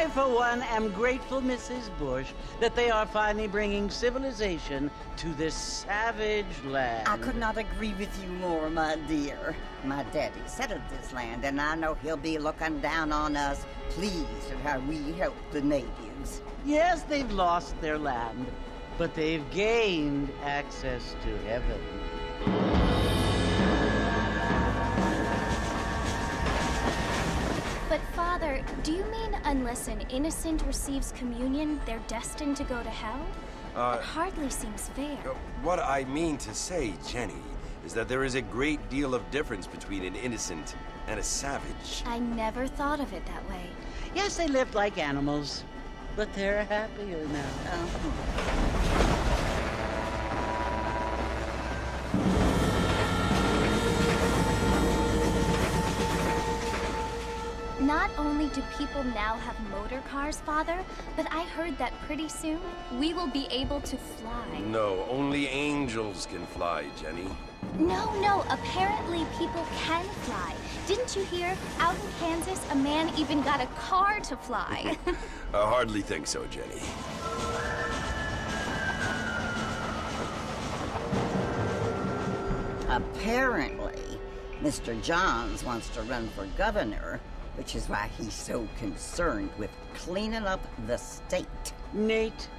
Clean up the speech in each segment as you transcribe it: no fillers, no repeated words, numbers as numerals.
I, for one, am grateful, Mrs. Bush, that they are finally bringing civilization to this savage land. I could not agree with you more, my dear. My daddy settled this land, and I know he'll be looking down on us, pleased at how we help the natives. Yes, they've lost their land, but they've gained access to heaven. But Father, do you mean unless an innocent receives communion, they're destined to go to hell? That hardly seems fair. What I mean to say, Jenny, is that there is a great deal of difference between an innocent and a savage. I never thought of it that way. Yes, they lived like animals, but they're happier now. Not only do people now have motor cars, Father, but I heard that pretty soon we will be able to fly. No, only angels can fly, Jenny. No, apparently people can fly. Didn't you hear? Out in Kansas, a man even got a car to fly. I hardly think so, Jenny. Apparently, Mr. Johns wants to run for governor, which is why he's so concerned with cleaning up the state. Nate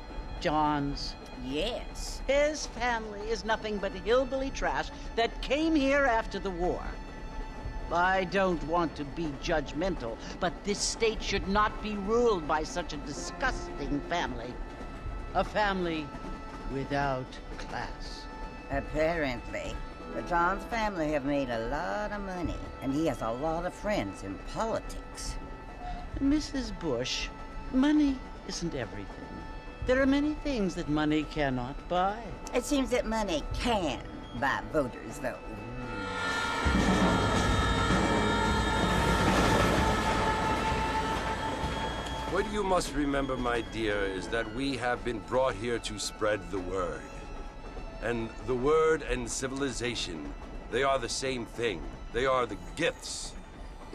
Johns. Yes. His family is nothing but hillbilly trash that came here after the war. I don't want to be judgmental, but this state should not be ruled by such a disgusting family. A family without class. Apparently. The Johns family have made a lot of money, and he has a lot of friends in politics. Mrs. Bush, money isn't everything. There are many things that money cannot buy. It seems that money can buy voters, though. What you must remember, my dear, is that we have been brought here to spread the word. And the word and civilization, they are the same thing. They are the gifts.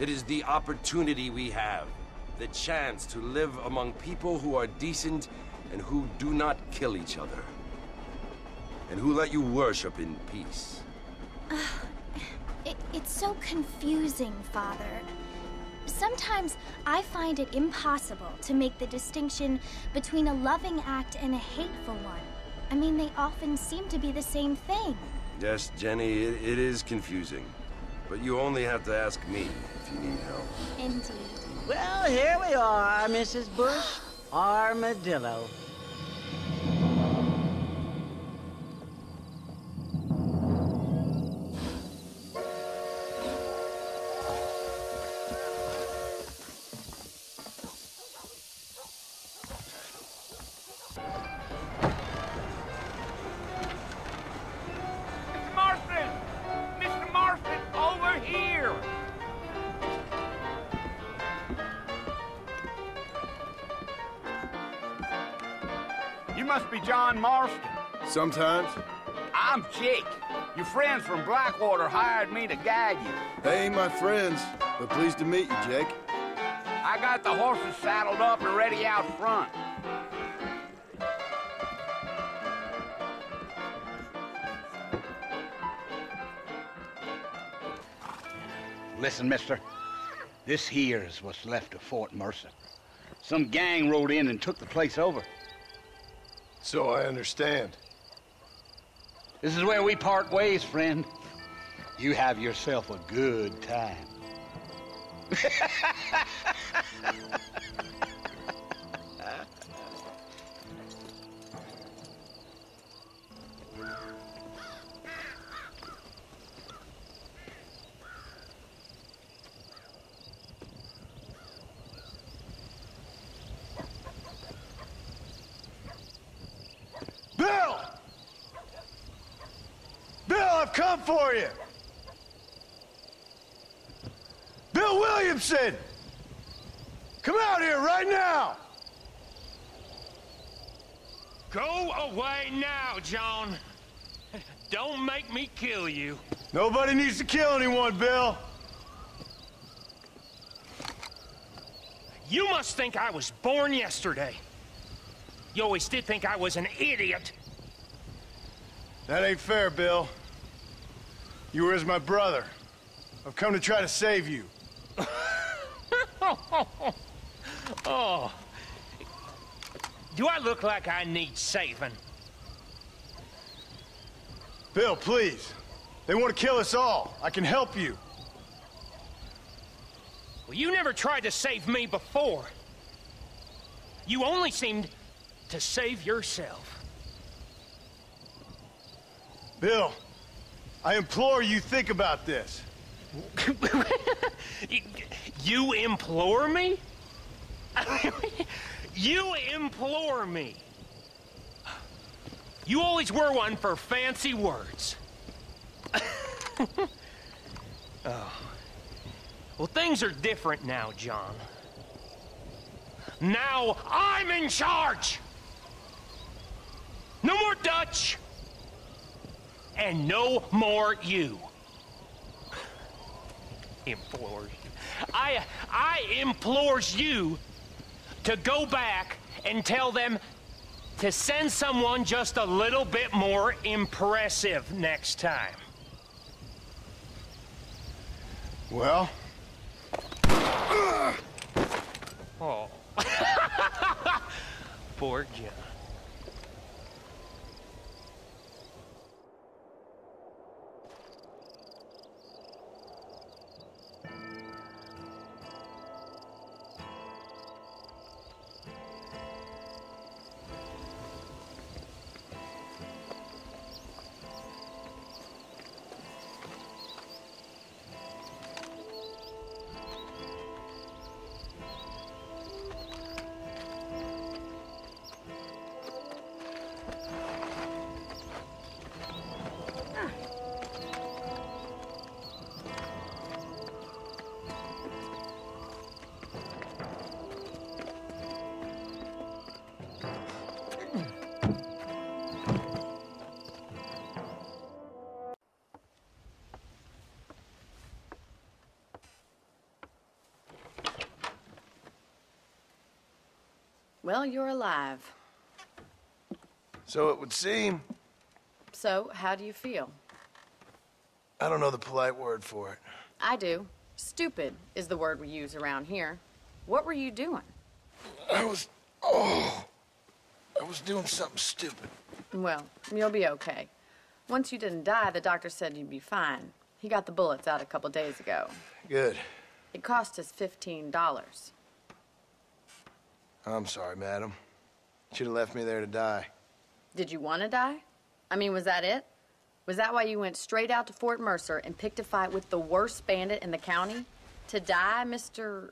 It is the opportunity we have, the chance to live among people who are decent and who do not kill each other, and who let you worship in peace. It's so confusing, Father. Sometimes I find it impossible to make the distinction between a loving act and a hateful one. I mean, they often seem to be the same thing. Yes, Jenny, it is confusing. But you only have to ask me if you need help. Indeed. Well, here we are, Mrs. Bush. Armadillo. You must be John Marston. Sometimes. I'm Jake. Your friends from Blackwater hired me to guide you. They ain't my friends, but pleased to meet you, Jake. I got the horses saddled up and ready out front. Listen, mister. This here is what's left of Fort Mercer. Some gang rode in and took the place over. So I understand. This is where we part ways, friend. You have yourself a good time. Bill! Bill, I've come for you! Bill Williamson! Come out here right now! Go away now, John. Don't make me kill you. Nobody needs to kill anyone, Bill. You must think I was born yesterday. You always did think I was an idiot. That ain't fair, Bill. You were as my brother. I've come to try to save you. Oh. Do I look like I need saving? Bill, please. They want to kill us all. I can help you. Well, you never tried to save me before. You only seemed to save yourself. Bill, I implore you think about this. You implore me? You implore me. You always were one for fancy words. Oh. Well, things are different now, John. Now I'm in charge! No more Dutch! And no more you. Implores. I implores you to go back and tell them to send someone just a little bit more impressive next time. Well? Oh. Poor John. Well, you're alive. So it would seem. So, how do you feel? I don't know the polite word for it. I do. Stupid is the word we use around here. What were you doing? I was doing something stupid. Well, you'll be okay. Once you didn't die, the doctor said you'd be fine. He got the bullets out a couple days ago. Good. It cost us $15. I'm sorry, madam. Should have left me there to die. Did you want to die? I mean, was that it? Was that why you went straight out to Fort Mercer and picked a fight with the worst bandit in the county? To die, Mr.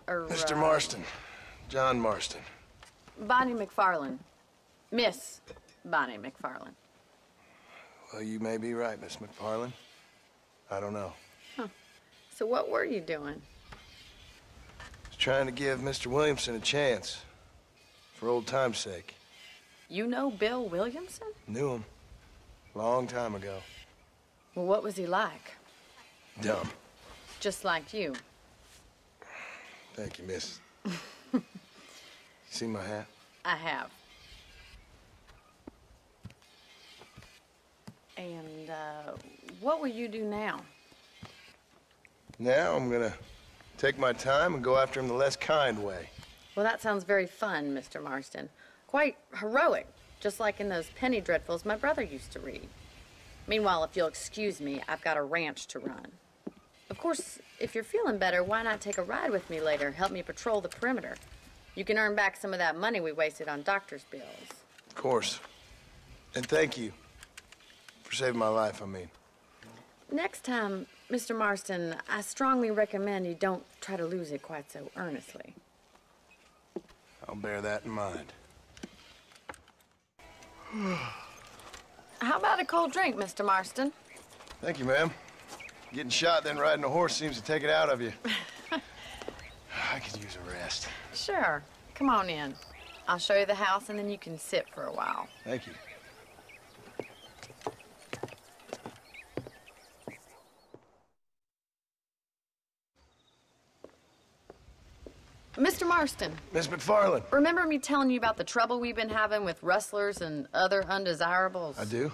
Mr. Marston. John Marston. Bonnie McFarland. Miss Bonnie McFarland. Well, you may be right, Miss McFarland. I don't know. Huh. So what were you doing? I was trying to give Mr. Williamson a chance. For old time's sake. You know Bill Williamson? Knew him. Long time ago. Well, what was he like? Dumb. Just like you. Thank you, miss. You see my hat? I have. And, what will you do now? Now I'm gonna take my time and go after him the less kind way. Well, that sounds very fun, Mr. Marston. Quite heroic, just like in those penny dreadfuls my brother used to read. Meanwhile, if you'll excuse me, I've got a ranch to run. Of course, if you're feeling better, why not take a ride with me later? Help me patrol the perimeter. You can earn back some of that money we wasted on doctor's bills. Of course. And thank you for saving my life, I mean. Next time, Mr. Marston, I strongly recommend you don't try to lose it quite so earnestly. I'll bear that in mind. How about a cold drink, Mr. Marston? Thank you, ma'am. Getting shot, then riding a horse seems to take it out of you. I could use a rest. Sure. Come on in. I'll show you the house, and then you can sit for a while. Thank you. Mr. Marston, Miss McFarland. remember me telling you about the trouble we've been having with rustlers and other undesirables? I do?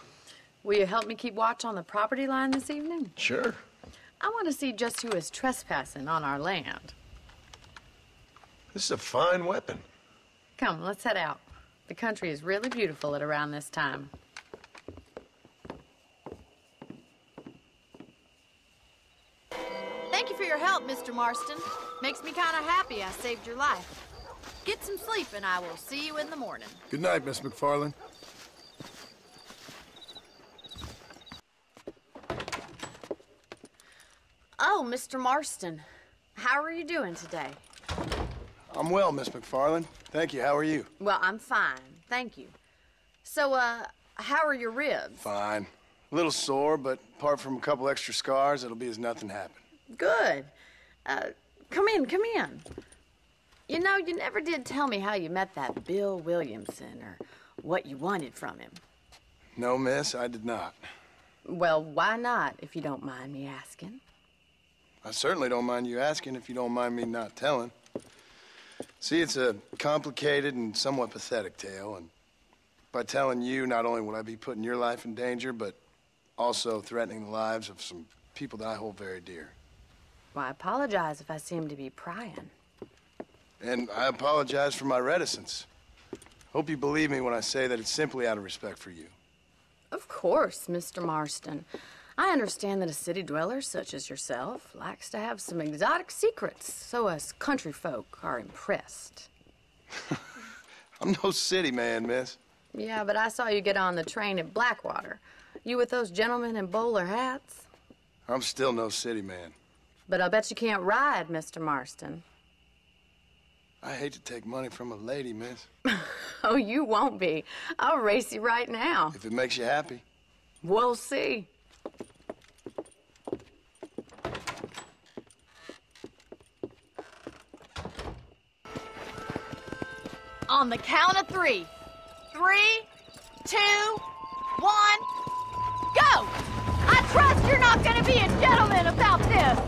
Will you help me keep watch on the property line this evening? Sure. I want to see just who is trespassing on our land. This is a fine weapon. Come, let's head out. The country is really beautiful at around this time. Thank you for your help, Mr. Marston. Makes me kind of happy I saved your life. Get some sleep and I will see you in the morning. Good night, Miss McFarland. Oh, Mr. Marston, how are you doing today? I'm well, Miss McFarland. Thank you. How are you? Well, I'm fine, thank you. So, how are your ribs? Fine. A little sore, but apart from a couple extra scars, it'll be as nothing happened. Good. Come in, come in. You know, you never did tell me how you met that Bill Williamson or what you wanted from him. No, miss, I did not. Well, why not, if you don't mind me asking? I certainly don't mind you asking if you don't mind me not telling. See, it's a complicated and somewhat pathetic tale, and by telling you, not only would I be putting your life in danger, but also threatening the lives of some people that I hold very dear. Well, I apologize if I seem to be prying. And I apologize for my reticence. Hope you believe me when I say that it's simply out of respect for you. Of course, Mr. Marston. I understand that a city dweller such as yourself likes to have some exotic secrets, so us country folk are impressed. I'm no city man, miss. Yeah, but I saw you get on the train at Blackwater. You with those gentlemen in bowler hats? I'm still no city man. But I'll bet you can't ride, Mr. Marston. I hate to take money from a lady, miss. Oh, you won't be. I'll race you right now. If it makes you happy. We'll see. On the count of 3. 3, 2, 1, go! I trust you're not gonna be a gentleman about this!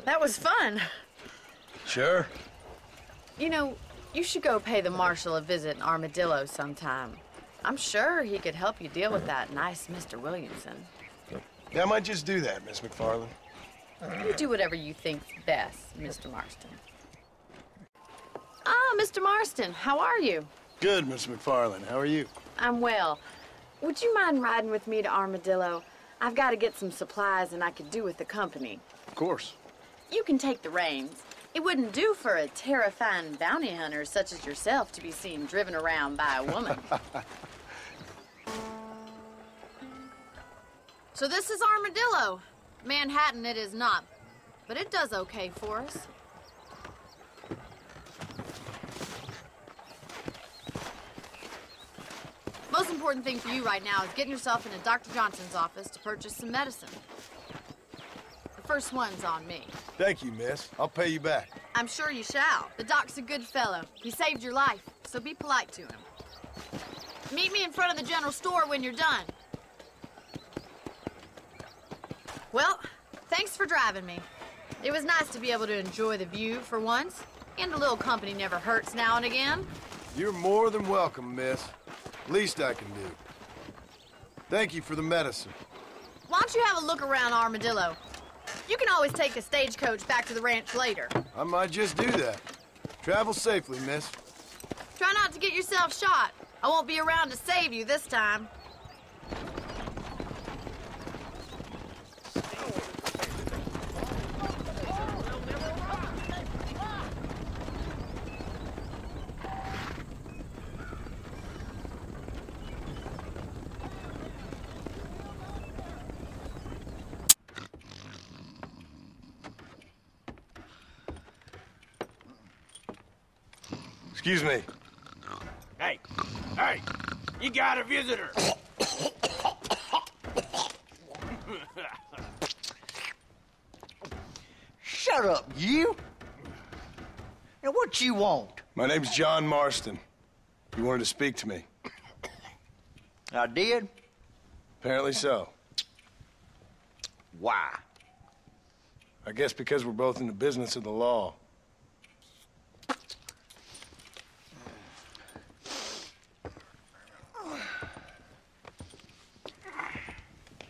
That was fun. Sure. You know, you should go pay the marshal a visit in Armadillo sometime. I'm sure he could help you deal with that nice Mr. Williamson. Yeah, I might just do that, Miss McFarland. You do whatever you think's best, Mr. Marston. Ah, Mr. Marston, how are you? Good, Miss McFarland. How are you? I'm well. Would you mind riding with me to Armadillo? I've got to get some supplies and I could do with the company. Of course. You can take the reins. It wouldn't do for a terrifying bounty hunter such as yourself to be seen driven around by a woman. So this is Armadillo. Manhattan it is not, but it does okay for us. Most important thing for you right now is getting yourself into Dr. Johnson's office to purchase some medicine. The first one's on me. Thank you, miss. I'll pay you back. I'm sure you shall. The doc's a good fellow. He saved your life, so be polite to him. Meet me in front of the general store when you're done. Well, thanks for driving me. It was nice to be able to enjoy the view for once, and a little company never hurts now and again. You're more than welcome, miss. Least I can do. Thank you for the medicine. Why don't you have a look around Armadillo? You can always take a stagecoach back to the ranch later. I might just do that. Travel safely, miss. Try not to get yourself shot. I won't be around to save you this time. Excuse me. Hey, you got a visitor. Shut up, you! Now, what you want? My name's John Marston. You wanted to speak to me. I did? Apparently so. Why? I guess because we're both in the business of the law.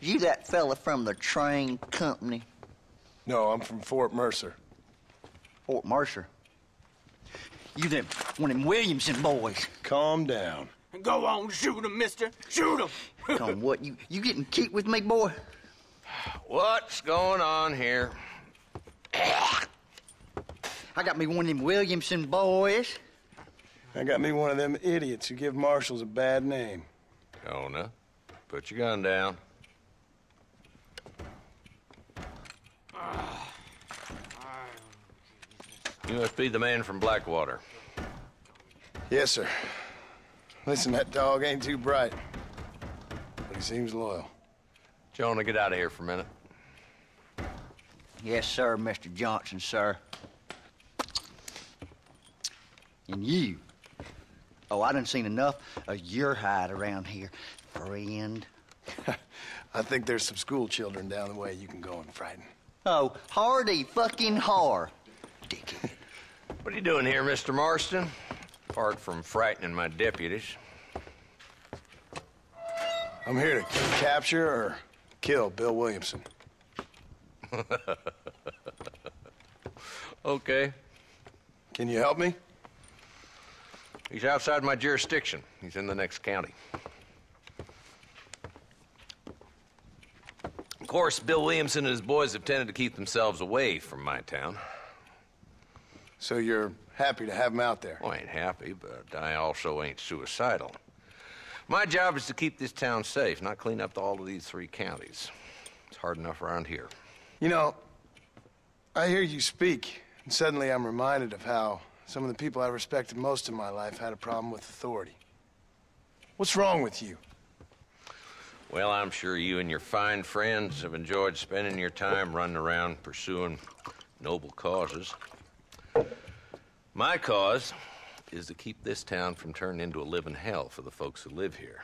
You that fella from the train company? No, I'm from Fort Mercer. Fort Mercer? You them one of them Williamson boys? Calm down. Go on, shoot him, mister. Shoot him. Come on, what? You getting kicked with me, boy? What's going on here? I got me one of them Williamson boys. I got me one of them idiots who give marshals a bad name. Jonah, put your gun down. You must be the man from Blackwater. Yes, sir. Listen, that dog ain't too bright, but he seems loyal. Jonah, get out of here for a minute. Yes, sir, Mr. Johnson, sir. And you. Oh, I done seen enough of your hide around here, friend. I think there's some school children down the way you can go and frighten. Oh, hardy fucking har. Dickhead. What are you doing here, Mr. Marston? Apart from frightening my deputies. I'm here to capture or kill Bill Williamson. Okay. Can you help me? He's outside my jurisdiction. He's in the next county. Of course, Bill Williamson and his boys have tended to keep themselves away from my town. So you're happy to have him out there? Well, I ain't happy, but I also ain't suicidal. My job is to keep this town safe, not clean up all of these 3 counties. It's hard enough around here. You know, I hear you speak, and suddenly I'm reminded of how some of the people I respected most in my life had a problem with authority. What's wrong with you? Well, I'm sure you and your fine friends have enjoyed spending your time running around pursuing noble causes. My cause is to keep this town from turning into a living hell for the folks who live here.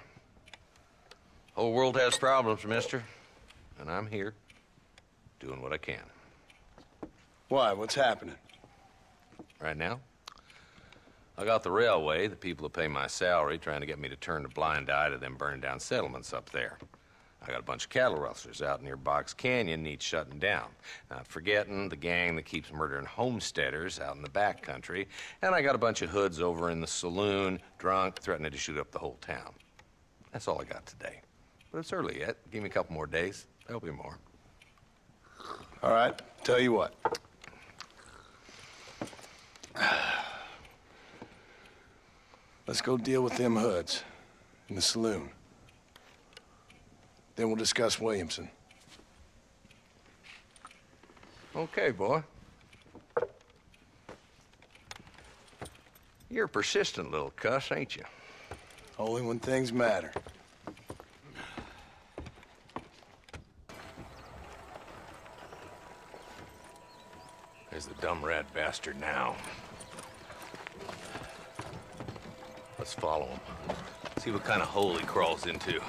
Whole world has problems, mister, and I'm here doing what I can. Why? What's happening? Right now, I got the railway, the people who pay my salary, trying to get me to turn a blind eye to them burning down settlements up there. I got a bunch of cattle rustlers out near Box Canyon needs shutting down. Not forgetting the gang that keeps murdering homesteaders out in the back country. And I got a bunch of hoods over in the saloon, drunk, threatening to shoot up the whole town. That's all I got today. But it's early yet. Give me a couple more days. There'll be more. All right, tell you what. Let's go deal with them hoods in the saloon. Then we'll discuss Williamson. Okay, boy. You're a persistent little cuss, ain't you? Only when things matter. There's the dumb rat bastard now. Let's follow him. See what kind of hole he crawls into.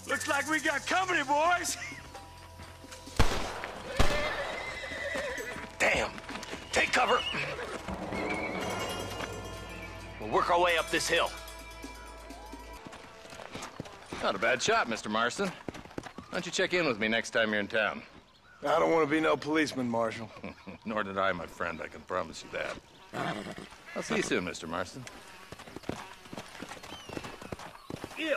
Looks like we got company, boys. Damn. Take cover. We'll work our way up this hill. Not a bad shot, Mr. Marston. Why don't you check in with me next time you're in town? I don't want to be no policeman, Marshal. Nor did I, my friend. I can promise you that. I'll see you soon, Mr. Marston. Yeah.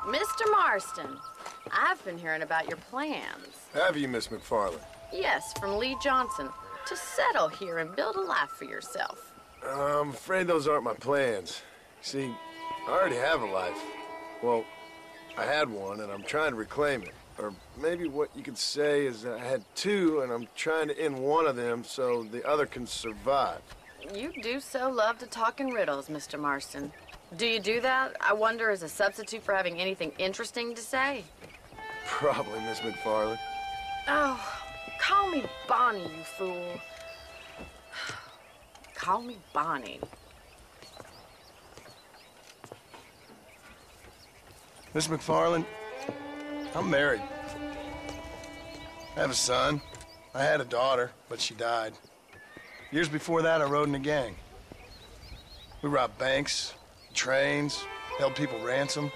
Mr. Marston, I've been hearing about your plans. Have you, Miss McFarland? Yes, from Lee Johnson, to settle here and build a life for yourself. I'm afraid those aren't my plans. See, I already have a life. Well, I had one, and I'm trying to reclaim it. Or maybe what you could say is that I had 2, and I'm trying to end one of them so the other can survive. You do so love to talk in riddles, Mr. Marston. Do you do that, I wonder, as a substitute for having anything interesting to say? Probably, Miss McFarland. Oh, call me Bonnie, you fool. Call me Bonnie. Miss McFarland, I'm married. I have a son. I had a daughter, but she died. Years before that, I rode in a gang. We robbed banks, trains, held people ransom.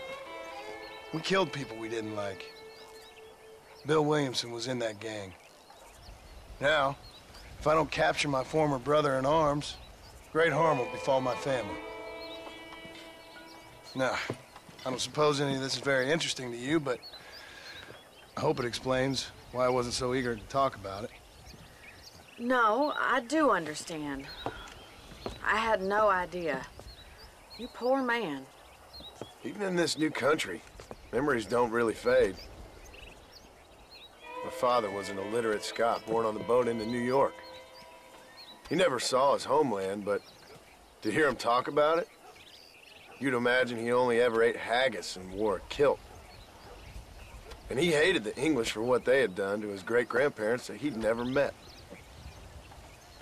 We killed people we didn't like. Bill Williamson was in that gang. Now, if I don't capture my former brother in arms, great harm will befall my family. Now, I don't suppose any of this is very interesting to you, but I hope it explains why I wasn't so eager to talk about it. No, I do understand. I had no idea. You poor man. Even in this new country, memories don't really fade. My father was an illiterate Scot born on the boat into New York. He never saw his homeland, but to hear him talk about it, you'd imagine he only ever ate haggis and wore a kilt. And he hated the English for what they had done to his great-grandparents that he'd never met.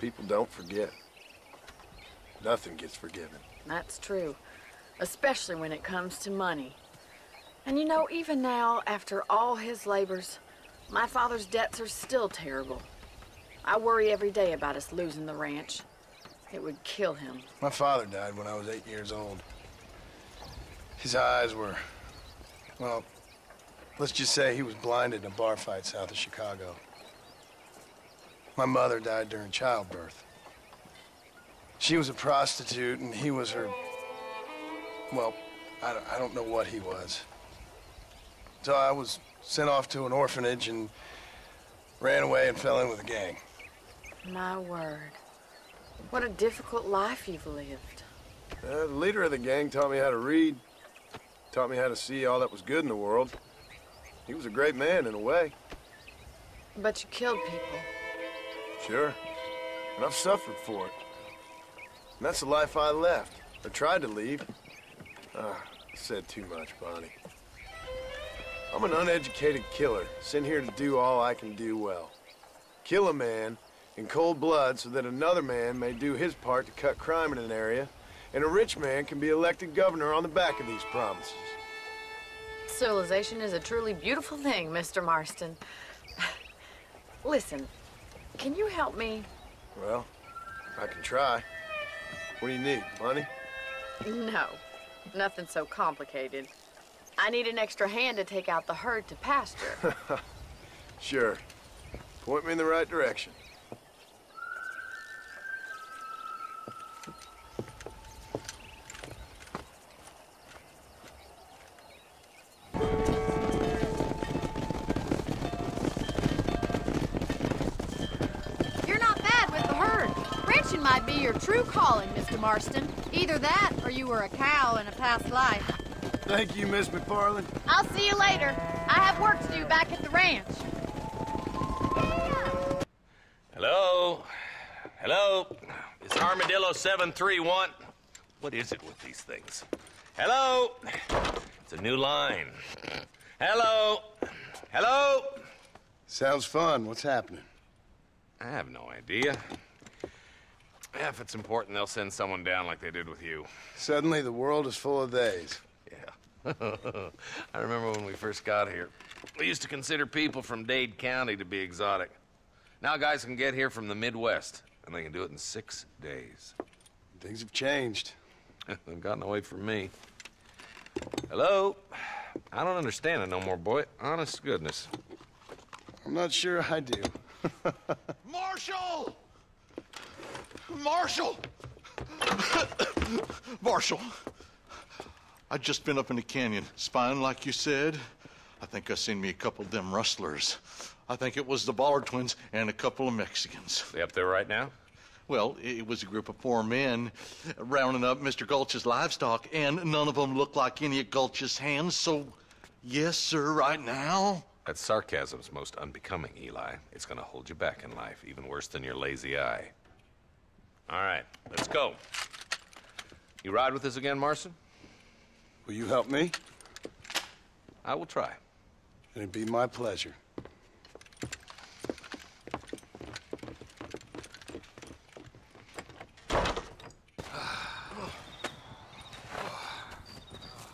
People don't forget. Nothing gets forgiven. That's true, especially when it comes to money. And you know, even now, after all his labors, my father's debts are still terrible. I worry every day about us losing the ranch. It would kill him. My father died when I was 8 years old. His eyes were, well, let's just say he was blinded in a bar fight south of Chicago. My mother died during childbirth. She was a prostitute, and he was her, well, I don't know what he was. So I was sent off to an orphanage and ran away and fell in with a gang. My word. What a difficult life you've lived. The leader of the gang taught me how to read, taught me how to see all that was good in the world. He was a great man in a way. But you killed people. Sure. And I've suffered for it. And that's the life I left, or tried to leave. I said too much, Bonnie. I'm an uneducated killer, sent here to do all I can do well. Kill a man in cold blood so that another man may do his part to cut crime in an area, and a rich man can be elected governor on the back of these promises. Civilization is a truly beautiful thing, Mr. Marston. Listen, can you help me? Well, I can try. What do you need, money? No, nothing so complicated. I need an extra hand to take out the herd to pasture. Sure. Point me in the right direction. You're not bad with the herd. Ranching might be your true calling, Mr. Marston. Either that, or you were a cow in a past life. Thank you, Miss McFarland. I'll see you later. I have work to do back at the ranch. Hello? Hello? It's Armadillo 731. What is it with these things? Hello? It's a new line. Hello? Hello? Sounds fun. What's happening? I have no idea. Yeah, if it's important, they'll send someone down like they did with you. Suddenly, the world is full of days. Yeah. I remember when we first got here. We used to consider people from Dade County to be exotic. Now guys can get here from the Midwest, and they can do it in 6 days. Things have changed. They've gotten away from me. Hello? I don't understand it no more, boy. Honest to goodness. I'm not sure I do. Marshal! Marshal! Marshal! I'd just been up in the canyon, spying like you said. I think I seen me a couple of them rustlers. I think it was the Ballard twins and a couple of Mexicans. They up there right now? Well, it was a group of 4 men rounding up Mr. Gulch's livestock, and none of them looked like any of Gulch's hands, so yes, sir, right now. That sarcasm's most unbecoming, Eli. It's gonna hold you back in life, even worse than your lazy eye. All right, let's go. You ride with us again, Marston? Will you help me? I will try. It'd be my pleasure.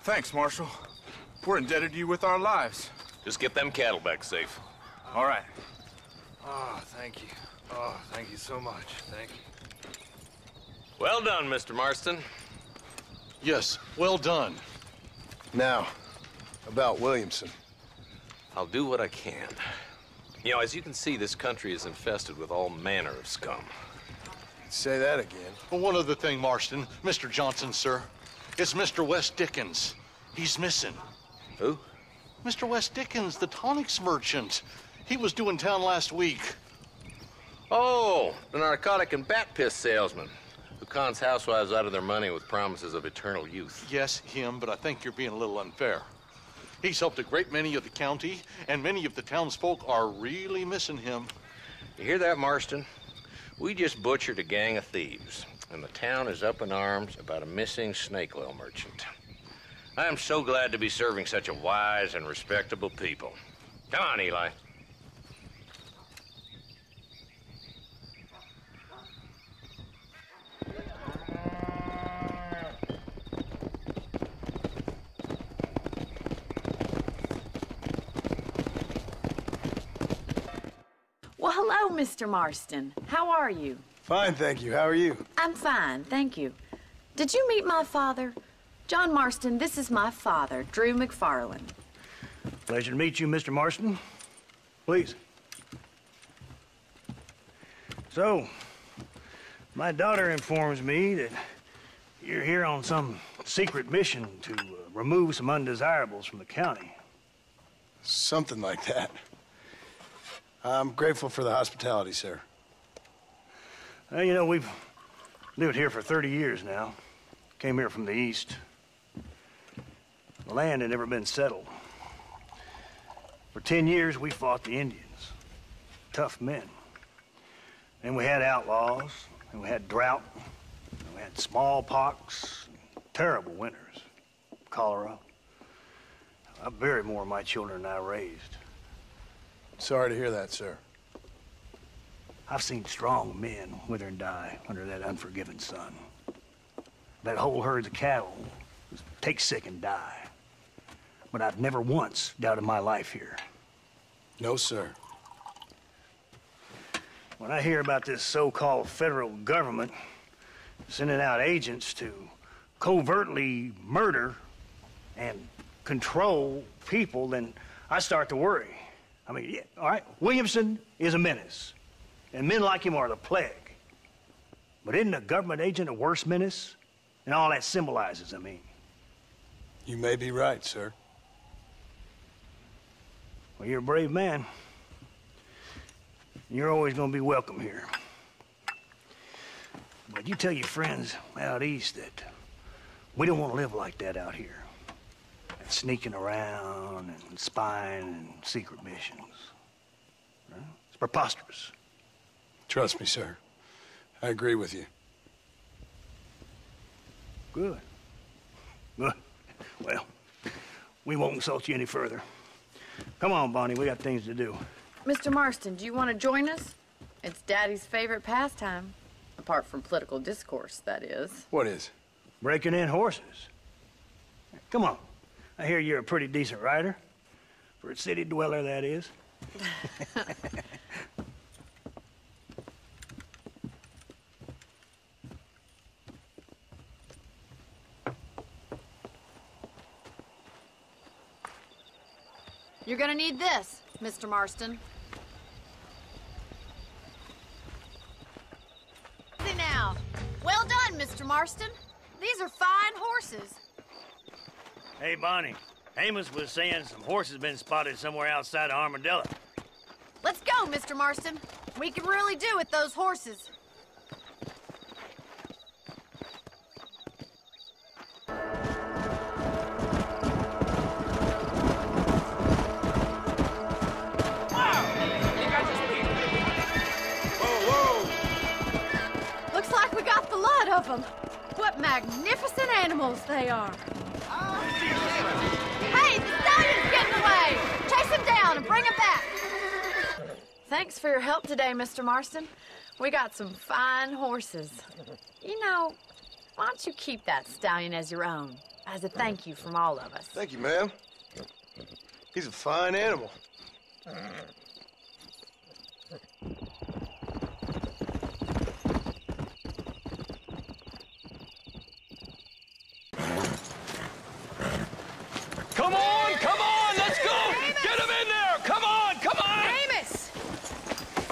Thanks, Marshal. We're indebted to you with our lives. Just get them cattle back safe. All right. Oh, thank you. Oh, thank you so much. Thank you. Well done, Mr. Marston. Yes, well done. Now, about Williamson. I'll do what I can. You know, as you can see, this country is infested with all manner of scum. Say that again. Well, one other thing, Marston. Mr. Johnson, sir. It's Mr. Wes Dickens. He's missing. Who? Mr. Wes Dickens, the tonics merchant. He was due in town last week. Oh, the narcotic and bat piss salesman who cons housewives out of their money with promises of eternal youth. Yes, him, but I think you're being a little unfair. He's helped a great many of the county, and many of the townsfolk are really missing him. You hear that, Marston? We just butchered a gang of thieves, and the town is up in arms about a missing snake oil merchant. I am so glad to be serving such a wise and respectable people. Come on, Eli. Well, hello, Mr. Marston. How are you? Fine, thank you. How are you? I'm fine, thank you. Did you meet my father? John Marston, this is my father, Drew McFarland. Pleasure to meet you, Mr. Marston. Please. So, my daughter informs me that you're here on some secret mission to remove some undesirables from the county. Something like that. I'm grateful for the hospitality, sir. Well, you know, we've lived here for 30 years now. Came here from the east. The land had never been settled. For 10 years, we fought the Indians. Tough men. And we had outlaws, and we had drought, and we had smallpox, terrible winters, cholera. I buried more of my children than I raised. Sorry to hear that, sir. I've seen strong men wither and die under that unforgiving sun. That whole herds of cattle take sick and die. But I've never once doubted my life here. No, sir. When I hear about this so-called federal government sending out agents to covertly murder and control people, then I start to worry. I mean, yeah, all right, Williamson is a menace, and men like him are the plague. But isn't a government agent a worse menace? And all that symbolizes, I mean. You may be right, sir. Well, you're a brave man. You're always gonna be welcome here. But you tell your friends out east that we don't want to live like that out here. Sneaking around and spying and secret missions. Huh? It's preposterous. Trust me, sir. I agree with you. Good. Good. Well, we won't insult you any further. Come on, Bonnie, we got things to do. Mr. Marston, do you want to join us? It's Daddy's favorite pastime. Apart from political discourse, that is. What is? Breaking in horses. Come on. I hear you're a pretty decent rider. For a city dweller, that is. You're gonna need this, Mr. Marston. Now, well done, Mr. Marston. These are fine horses. Hey, Bonnie. Amos was saying some horses been spotted somewhere outside of Armadillo. Let's go, Mr. Marston. We can really do with those horses. Looks like we got of them. What magnificent animals they are. Hey, the stallion's getting away! Chase him down and bring him back! Thanks for your help today, Mr. Marston. We got some fine horses. You know, why don't you keep that stallion as your own, as a thank you from all of us? Thank you, ma'am. He's a fine animal. Come on, let's go! Amos! Get him in there! Come on! Amos!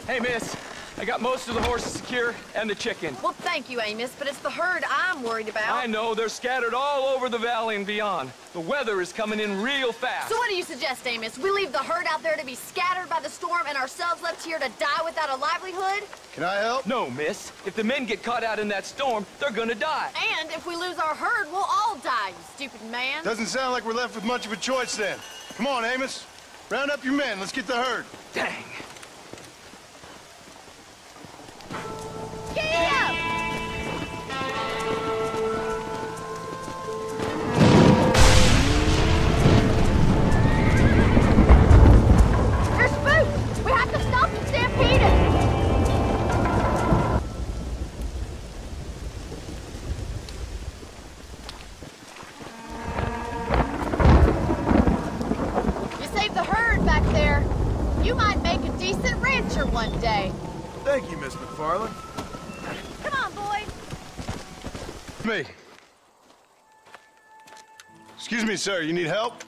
Hey, miss, I got most of the horses secure and the chicken. Well, thank you, Amos, but it's the herd I'm worried about. I know, they're scattered all over the valley and beyond. The weather is coming in real fast. So what do you suggest, Amos? We leave the herd out there to be scattered by the storm and ourselves left here to die without a livelihood? Can I help? No, miss. If the men get caught out in that storm, they're gonna die. And if we lose our herd, we'll all die, you stupid man. Doesn't sound like we're left with much of a choice then. Come on, Amos. Round up your men. Let's get the herd. Dang. Giddy up! They're spooked! We have to stop them stampeding! You saved the herd back there. You might make a decent rancher one day. Thank you, Miss McFarland. Come on, boy. Me. Excuse me, sir. You need help?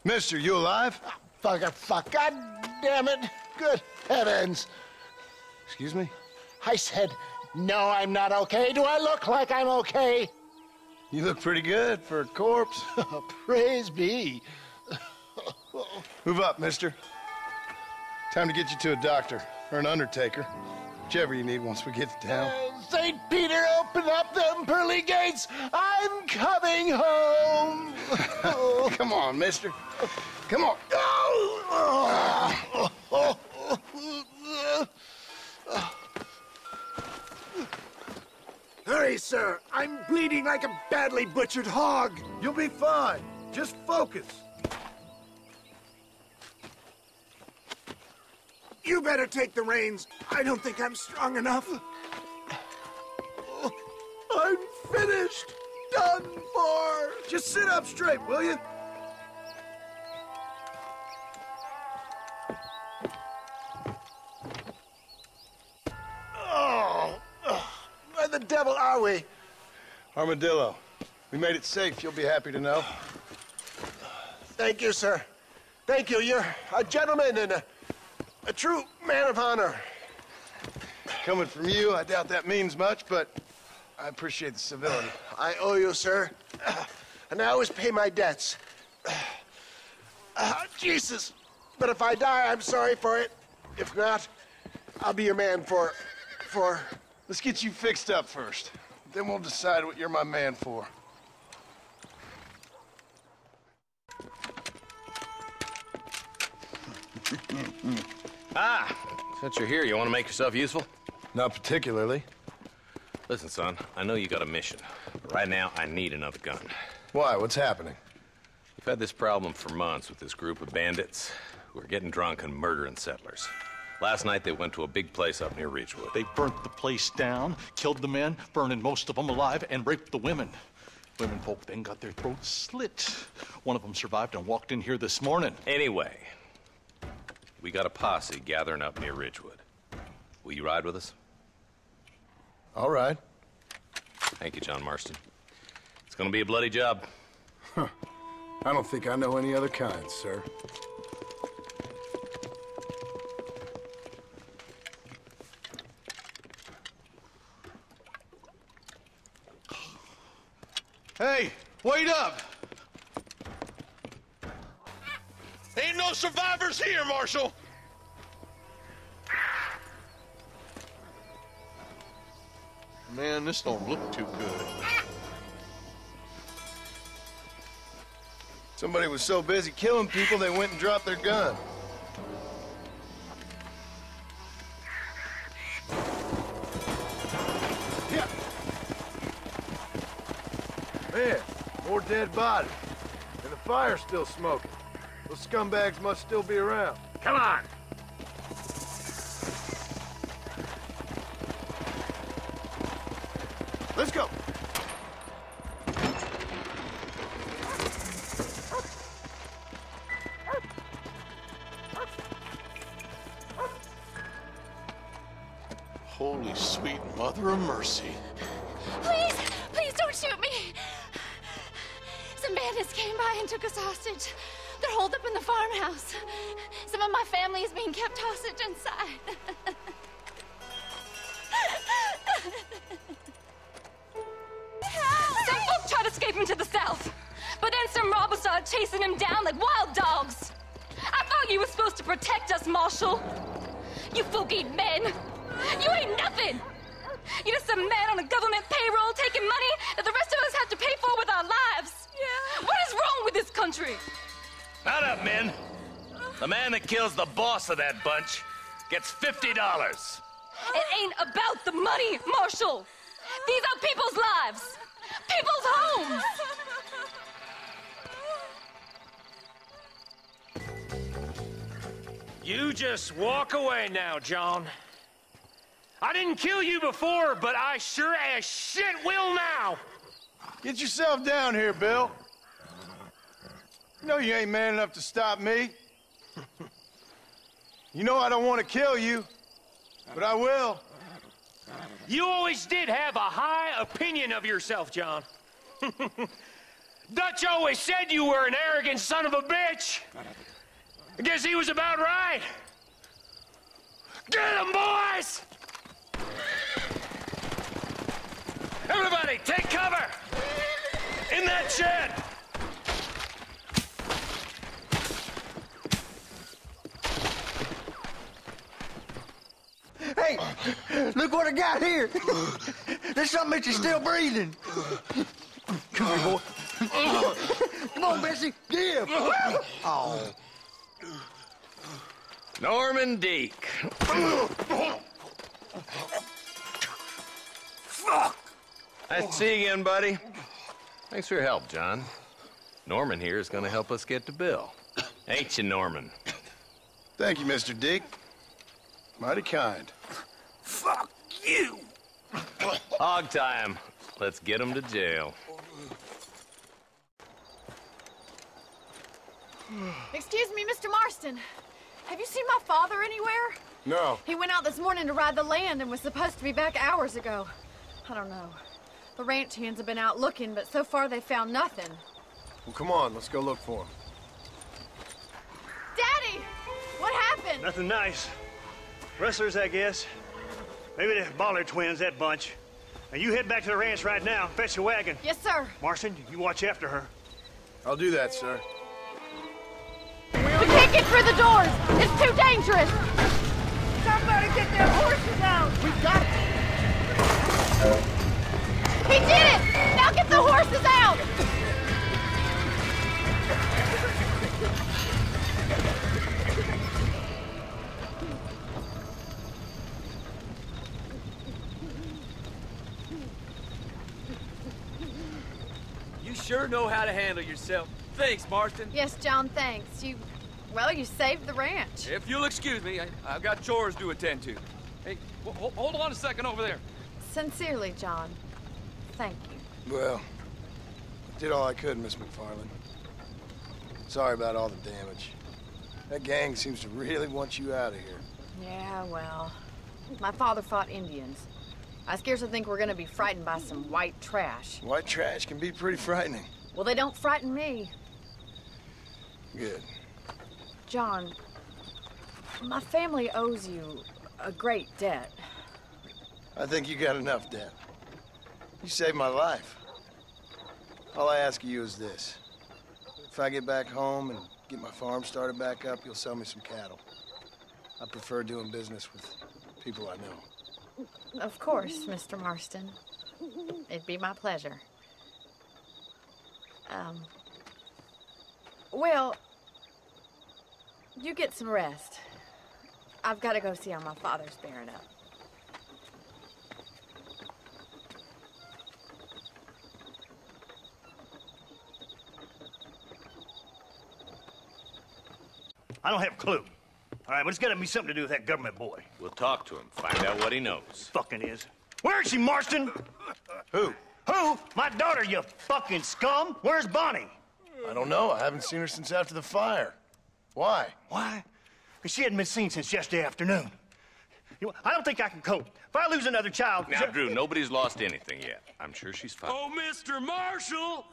Mister, you alive? Fuck. God damn it. Good heavens. Excuse me? I said, no, I'm not okay. Do I look like I'm okay? You look pretty good for a corpse. Praise be. Move up, mister. Time to get you to a doctor or an undertaker. Whichever you need once we get to town. St. Peter, open up them pearly gates. I'm coming home. Come on, mister. Come on. Hurry, sir. I'm bleeding like a badly butchered hog. You'll be fine. Just focus. You better take the reins. I don't think I'm strong enough. I'm finished. Done for. Just sit up straight, will you? Where the devil are we? Armadillo. We made it safe, you'll be happy to know. Thank you, sir. Thank you. You're a gentleman and a true man of honor. Coming from you, I doubt that means much, but I appreciate the civility. I owe you, sir. And I always pay my debts. Jesus. But if I die, I'm sorry for it. If not, I'll be your man for... Let's get you fixed up first. Then we'll decide what you're my man for. Since you're here, you want to make yourself useful? Not particularly. Listen, son, I know you got a mission, but right now I need another gun. Why? What's happening? We've had this problem for months with this group of bandits who are getting drunk and murdering settlers. Last night they went to a big place up near Ridgewood. They burnt the place down, killed the men, burning most of them alive, and raped the women. Women folk then got their throats slit. One of them survived and walked in here this morning. Anyway, we got a posse gathering up near Ridgewood. Will you ride with us? All right. Thank you, John Marston. It's gonna be a bloody job. Huh. I don't think I know any other kind, sir. Hey, wait up! Ain't no survivors here, Marshal! Man, this don't look too good. Somebody was so busy killing people, they went and dropped their gun. Man, more dead bodies. And the fire's still smoking. Those scumbags must still be around. Come on! Let's go! Holy sweet mother of mercy. Please, please don't shoot me. Some bandits came by and took us hostage. They're holed up in the farmhouse. Some of my family is being kept hostage inside. Some folk tried escaping to the south, but then some robbers started chasing them down like wild dogs. I thought you were supposed to protect us, Marshal. You folk-eating men. You ain't nothing. You're just some man on a government payroll taking money that the rest of us have to pay for with our lives. Yeah. What is wrong with this country? Shut up, men. The man that kills the boss of that bunch gets $50. It ain't about the money, Marshal. These are people's lives, people's homes. You just walk away now, John. I didn't kill you before, but I sure as shit will now. Get yourself down here, Bill. You know you ain't man enough to stop me. You know I don't want to kill you, but I will. You always did have a high opinion of yourself, John. Dutch always said you were an arrogant son of a bitch. I guess he was about right. Get him, boys! Everybody, take cover! In that shed! Hey, look what I got here. There's something that you're still breathing. Come here, boy. Come on, Bessie. Give. Oh. Norman Deek. Fuck! Nice to see you again, buddy. Thanks for your help, John. Norman here is gonna help us get to Bill. Ain't you, Norman? Thank you, Mr. Deek. Mighty kind. Fuck you! Hog time. Let's get him to jail. Excuse me, Mr. Marston. Have you seen my father anywhere? No. He went out this morning to ride the land and was supposed to be back hours ago. I don't know. The ranch hands have been out looking, but so far they found nothing. Well, come on, let's go look for him. Daddy! What happened? Nothing nice. Rustlers, I guess. Maybe the Ballard twins, that bunch. Now, you head back to the ranch right now. Fetch a wagon. Yes, sir. Marston, you watch after her. I'll do that, sir. We can't get through the doors. It's too dangerous. Somebody get their horses out. We got it. He did it! Now get the horses out! You sure know how to handle yourself. Thanks, Marston. Yes, John, thanks. You saved the ranch. If you'll excuse me, I've got chores to attend to. Hey, hold on a second over there. Sincerely, John. Thank you. Well, did all I could, Miss McFarland. Sorry about all the damage. That gang seems to really want you out of here. Yeah, well, my father fought Indians. I scarcely think we're gonna be frightened by some white trash. White trash can be pretty frightening. Well, they don't frighten me. Good. John, my family owes you a great debt. I think you got enough debt. You saved my life. All I ask of you is this. If I get back home and get my farm started back up, you'll sell me some cattle. I prefer doing business with people I know. Of course, Mr. Marston. It'd be my pleasure. Well, you get some rest. I've got to go see how my father's bearing up. I don't have a clue. All right, but it's got to be something to do with that government boy. We'll talk to him, find out what he knows. Fucking is. Where is she, Marston? Who? Who? My daughter, you fucking scum. Where's Bonnie? I don't know. I haven't seen her since after the fire. Why? Why? Because she hadn't been seen since yesterday afternoon. You know, I don't think I can cope. If I lose another child... Now, Drew, nobody's lost anything yet. I'm sure she's fine. Oh, Mr. Marshall!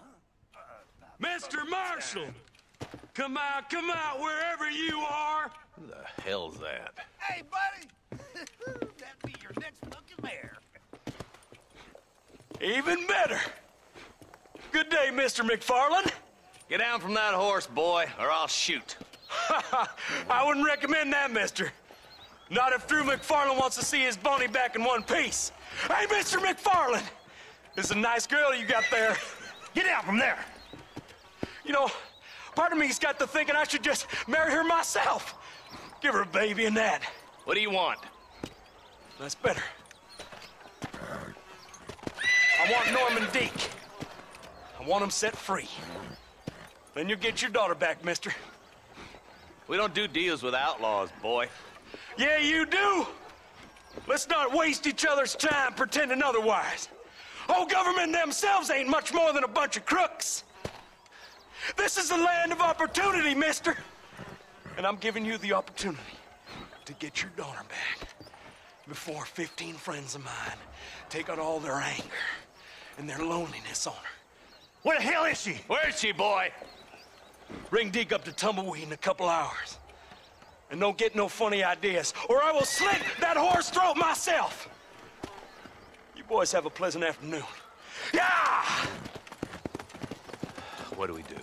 Mr. Marshall! Come out, wherever you are! Who the hell's that? Hey, buddy! That'd be your next fucking mayor. Even better. Good day, Mr. McFarland. Get down from that horse, boy, or I'll shoot. I wouldn't recommend that, mister. Not if Drew McFarland wants to see his Bonnie back in one piece. Hey, Mr. McFarland! This is a nice girl you got there. Get out from there! You know, part of me's got to thinking I should just marry her myself. Give her a baby and that. What do you want? That's better. I want Norman Deek. I want him set free. Then you'll get your daughter back, mister. We don't do deals with outlaws, boy. Yeah, you do. Let's not waste each other's time pretending otherwise. Oh, government themselves ain't much more than a bunch of crooks. This is the land of opportunity, mister. And I'm giving you the opportunity to get your daughter back before 15 friends of mine take out all their anger and their loneliness on her. Where the hell is she? Where is she, boy? Bring Deke up to Tumbleweed in a couple hours. And don't get no funny ideas, or I will slit that horse throat myself. You boys have a pleasant afternoon. Yeah! What do we do?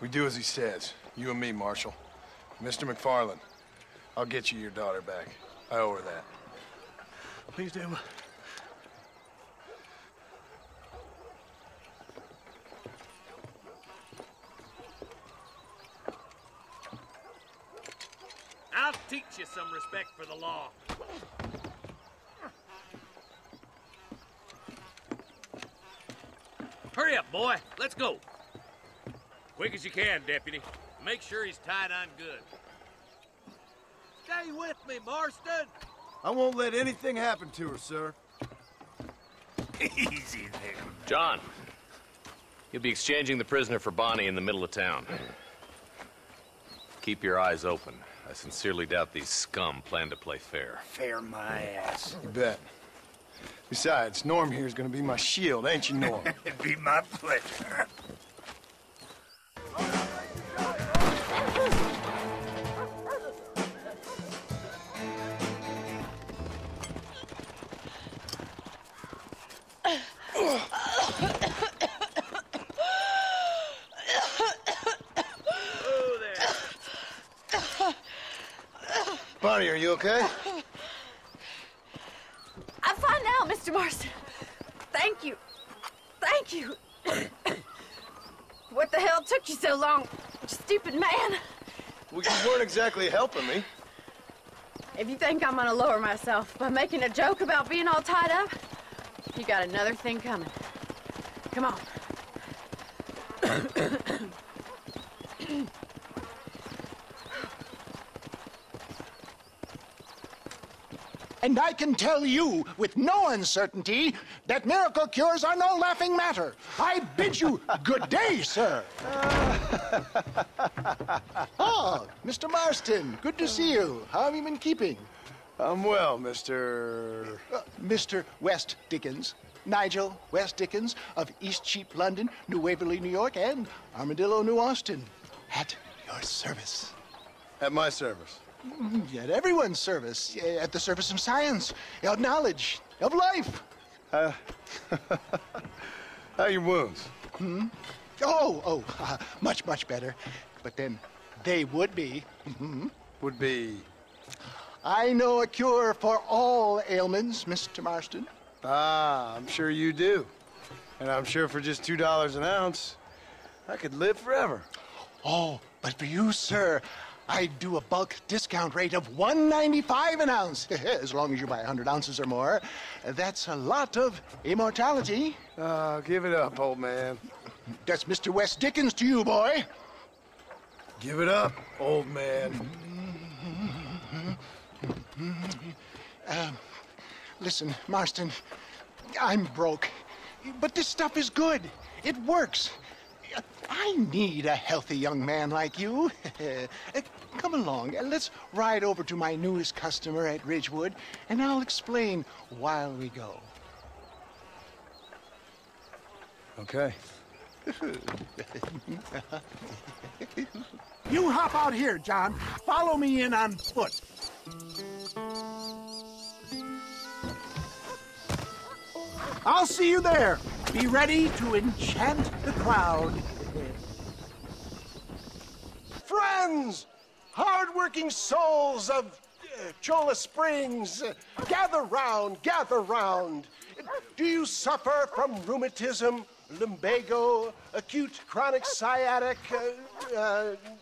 We do as he says. You and me, Marshal. Mr. McFarland, I'll get you your daughter back. I owe her that. Please do. I'll teach you some respect for the law. Hurry up, boy. Let's go. Quick as you can, Deputy. Make sure he's tied on good. Stay with me, Marston. I won't let anything happen to her, sir. Easy there. John, you'll be exchanging the prisoner for Bonnie in the middle of town. Keep your eyes open. I sincerely doubt these scum plan to play fair. Fair my ass. You bet. Besides, Norm here's gonna be my shield, ain't you, Norm? It'd be my pleasure. Bonnie, are you okay? I'm fine now, Mr. Marston. Thank you. Thank you. What the hell took you so long, stupid man? Well, you weren't exactly helping me. If you think I'm gonna lower myself by making a joke about being all tied up, you got another thing coming. Come on. And I can tell you with no uncertainty that miracle cures are no laughing matter. I bid you good day, sir. Oh, Mr. Marston, good to see you. How have you been keeping? I'm well, Mr. Mr. West Dickens. Nigel West Dickens of Eastcheap, London, New Waverly, New York, and Armadillo, New Austin. At your service. At my service. At everyone's service. At the service of science, of knowledge, of life. How are your wounds? Much, much better. But then they would be. Would be? I know a cure for all ailments, Mr. Marston. Ah, I'm sure you do. And I'm sure for just $2 an ounce, I could live forever. Oh, but for you, sir, I'd do a bulk discount rate of $1.95 an ounce, as long as you buy 100 ounces or more. That's a lot of immortality. Give it up, old man. That's Mr. West Dickens to you, boy. Give it up, old man. Listen, Marston, I'm broke, but this stuff is good. It works. I need a healthy young man like you. Come along, let's ride over to my newest customer at Ridgewood, and I'll explain while we go. Okay. You hop out here, John. Follow me in on foot. I'll see you there. Be ready to enchant the crowd. Friends, hard-working souls of Cholla Springs, gather round, gather round. Do you suffer from rheumatism, lumbago, acute chronic sciatic,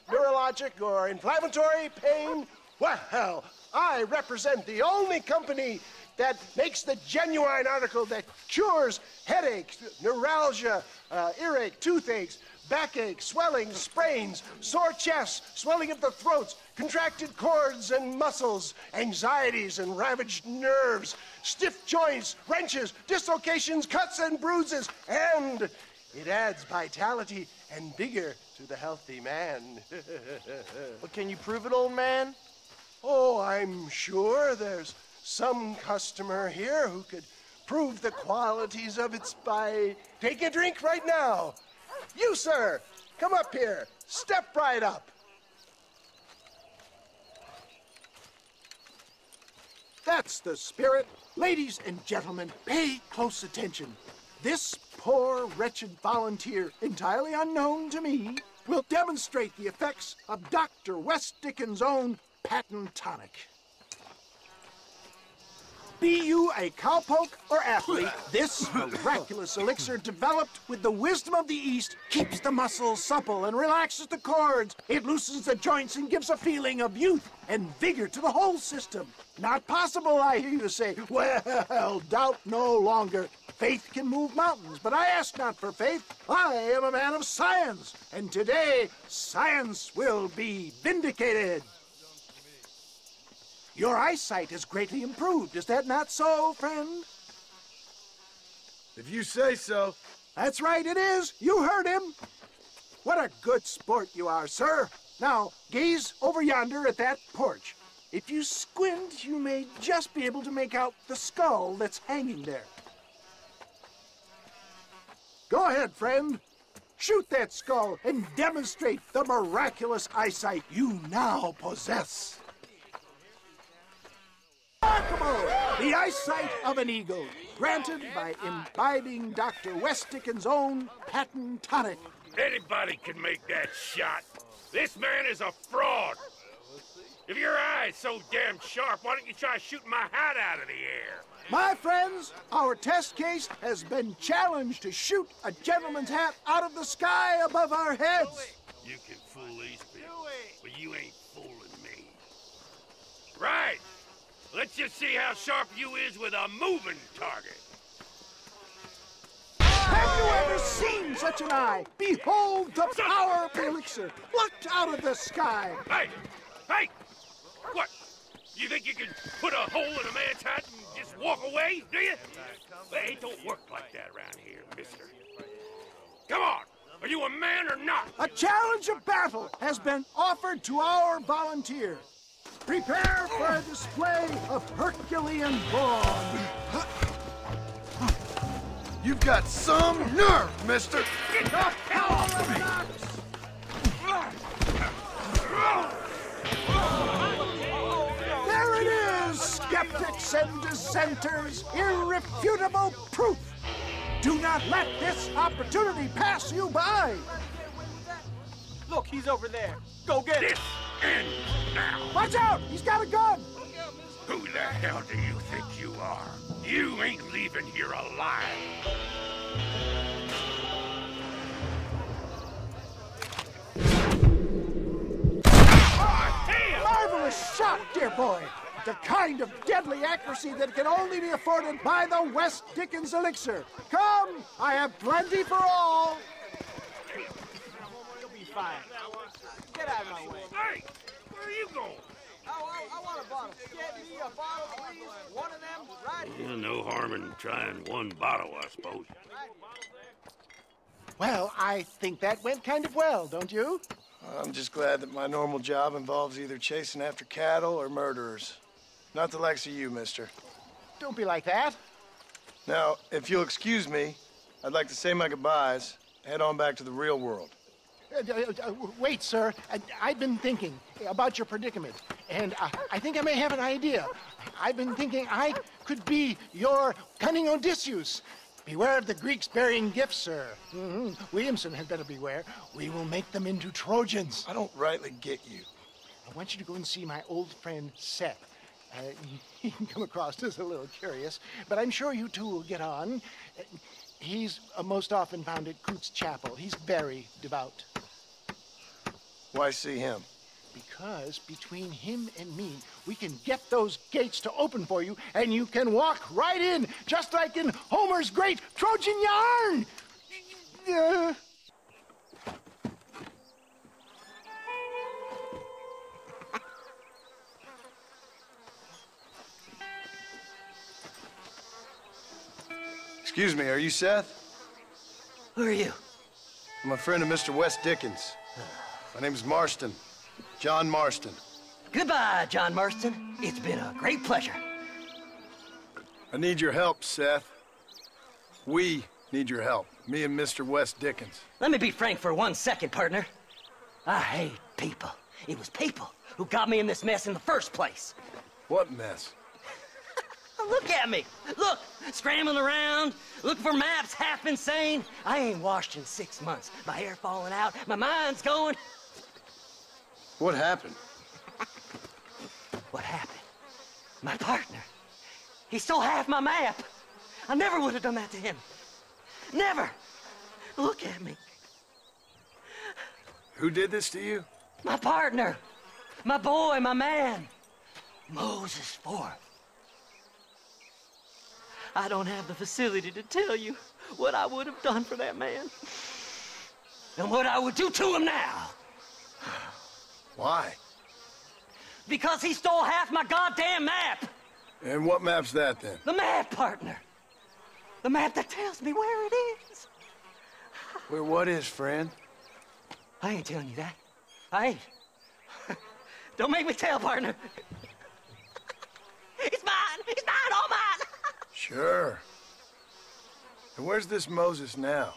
neurologic, or inflammatory pain? Well, I represent the only company that makes the genuine article that cures headaches, neuralgia, earache, toothaches, backache, swelling, sprains, sore chests, swelling of the throats, contracted cords and muscles, anxieties and ravaged nerves, stiff joints, wrenches, dislocations, cuts and bruises, and it adds vitality and vigor to the healthy man. But can you prove it, old man? Oh, I'm sure there's some customer here who could prove the qualities of it by taking a drink right now. You, sir, come up here. Step right up. That's the spirit. Ladies and gentlemen, pay close attention. This poor, wretched volunteer, entirely unknown to me, will demonstrate the effects of Dr. West Dickens' own patent tonic. Be you a cowpoke or athlete, this miraculous elixir developed with the wisdom of the East keeps the muscles supple and relaxes the cords. It loosens the joints and gives a feeling of youth and vigor to the whole system. Not possible, I hear you say. Well, doubt no longer. Faith can move mountains, but I ask not for faith. I am a man of science, and today science will be vindicated. Your eyesight has greatly improved. Is that not so, friend? If you say so. That's right, it is. You heard him. What a good sport you are, sir. Now, gaze over yonder at that porch. If you squint, you may just be able to make out the skull that's hanging there. Go ahead, friend. Shoot that skull and demonstrate the miraculous eyesight you now possess. Remarkable! The eyesight of an eagle, granted by imbibing Dr. West Dickens' own patent tonic. Anybody can make that shot. This man is a fraud. If your eye's so damn sharp, why don't you try shooting my hat out of the air? My friends, our test case has been challenged to shoot a gentleman's hat out of the sky above our heads. You can fool these people, but you ain't fooling me. Right. Let's just see how sharp you is with a moving target. Have you ever seen such an eye? Behold the power of the elixir, plucked out of the sky. Hey! Hey! What? You think you can put a hole in a man's hat and just walk away, do you? Well, it don't work like that around here, mister. Come on! Are you a man or not? A challenge of battle has been offered to our volunteer. Prepare for a display of Herculean brawn. You've got some nerve, mister! Get the hell off me! There it is, skeptics and dissenters, irrefutable proof. Do not let this opportunity pass you by. Look, he's over there. Go get him. End now. Watch out! He's got a gun! Who the hell do you think you are? You ain't leaving here alive. Marvelous shot, dear boy. The kind of deadly accuracy that can only be afforded by the West Dickens elixir. Come, I have plenty for all. fine. Get out of my way. Hey, where are you going? I want a bottle. Get me a bottle, please. One of them right here. No harm in trying one bottle, I suppose. Well, I think that went kind of well, don't you? I'm just glad that my normal job involves either chasing after cattle or murderers. Not the likes of you, mister. Don't be like that. Now, if you'll excuse me, I'd like to say my goodbyes, head on back to the real world. Wait, sir. I've been thinking about your predicament, and I think I may have an idea. I've been thinking I could be your cunning Odysseus. Beware of the Greeks burying gifts, sir. Williamson had better beware. We will make them into Trojans. I don't rightly get you. I want you to go and see my old friend Seth. He can come across as a little curious, but I'm sure you two will get on. He's most often found at Coots Chapel. He's very devout. Why see him? Because between him and me, we can get those gates to open for you, and you can walk right in, just like in Homer's great Trojan yarn! Excuse me, are you Seth? Who are you? I'm a friend of Mr. West Dickens. My name's Marston. John Marston. Goodbye, John Marston. It's been a great pleasure. I need your help, Seth. We need your help. Me and Mr. West Dickens. Let me be frank for 1 second, partner. I hate people. It was people who got me in this mess in the first place. What mess? Look at me. Look, scrambling around, looking for maps, half insane. I ain't washed in 6 months. My hair falling out, my mind's going. What happened? What happened? My partner. He stole half my map. I never would have done that to him. Never. Look at me. Who did this to you? My partner. My boy, my man. Moses Forth. I don't have the facility to tell you what I would have done for that man. And what I would do to him now. Why? Because he stole half my goddamn map. And what map's that, then? The map, partner. The map that tells me where it is. Where what is, friend? I ain't telling you that. I ain't. Don't make me tell, partner. It's mine. It's mine, all mine. Sure. And where's this Moses now?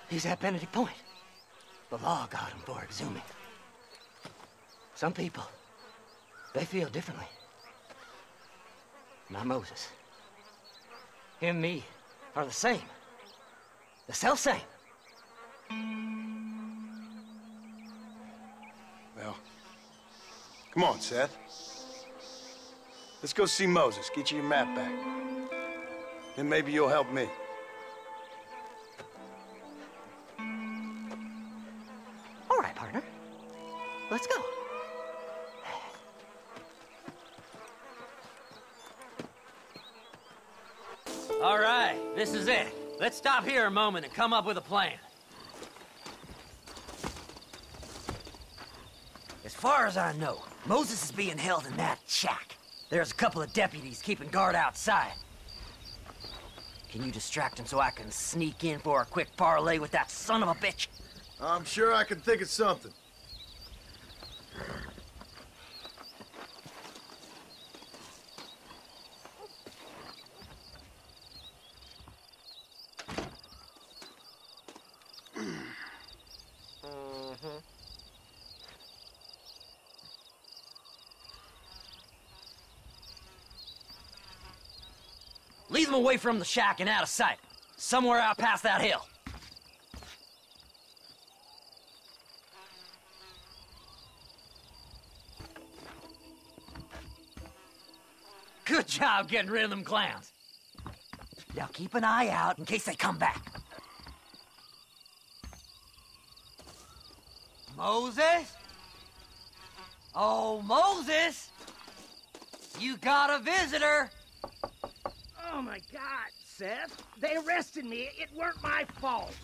He's at Benedict Point. The law got him for exhuming. Some people, they feel differently. My Moses, him, me, are the same. The self-same. Well, come on, Seth. Let's go see Moses, get you your map back. Then maybe you'll help me. All right, partner. Let's go. All right, this is it. Let's stop here a moment and come up with a plan. As far as I know, Moses is being held in that shack. There's a couple of deputies keeping guard outside. Can you distract him so I can sneak in for a quick parlay with that son of a bitch? I'm sure I can think of something. Lead them away from the shack and out of sight. Somewhere out past that hill. Good job getting rid of them clowns. Now keep an eye out in case they come back. Moses? Oh, Moses! You got a visitor! Oh my God, Seth. They arrested me. It weren't my fault.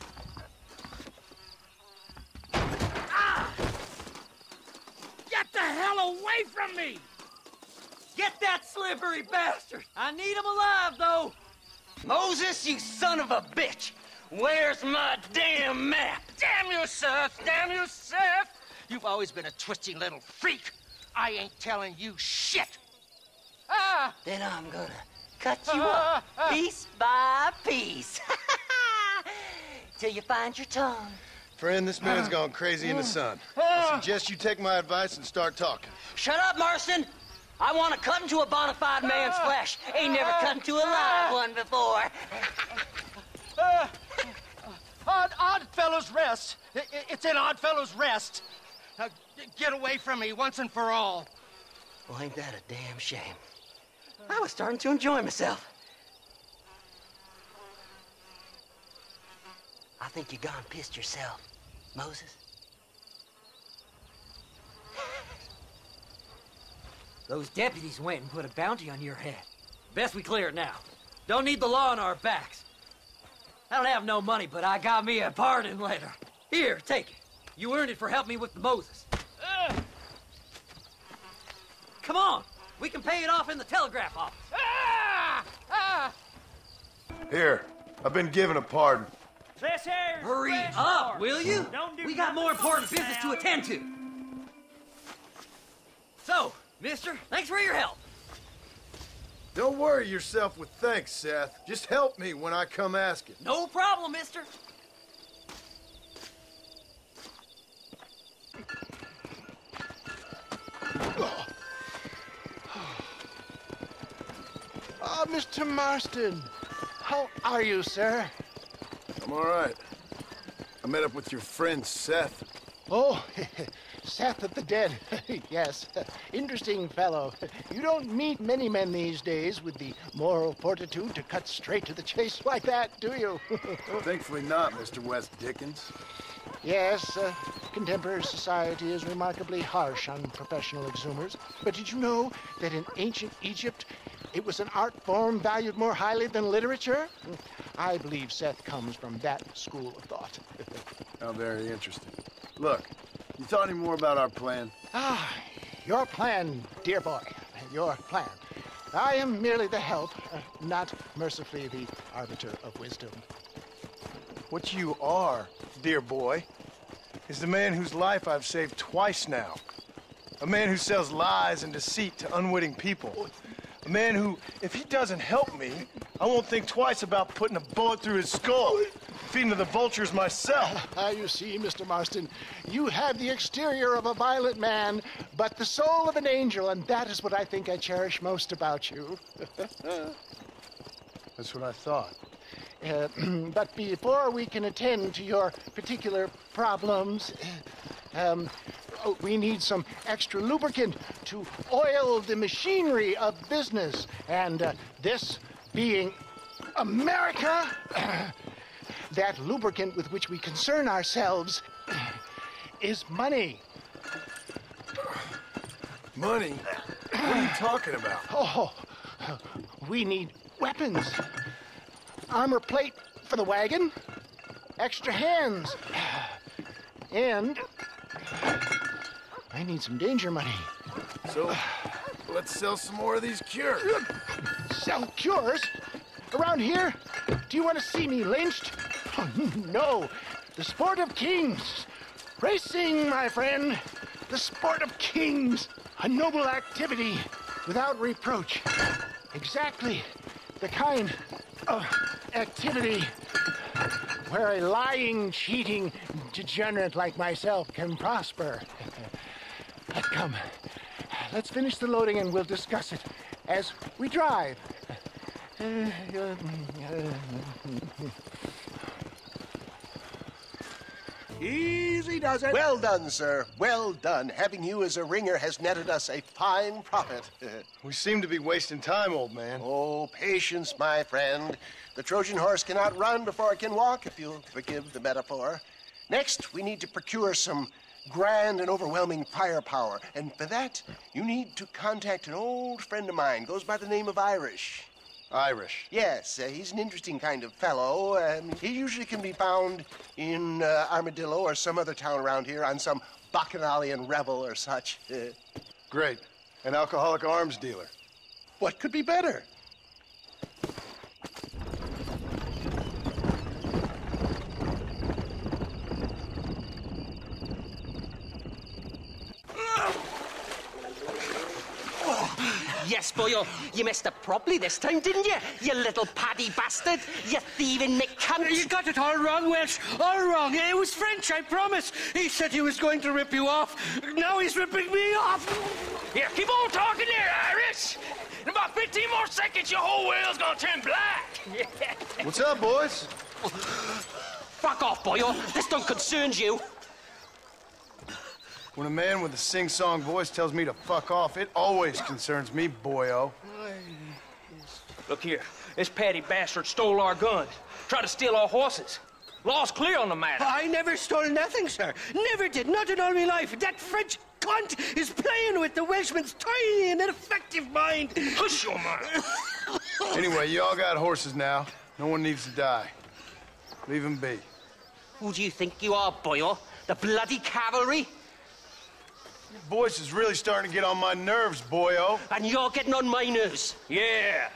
Ah! Get the hell away from me! Get that slippery bastard! I need him alive, though! Moses, you son of a bitch! Where's my damn map? Damn you, Seth! Damn you, Seth! You've always been a twisty little freak. I ain't telling you shit. Ah! Then I'm gonna cut you up piece by piece. Till you find your tongue. Friend, this man's gone crazy in the sun. I suggest you take my advice and start talking. Shut up, Marston! I want to cut into a bona fide man's flesh. Ain't never cut into a live one before. Odd Fellows Rest. It's in Odd Fellows Rest. Now, get away from me once and for all. Well, ain't that a damn shame? I was starting to enjoy myself. I think you gone pissed yourself, Moses. Those deputies went and put a bounty on your head. Best we clear it now. Don't need the law on our backs. I don't have no money, but I got me a pardon letter. Here, take it. You earned it for helping me with the Moses. Come on, we can pay it off in the telegraph office. Here, I've been given a pardon. This here's Hurry up, will you? We got more important business to attend to. So, mister, thanks for your help. Don't worry yourself with thanks, Seth. Just help me when I come asking. No problem, mister. Ah, Mr. Marston. How are you, sir? I'm all right. I met up with your friend, Seth. Oh, Seth of the Dead. Yes, interesting fellow. You don't meet many men these days with the moral fortitude to cut straight to the chase like that, do you? Thankfully not, Mr. West Dickens. Yes, contemporary society is remarkably harsh on professional exhumers. But did you know that in ancient Egypt, it was an art form valued more highly than literature? I believe Seth comes from that school of thought. How very interesting. Look, you thought any more about our plan? Ah, your plan, dear boy. Your plan. I am merely the help, not mercifully the arbiter of wisdom. What you are, dear boy, is the man whose life I've saved twice now. A man who sells lies and deceit to unwitting people. A man who, if he doesn't help me, I won't think twice about putting a bullet through his skull, feeding to the vultures myself. You see, Mr. Marston, you have the exterior of a violent man, but the soul of an angel, and that is what I think I cherish most about you. That's what I thought. But before we can attend to your particular problems, we need some extra lubricant to oil the machinery of business. And this being America, that lubricant with which we concern ourselves is money. Money? What are you talking about? Oh, we need weapons. Armor plate for the wagon, extra hands, and I need some danger money. So, let's sell some more of these cures. Sell cures? Around here? Do you want to see me lynched? Oh, no. The sport of kings. Racing, my friend. The sport of kings. A noble activity without reproach. Exactly the kind of activity where a lying, cheating degenerate like myself can prosper. Come, let's finish the loading and we'll discuss it as we drive. Easy does it. Well done, sir. Well done. Having you as a ringer has netted us a fine profit. We seem to be wasting time, old man. Oh, patience, my friend. The Trojan horse cannot run before it can walk, if you'll forgive the metaphor. Next, we need to procure some grand and overwhelming firepower. And for that, you need to contact an old friend of mine. Goes by the name of Irish. Irish. Yes, he's an interesting kind of fellow. He usually can be found in Armadillo or some other town around here on some bacchanalian revel or such. Great. An alcoholic arms dealer. What could be better? Yes, boyo, you messed up properly this time, didn't you? You little paddy bastard. You thieving McCunt. You got it all wrong, Welsh. All wrong. It was French, I promise. He said he was going to rip you off. Now he's ripping me off. Here, keep on talking there, Irish. In about 15 more seconds, your whole world's gonna turn black. What's up, boys? Fuck off, boyo. This don't concern you. When a man with a sing-song voice tells me to fuck off, it always concerns me, boyo. Look here, this Paddy bastard stole our guns, tried to steal our horses. Law's clear on the matter. I never stole nothing, sir. Never did. Not in all my life. That French cunt is playing with the Welshman's tiny and ineffective mind. Hush your mouth. Anyway, you all got horses now. No one needs to die. Leave them be. Who do you think you are, boyo? The bloody cavalry? Your voice is really starting to get on my nerves, boyo. And you're getting on my nerves. Yeah.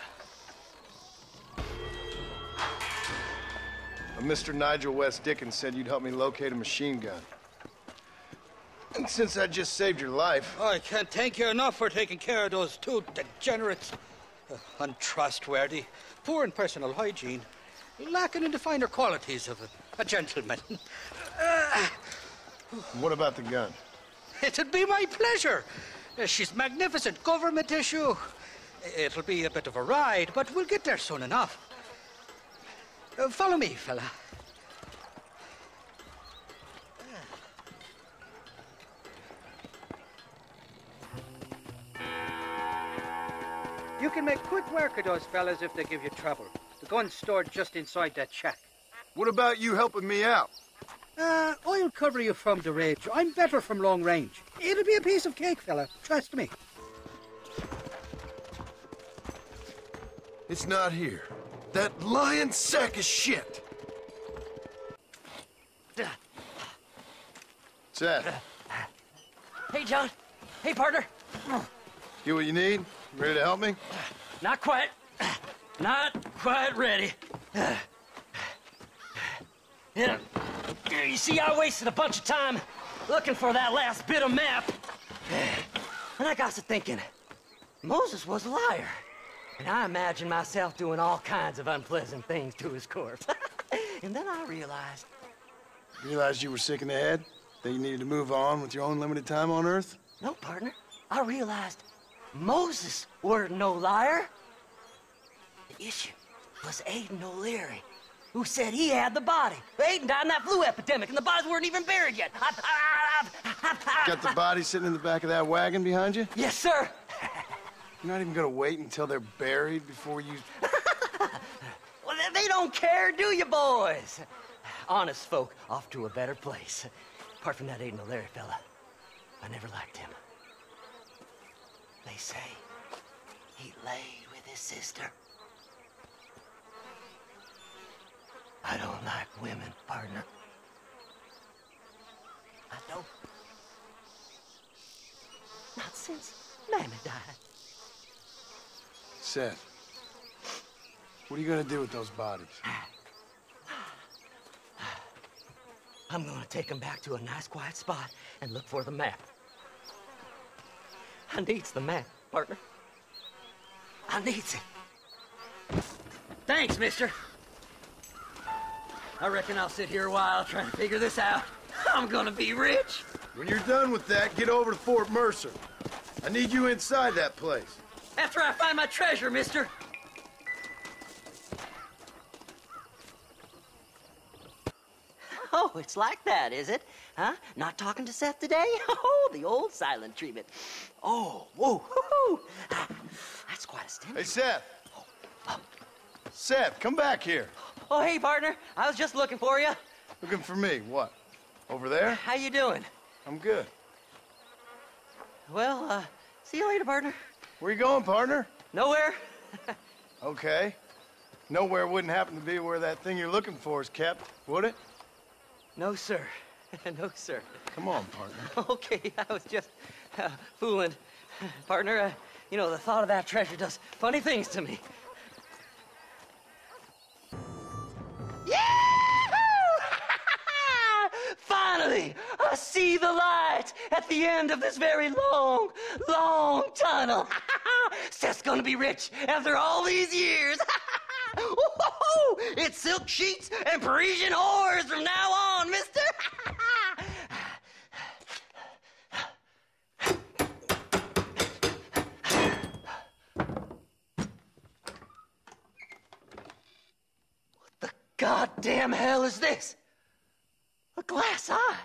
Mr. Nigel West Dickens said you'd help me locate a machine gun. And since I just saved your life... I can't thank you enough for taking care of those two degenerates. Untrustworthy, poor in personal hygiene, lacking in the finer qualities of a gentleman. What about the gun? It'd be my pleasure. She's magnificent, government issue. It'll be a bit of a ride, but we'll get there soon enough. Follow me, fella. You can make quick work of those fellas if they give you trouble. The gun's stored just inside that shack. What about you helping me out? I'll cover you from the ridge. I'm better from long range. It'll be a piece of cake, fella. Trust me. It's not here. That lying sack of shit. Seth. Hey, John. Hey, partner. Get what you need? Ready to help me? Not quite. Not quite ready. You see, I wasted a bunch of time looking for that last bit of map. And I got to thinking, Moses was a liar. And I imagined myself doing all kinds of unpleasant things to his corpse. And then I realized... Realized you were sick in the head? That you needed to move on with your own limited time on Earth? No, partner. I realized Moses weren't no liar. The issue was Aiden O'Leary, who said he had the body. Aiden died in that flu epidemic, and the bodies weren't even buried yet. Got the body sitting in the back of that wagon behind you? Yes, sir. You're not even gonna wait until they're buried before you... Well, they don't care, do you, boys? Honest folk off to a better place. Apart from that Aiden O'Leary fella, I never liked him. They say he laid with his sister. I don't like women, partner. I don't. Not since Mammy died. Seth, what are you gonna do with those bodies? I'm gonna take them back to a nice quiet spot and look for the map. I needs the map, partner. I needs it. Thanks, mister. I reckon I'll sit here a while trying to figure this out. I'm gonna be rich. When you're done with that, get over to Fort Mercer. I need you inside that place. After I find my treasure, mister. Oh, it's like that, is it? Huh? Not talking to Seth today? Oh, the old silent treatment. Oh, whoa, whoo-hoo. That's quite a stimulus. Hey, Seth. Seth, come back here. Oh, hey, partner. I was just looking for you. Looking for me? What? Over there? How you doing? I'm good. Well, see you later, partner. Where you going, partner? Nowhere. Okay. Nowhere wouldn't happen to be where that thing you're looking for is kept, would it? No, sir. No, sir. Come on, partner. Okay, I was just fooling. Partner, you know, the thought of that treasure does funny things to me. Finally, I see the light at the end of this very long, long tunnel. Seth's gonna be rich after all these years. It's silk sheets and Parisian whores from now on, mister. What the goddamn hell is this? A glass eye.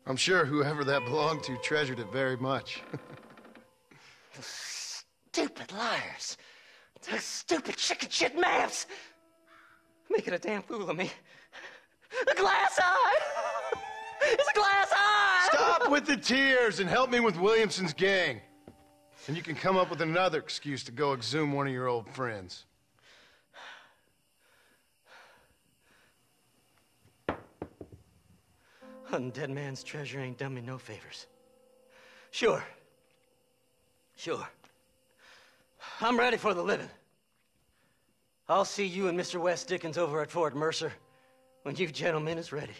I'm sure whoever that belonged to treasured it very much. Those stupid liars. Those stupid chicken shit maps. Making a damn fool of me. A glass eye! It's a glass eye! Stop with the tears and help me with Williamson's gang. And you can come up with another excuse to go exhume one of your old friends. Hunting dead man's treasure ain't done me no favors. Sure. I'm ready for the living. I'll see you and Mr. West Dickens over at Fort Mercer when you gentlemen is ready.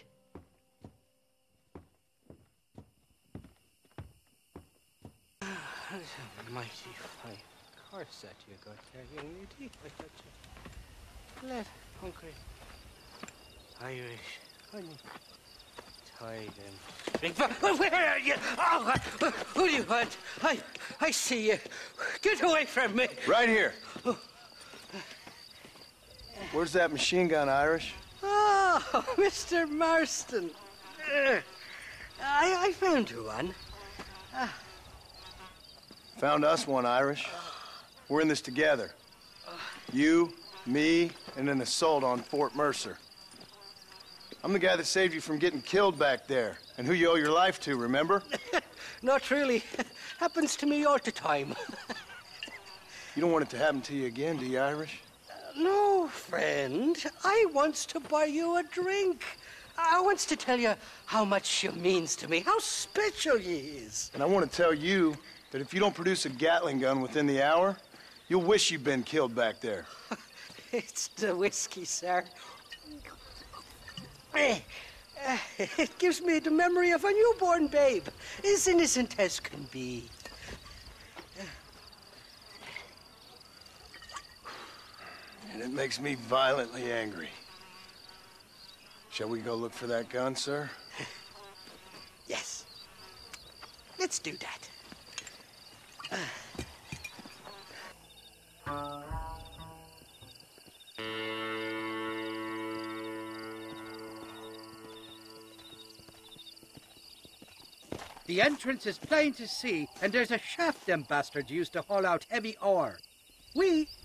Mighty fine horse that you got there, young lady. I thought you left hungry. Irish honey. Tied and where are you? Oh, who do you want? I see you. Get away from me. Right here. Where's that machine gun, Irish? Oh, Mr. Marston. I found you one. Found us one, Irish. We're in this together. You, me, and an assault on Fort Mercer. I'm the guy that saved you from getting killed back there, and who you owe your life to, remember? Not really. Happens to me all the time. You don't want it to happen to you again, do you, Irish? No, friend. I wants to buy you a drink. I wants to tell you how much she means to me, how special you is. And I want to tell you that if you don't produce a Gatling gun within the hour, you'll wish you'd been killed back there. It's the whiskey, sir. It gives me the memory of a newborn babe, as innocent as can be. And it makes me violently angry. Shall we go look for that gun, sir? Yes. Let's do that. The entrance is plain to see, and there's a shaft them bastards used to haul out heavy ore.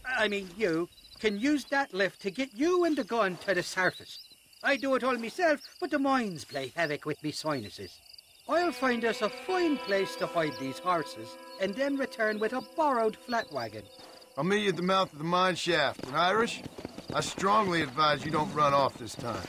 I mean you, can use that lift to get you and the gun to the surface. I do it all myself, but the mines play havoc with me sinuses. I'll find us a fine place to hide these horses, and then return with a borrowed flat wagon. I'll meet you at the mouth of the mine shaft. And Irish, I strongly advise you don't run off this time.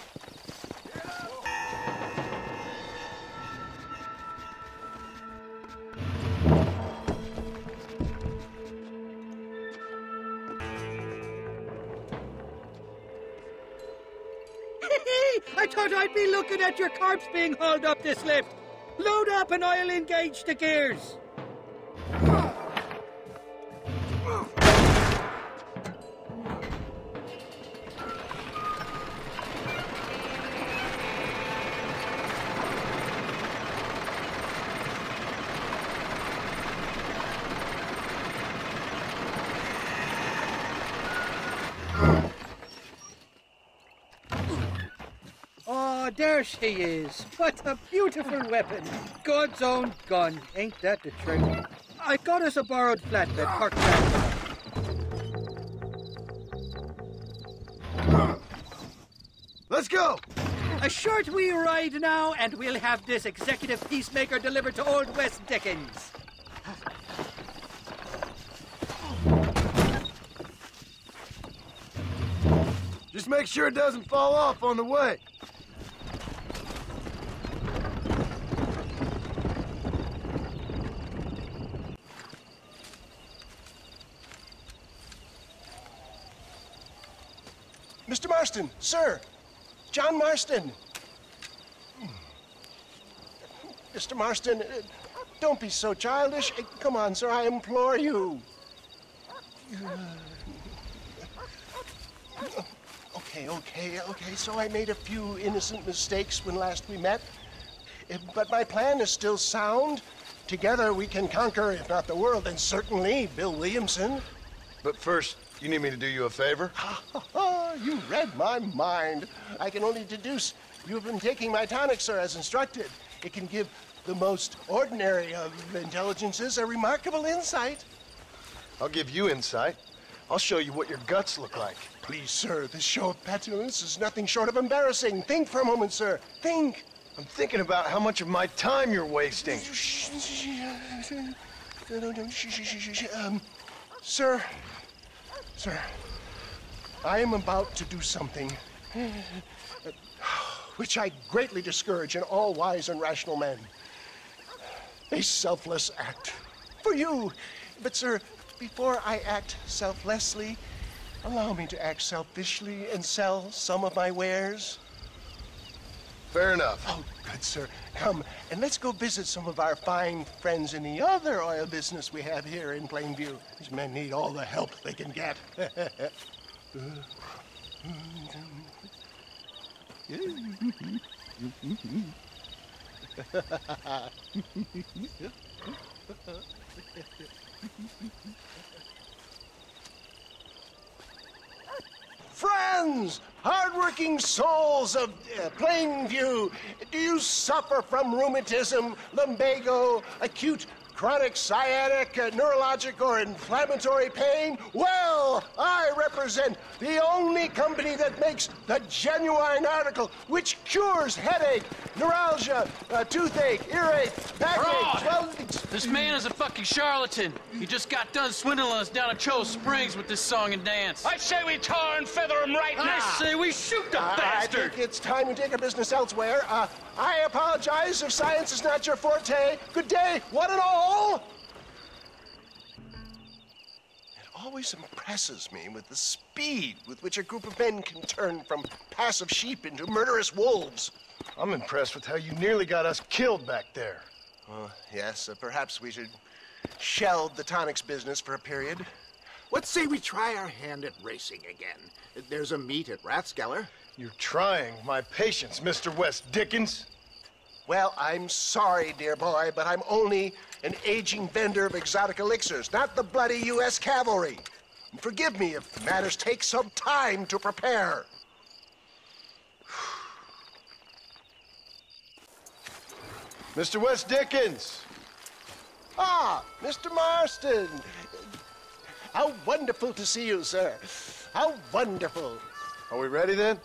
I thought I'd be looking at your corpse being hauled up this lift. Load up and I'll engage the gears. Oh, there she is. What a beautiful weapon. God's own gun. Ain't that the truth? I got us a borrowed flatbed parked back. Let's go! A short wee ride now, and we'll have this executive peacemaker delivered to Old West Dickens. Just make sure it doesn't fall off on the way. Mr. Marston, sir. John Marston. Mr. Marston, don't be so childish. Come on, sir, I implore you. Okay, so I made a few innocent mistakes when last we met. But my plan is still sound. Together we can conquer, if not the world, then certainly Bill Williamson. But first, you need me to do you a favor? You read my mind. I can only deduce you've been taking my tonic, sir, as instructed. It can give the most ordinary of intelligences a remarkable insight. I'll give you insight. I'll show you what your guts look like. Please, sir, this show of petulance is nothing short of embarrassing. Think for a moment, sir. Think. I'm thinking about how much of my time you're wasting. Sir, I am about to do something which I greatly discourage in all wise and rational men. A selfless act for you. But, sir, before I act selflessly, allow me to act selfishly and sell some of my wares. Fair enough. Oh, good, sir. Come, and let's go visit some of our fine friends in the other oil business we have here in Plainview. These men need all the help they can get. Friends, hardworking souls of Plainview, do you suffer from rheumatism, lumbago, acute chronic sciatic, neurologic, or inflammatory pain? Well, I represent the only company that makes the genuine article which cures headache, neuralgia, toothache, earache, backache. Well, this man is a fucking charlatan. He just got done swindling us down at Cho Springs with this song and dance. I say we tar and feather him right now. I say we shoot the bastard. I think it's time we take our business elsewhere. I apologize if science is not your forte. Good day, one and all. It always impresses me with the speed with which a group of men can turn from passive sheep into murderous wolves. I'm impressed with how you nearly got us killed back there. Yes, perhaps we should shelve the tonics business for a period. What say we try our hand at racing again? There's a meet at Rathskeller. You're trying my patience, Mr. West Dickens. Well, I'm sorry, dear boy, but I'm only an aging vendor of exotic elixirs, not the bloody U.S. cavalry. Forgive me if matters take some time to prepare. Mr. West Dickens! Ah, Mr. Marston! How wonderful to see you, sir. How wonderful. Are we ready then?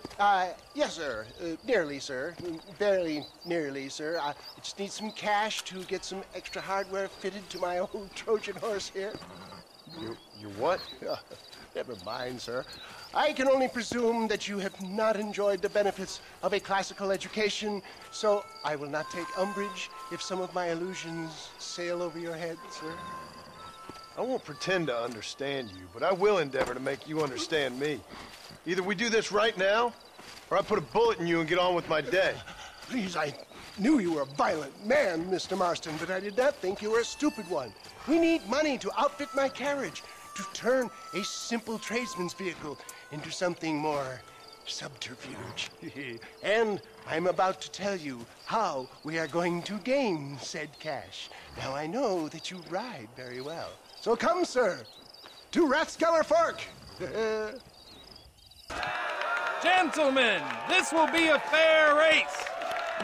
Yes, sir. Nearly, sir. Barely nearly, sir. I just need some cash to get some extra hardware fitted to my old Trojan horse here. You what? Never mind, sir. I can only presume that you have not enjoyed the benefits of a classical education, so I will not take umbrage if some of my allusions sail over your head, sir. I won't pretend to understand you, but I will endeavor to make you understand me. Either we do this right now, or I put a bullet in you and get on with my day. Please, I knew you were a violent man, Mr. Marston, but I did not think you were a stupid one. We need money to outfit my carriage, to turn a simple tradesman's vehicle into something more subterfuge. And I'm about to tell you how we are going to gain said cash. Now, I know that you ride very well. So come, sir, to Rathskeller Fork. Gentlemen, this will be a fair race.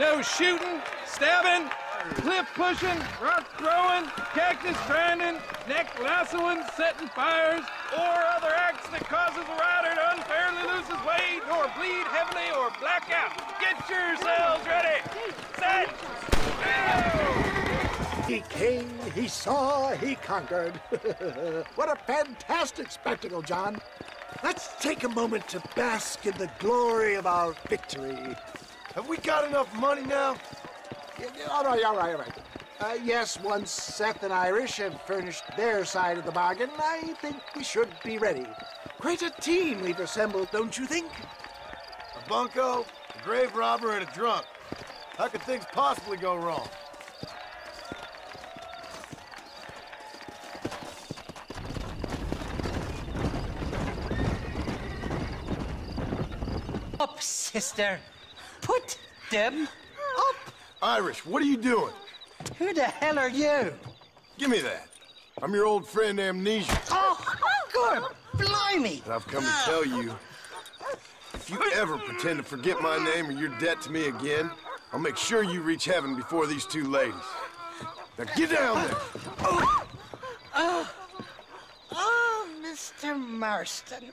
No shooting, stabbing, cliff pushing, rock throwing, cactus grinding, neck lassoing, setting fires, or other acts that causes a rider to unfairly lose his way, or bleed heavily, or black out. Get yourselves ready. Set. He came, he saw, he conquered. What a fantastic spectacle, John. Let's take a moment to bask in the glory of our victory. Have we got enough money now? All right. Yes, once Seth and Irish have furnished their side of the bargain, I think we should be ready. Quite a team we've assembled, don't you think? A bunco, a grave robber, and a drunk. How could things possibly go wrong? Up, sister. Put them up. Irish, what are you doing? Who the hell are you? Give me that. I'm your old friend Amnesia. Oh, good. Blimey. And I've come to tell you, if you ever pretend to forget my name or your debt to me again, I'll make sure you reach heaven before these two ladies. Now get down there. Oh, Mr. Marston.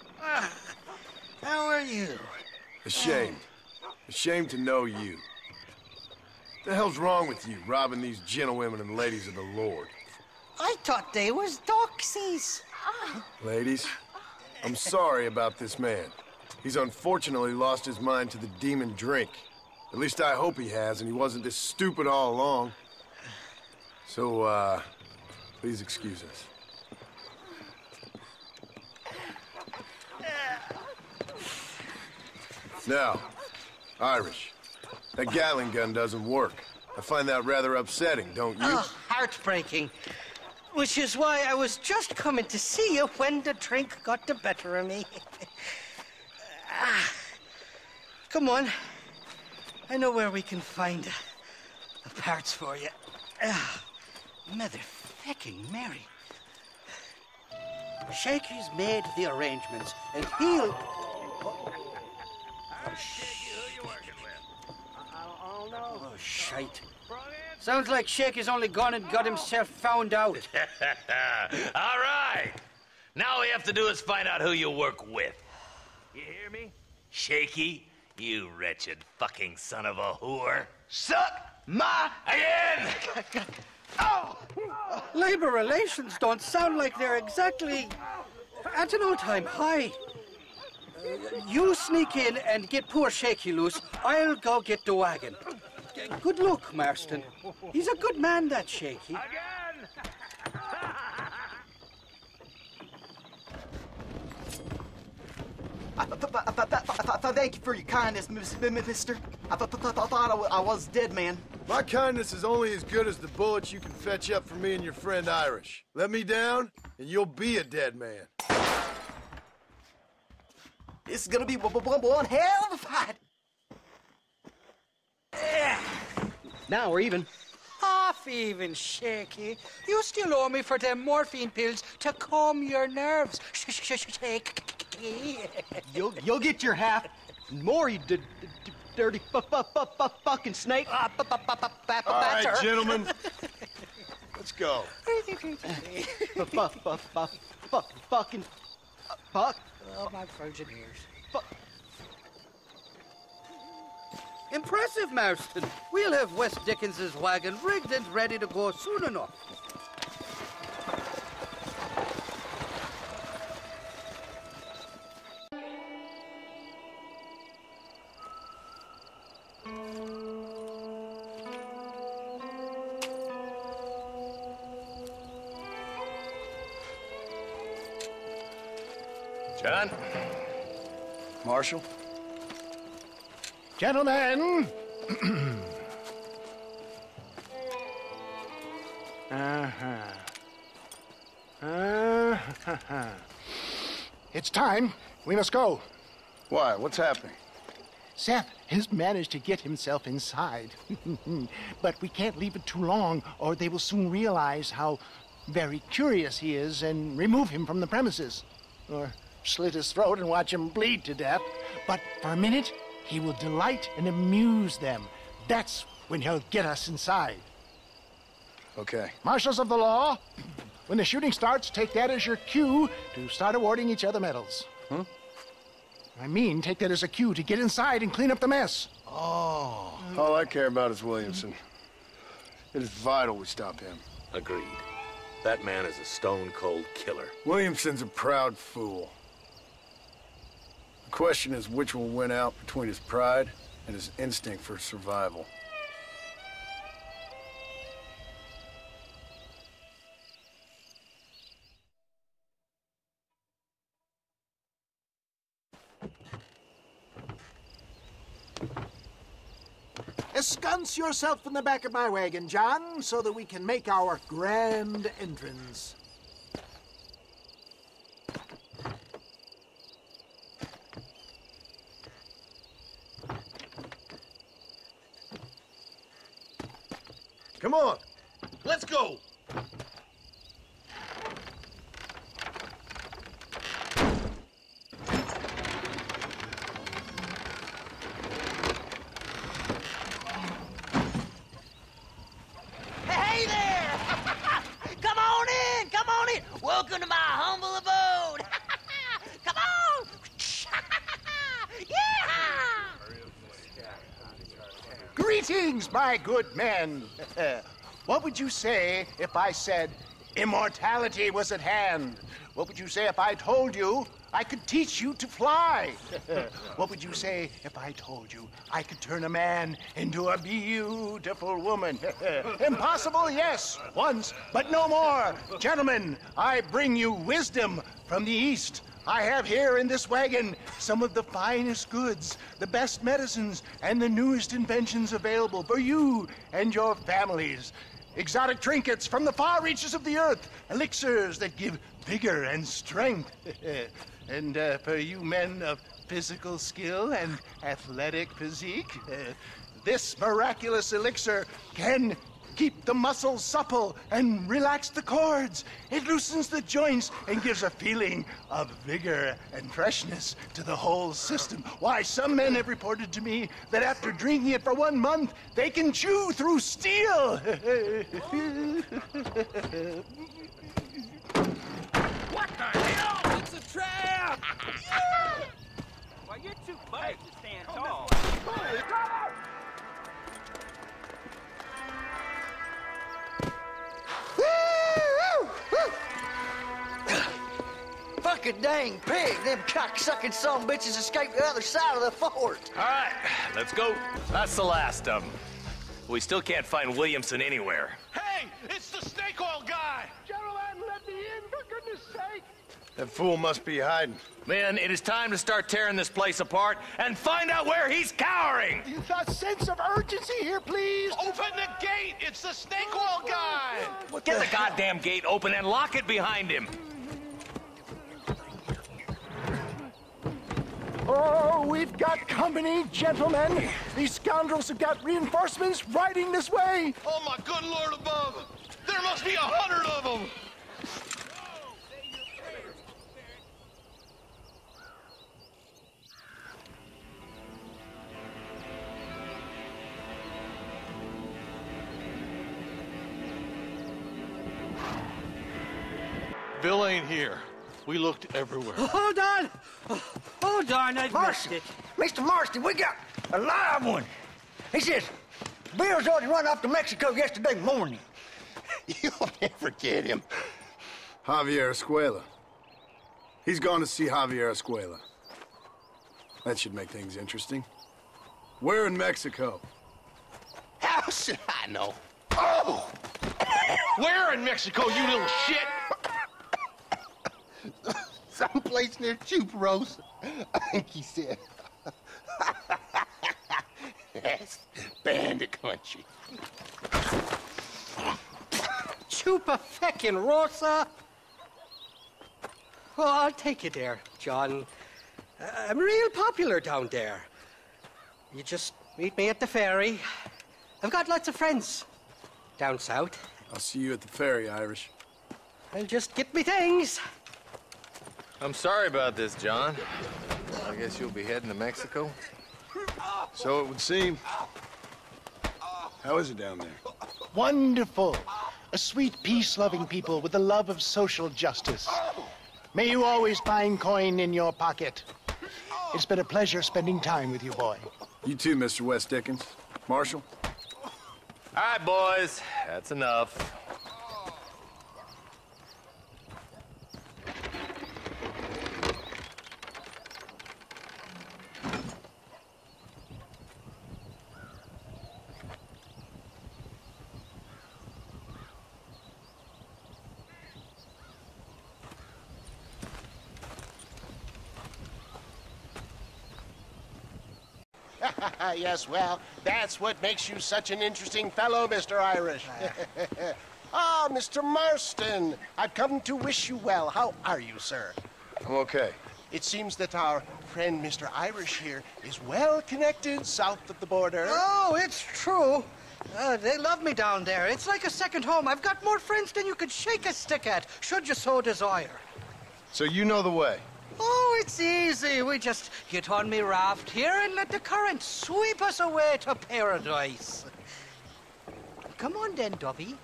How are you? Ashamed. Ashamed to know you. What the hell's wrong with you, robbing these gentlewomen and ladies of the Lord? I thought they was doxies. Ladies, I'm sorry about this man. He's unfortunately lost his mind to the demon drink. At least I hope he has, and he wasn't this stupid all along. So, please excuse us. Now, Irish, that Gatling gun doesn't work. I find that rather upsetting, don't you? Oh, heartbreaking. Which is why I was just coming to see you when the drink got the better of me. Come on. I know where we can find the parts for you. Motherfucking Mary. Shaky's made the arrangements, and he'll... Oh, shite. Sounds like Shaky's only gone and got himself found out. All right. Now all we have to do is find out who you work with. You hear me? Shaky, you wretched fucking son of a whore. Suck my... Again! Oh! Labor relations don't sound like they're exactly at an all-time high. You sneak in and get poor Shaky loose. I'll go get the wagon. Good luck, Marston. He's a good man, that Shaky. Thank you for your kindness, mister. I thought I was dead, man. My kindness is only as good as the bullets you can fetch up for me and your friend Irish. Let me down, and you'll be a dead man. This is gonna be one hell of a fight. Now we're even. Half even, Shaky. You still owe me for them morphine pills to calm your nerves. Shaky. You'll get your half. More, you dirty fucking snake. All right, gentlemen. Let's go. Fucking fuck. Oh, my frozen ears. Impressive, Marston. We'll have West Dickens's wagon rigged and ready to go soon enough. John? Marshal? Gentlemen! It's time. We must go. Why? What's happening? Seth has managed to get himself inside. But we can't leave it too long, or they will soon realize how very curious he is and remove him from the premises. Or slit his throat and watch him bleed to death. But for a minute, he will delight and amuse them. That's when he'll get us inside. Okay. Marshals of the law, when the shooting starts, take that as your cue to start awarding each other medals. Huh? I mean, take that as a cue to get inside and clean up the mess. Oh. All I care about is Williamson. It is vital we stop him. Agreed. That man is a stone-cold killer. Williamson's a proud fool. question is which will win out between his pride and his instinct for survival. Ensconce yourself in the back of my wagon, John, so that we can make our grand entrance. Come on, let's go. Hey there! Come on in! Come on in! Welcome to my humble abode! Come on! Greetings, my good men. What would you say if I said immortality was at hand? What would you say if I told you I could teach you to fly? What would you say if I told you I could turn a man into a beautiful woman? Impossible, yes, once, but no more. Gentlemen, I bring you wisdom from the East. I have here in this wagon some of the finest goods, the best medicines, and the newest inventions available for you and your families. Exotic trinkets from the far reaches of the earth, elixirs that give vigor and strength. And for you men of physical skill and athletic physique, this miraculous elixir can keep the muscles supple and relax the cords. It loosens the joints and gives a feeling of vigor and freshness to the whole system. Why, some men have reported to me that after drinking it for 1 month, they can chew through steel. What the hell? It's a trap! Well, you're too big to stand tall. Fucking dang pig! Them cocksucking son bitches escaped the other side of the fort! All right, let's go. That's the last of them. We still can't find Williamson anywhere. Hey, it's the snake oil guy! Gentlemen, let me in, for goodness sake! That fool must be hiding. Men, it is time to start tearing this place apart and find out where he's cowering! A sense of urgency here, please! Open the gate! It's the snake oil guy! Get the goddamn gate open and lock it behind him! Oh, we've got company, gentlemen. These scoundrels have got reinforcements riding this way. Oh, my good Lord above! There must be 100 of them! Bill ain't here. We looked everywhere. Hold on! Oh, darn, I missed it. Mr. Marston, we got a live one. He says, Bill's already run off to Mexico yesterday morning. You'll never get him. Javier Escuela. He's gone to see Javier Escuela. That should make things interesting. Where in Mexico? How should I know? Oh! Where in Mexico, you little shit? Someplace near Chuparosa, I think he said. That's bandit country. Chupa-feckin' Rosa! Well, I'll take you there, John. I'm real popular down there. You just meet me at the ferry. I've got lots of friends down south. I'll see you at the ferry, Irish. I'll just get me things. I'm sorry about this, John. I guess you'll be heading to Mexico? So it would seem. How is it down there? Wonderful. A sweet, peace-loving people with the love of social justice. May you always find coin in your pocket. It's been a pleasure spending time with you, boy. You too, Mr. West Dickens. Marshal? All right, boys. That's enough. Yes, well, that's what makes you such an interesting fellow, Mr. Irish. Ah, Mr. Marston, I've come to wish you well. How are you, sir? I'm okay. It seems that our friend Mr. Irish here is well connected south of the border. Oh, it's true. They love me down there. It's like a second home. I've got more friends than you could shake a stick at, should you so desire. So you know the way? Oh, it's easy. We just get on me raft here and let the current sweep us away to paradise. Come on then, Dubby.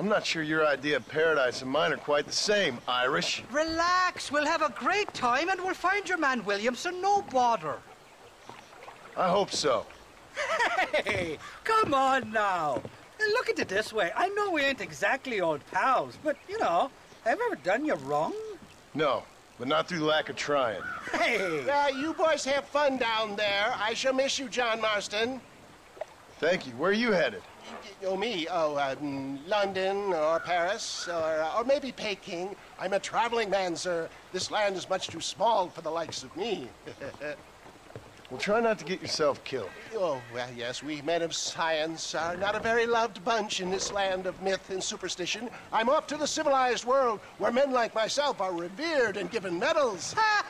I'm not sure your idea of paradise and mine are quite the same, Irish. Relax. We'll have a great time and we'll find your man Williamson, no bother. I hope so. Hey, come on now. Look at it this way. I know we ain't exactly old pals, but, you know, have I ever done you wrong? No, but not through lack of trying. Hey! You boys have fun down there. I shall miss you, John Marston. Thank you. Where are you headed? Oh, me? London or Paris or maybe Peking. I'm a traveling man, sir. This land is much too small for the likes of me. Well, try not to get yourself killed. Oh, well, yes, we men of science are not a very loved bunch in this land of myth and superstition. I'm off to the civilized world where men like myself are revered and given medals. Ha!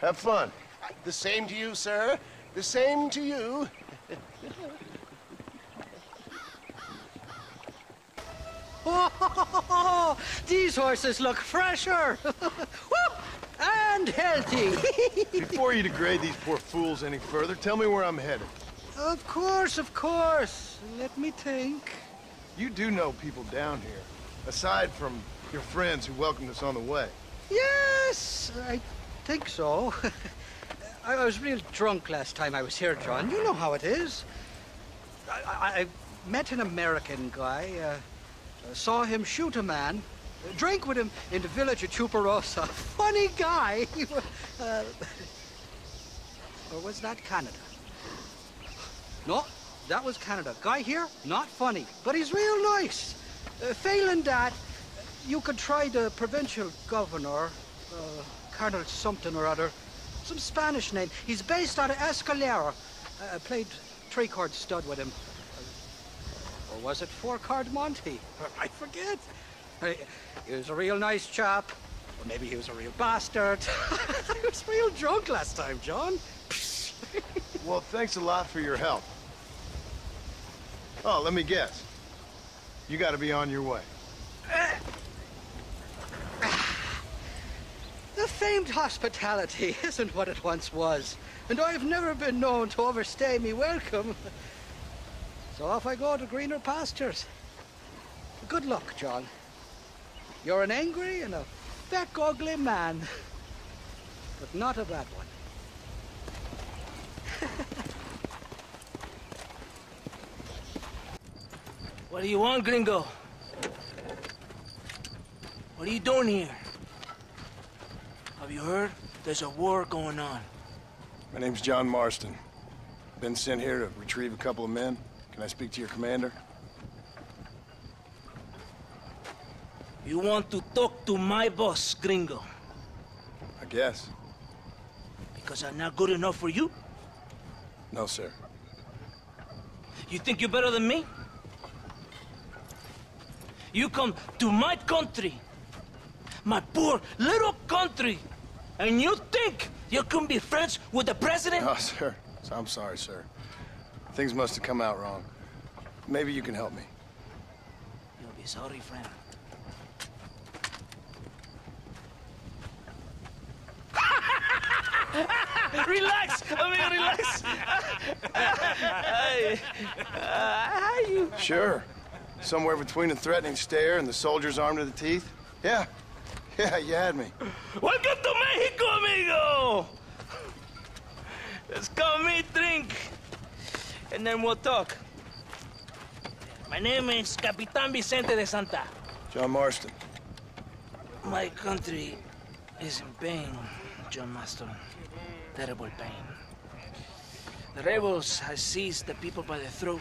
Have fun. The same to you, sir. The same to you. Oh, these horses look fresher. Woo! And healthy. Before you degrade these poor fools any further, tell me where I'm headed. Of course, of course. Let me think. You do know people down here, aside from your friends who welcomed us on the way. Yes, I think so. I was real drunk last time I was here, John. You know how it is. I met an American guy, saw him shoot a man, drank with him in the village of Chuparosa. Funny guy. Or was that Canada? No, that was Canada. Guy here, not funny, but he's real nice. Failing that, you could try the provincial governor, Colonel something or other. Some Spanish name. He's based out of Escalera. Played three-card stud with him. Or was it four-card Monty? I forget. He was a real nice chap. Or maybe he was a real bastard. I was real drunk last time, John. Well, thanks a lot for your help. Oh, let me guess. You gotta be on your way. The famed hospitality isn't what it once was, and I've never been known to overstay me welcome. So off I go to greener pastures. Good luck, John. You're an angry and a fat, ugly man, but not a bad one. What do you want, gringo? What are you doing here? Have you heard? There's a war going on. My name's John Marston. Been sent here to retrieve a couple of men. Can I speak to your commander? You want to talk to my boss, gringo? I guess. Because I'm not good enough for you? No, sir. You think you're better than me? You come to my country, my poor little country, and you think you can be friends with the president? No, sir. I'm sorry, sir. Things must have come out wrong. Maybe you can help me. You'll be sorry, friend. Relax! I mean, relax! How you? Sure. Somewhere between a threatening stare and the soldier's armed to the teeth? Yeah. Yeah, you had me. Welcome to Mexico, amigo! Let's come eat, drink, and then we'll talk. My name is Capitan Vicente de Santa. John Marston. My country is in pain, John Marston. Terrible pain. The rebels have seized the people by the throat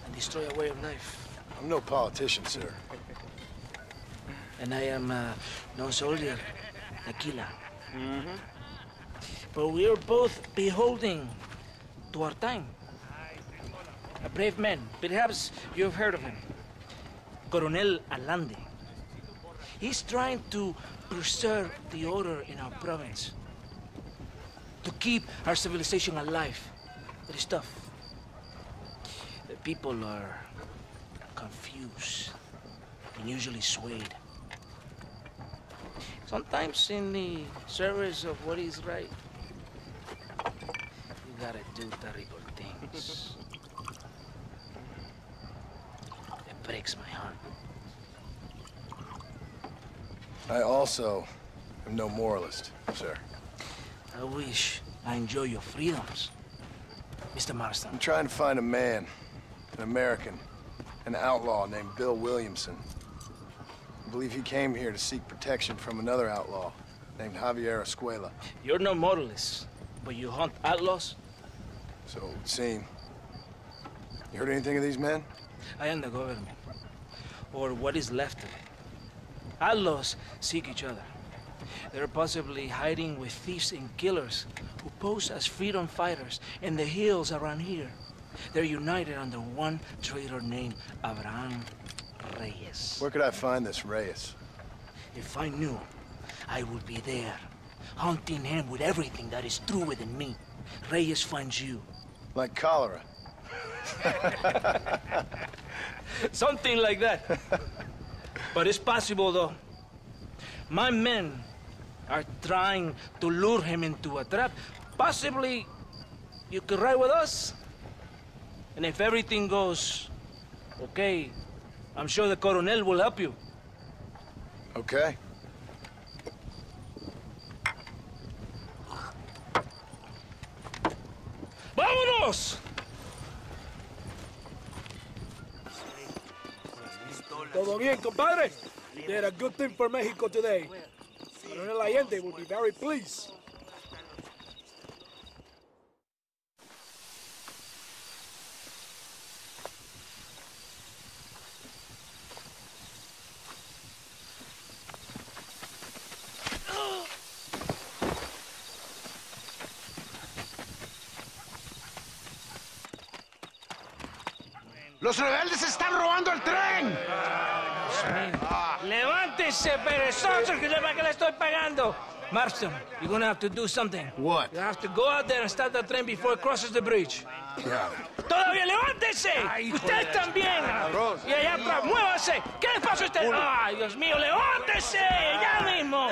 and destroy a way of life. I'm no politician, sir. And I am no soldier, Aquila. But we are both beholding to our time. A brave man. Perhaps you've heard of him. Coronel Allende. He's trying to preserve the order in our province. To keep our civilization alive. It is tough. The people are confused and usually swayed. Sometimes in the service of what is right, you gotta do terrible things. It breaks my heart. I also am no moralist, sir. I wish I enjoy your freedoms, Mr. Marston. I'm trying to find a man, an American, an outlaw named Bill Williamson. I believe he came here to seek protection from another outlaw named Javier Escuela. You're no moralist, but you hunt outlaws? So it would seem. You heard anything of these men? I am the government, or what is left of it. Outlaws seek each other. They're possibly hiding with thieves and killers who pose as freedom fighters in the hills around here. They're united under one traitor named Abraham Reyes. Where could I find this Reyes? If I knew, I would be there, hunting him with everything that is true within me. Reyes finds you. Like cholera? Something like that. But it's possible, though. My men are trying to lure him into a trap. Possibly, you could ride with us. And if everything goes okay, I'm sure the Coronel will help you. Okay. ¡Vámonos! Todo bien, compadre? You did a good thing for Mexico today. Coronel Allende will be very pleased. ¡Los rebeldes están robando el tren! ¡Levántese, perezoso, que le estoy pagando! Marston, you're gonna have to do something. What? You have to go out there and stop the train before it crosses the bridge. Yeah. ¡Todavía levántese! ¡Usted también! Y allá atrás, muévase. ¿Qué le pasa a usted? ¡Ay, Dios mío, levántese! ¡Ya mismo!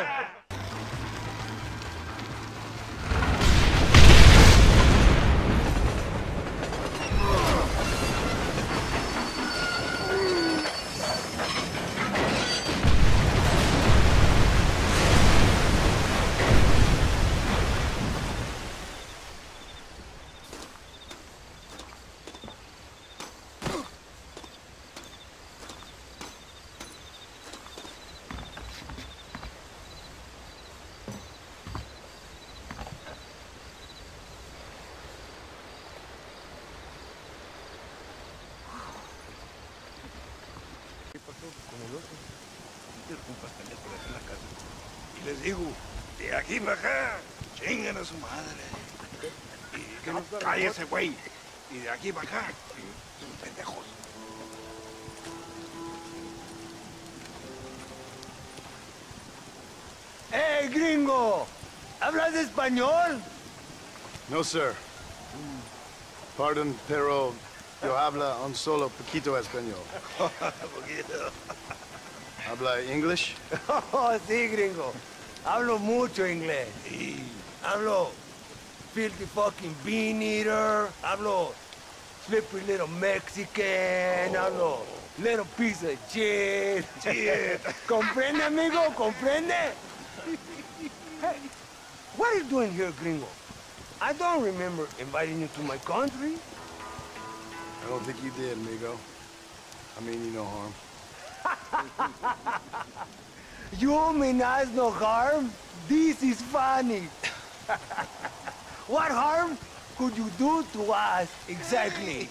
Y les digo, de aquí para acá, chingan a su madre. Y no, cállese, güey. Y de aquí para acá, pendejos. ¡Hey, gringo! ¿Hablas español? No, sir. Pardon, pero yo habla un solo poquito español. Poquito. ¿Habla English? Oh, sí, gringo. Hablo mucho inglés. Sí. Hablo filthy fucking bean eater. Hablo slippery little Mexican. Hablo little piece of shit. Shit. ¿Comprende, amigo? ¿Comprende? Hey, what are you doing here, gringo? I don't remember inviting you to my country. I don't think you did, amigo. I mean you no harm. You mean us no harm? This is funny. What harm could you do to us, exactly?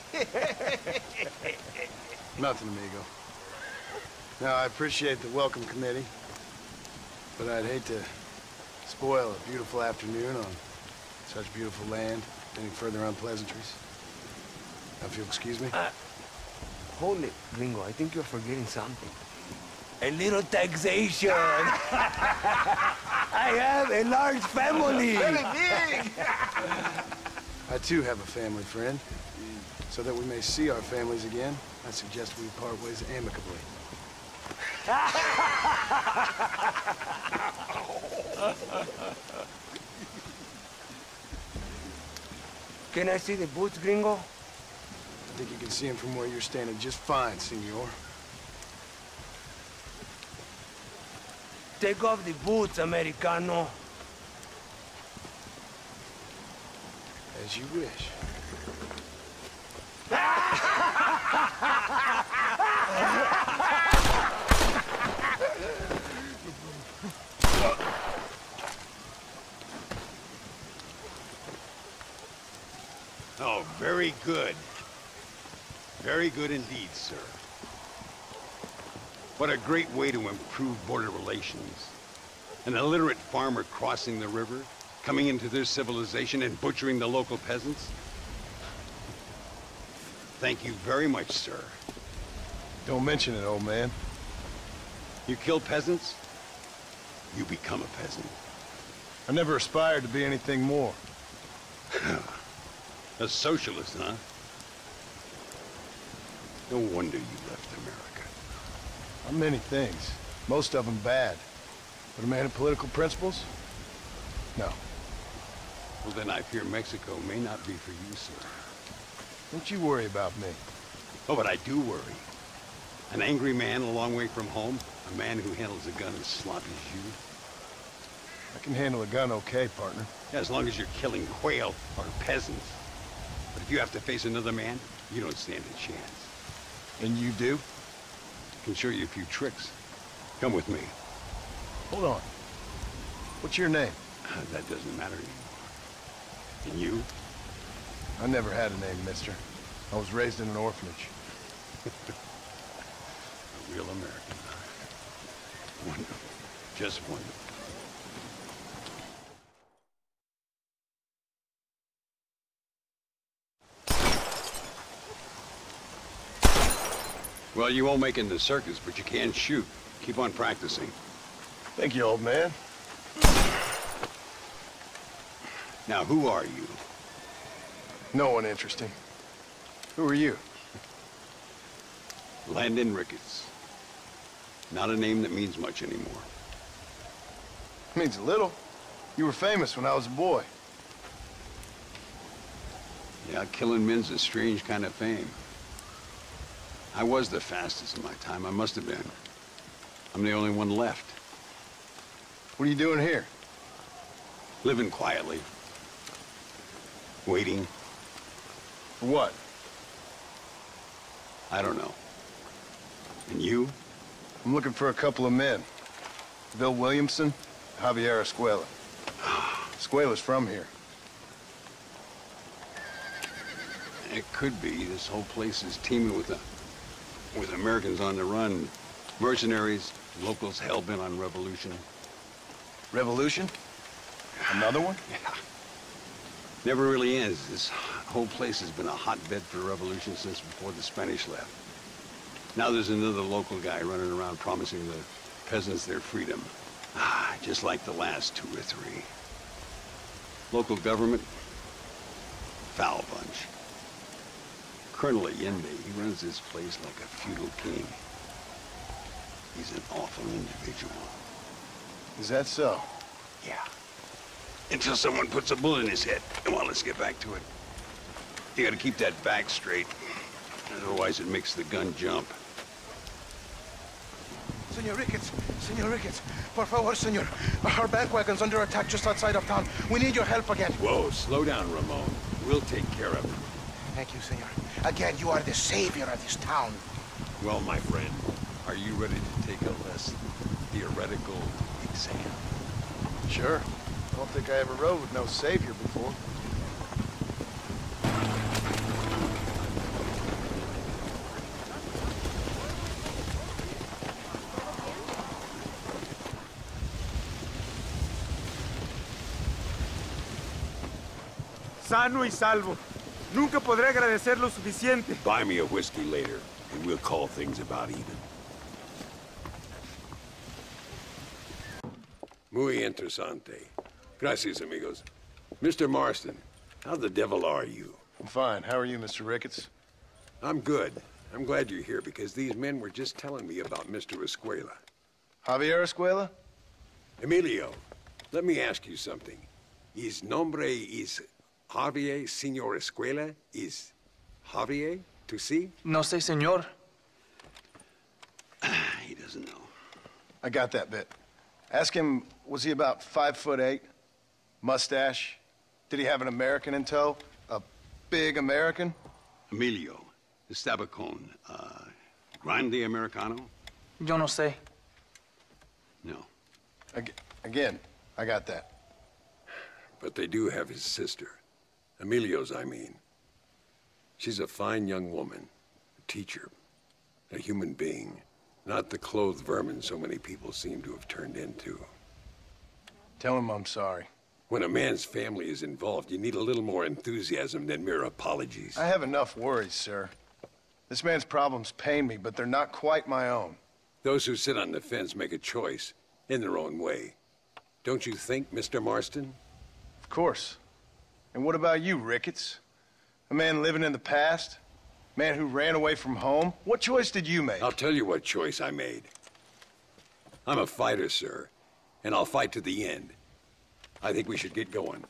Nothing, amigo. Now, I appreciate the welcome committee, but I'd hate to spoil a beautiful afternoon on Such beautiful land. Any further unpleasantries? Now, if you'll excuse me. Hold it, Gringo. I think you're forgetting something. A little taxation. I have a large family. Very big. I too have a family, friend. So that we may see our families again, I suggest we part ways amicably. Can I see the boots, Gringo? I think you can see them from where you're standing just fine, senor. Take off the boots, Americano. As you wish. Oh, very good. Very good indeed, sir. What a great way to improve border relations. An illiterate farmer crossing the river, coming into their civilization and butchering the local peasants. Thank you very much, sir. Don't mention it, old man. You kill peasants, you become a peasant. I never aspired to be anything more. A socialist, huh? No wonder you left America. I'm many things. Most of them bad. But a man of political principles? No. Well, then I fear Mexico may not be for you, sir. Don't you worry about me. Oh, but I do worry. An angry man a long way from home, a man who handles a gun as sloppy as you. I can handle a gun okay, partner. Yeah, as long as you're killing quail or peasants. But if you have to face another man, you don't stand a chance. And you do? I can show you a few tricks. Come with me. Hold on. What's your name? That doesn't matter anymore. And you? I never had a name, mister. I was raised in an orphanage. A real American. Wonderful. Just wonderful. Well, you won't make it in the circus, but you can shoot. Keep on practicing. Thank you, old man. Now, who are you? No one interesting. Who are you? Landon Ricketts. Not a name that means much anymore. Means a little. You were famous when I was a boy. Yeah, killing men's a strange kind of fame. I was the fastest in my time. I must have been. I'm the only one left. What are you doing here? Living quietly. Waiting. For what? I don't know. And you? I'm looking for a couple of men. Bill Williamson, Javier Escuela. Escuela's from here. It could be. This whole place is teeming with Americans on the run. Mercenaries, locals hell-bent on revolution. Revolution? Another one? Yeah. Never really ends. This whole place has been a hotbed for revolution since before the Spanish left. Now there's another local guy running around promising the peasants their freedom. Just like the last 2 or 3. Local government, foul bunch. Colonel Allende, he runs this place like a feudal king. He's an awful individual. Is that so? Yeah. Until someone puts a bullet in his head. Come on, let's get back to it. You gotta keep that back straight. Otherwise it makes the gun jump. Senor Ricketts, por favor, senor. Our bank wagon's under attack just outside of town. We need your help again. Whoa, slow down, Ramon. We'll take care of it. Thank you, senor. Again, you are the savior of this town. Well, my friend, are you ready to take a less theoretical exam? Sure. I don't think I ever rode with no savior before. sano y salvo. Nunca podré agradecer lo suficiente. Buy me a whiskey later, and we'll call things about even. Muy interesante. Gracias, amigos. Mr. Marston, how the devil are you? I'm fine. How are you, Mr. Ricketts? I'm good. I'm glad you're here because these men were just telling me about Mr. Escuela. Javier Escuela? Emilio, let me ask you something. His nombre is Javier Señor Escuela? Is Javier to see? No sé, señor. He doesn't know. I got that bit. Ask him, was he about 5'8"? Mustache? Did he have an American in tow? A big American? Emilio, Estabacon, Grande Americano? Yo no sé. No. Again, I got that. But they do have his sister. Emilio's, I mean. She's a fine young woman, a teacher, a human being, not the clothed vermin so many people seem to have turned into. Tell him I'm sorry. When a man's family is involved, you need a little more enthusiasm than mere apologies. I have enough worries, sir. This man's problems pain me, but they're not quite my own. Those who sit on the fence make a choice, in their own way. Don't you think, Mr. Marston? Of course. And what about you, Ricketts? A man living in the past? Man who ran away from home? What choice did you make? I'll tell you what choice I made. I'm a fighter, sir, and I'll fight to the end. I think we should get going.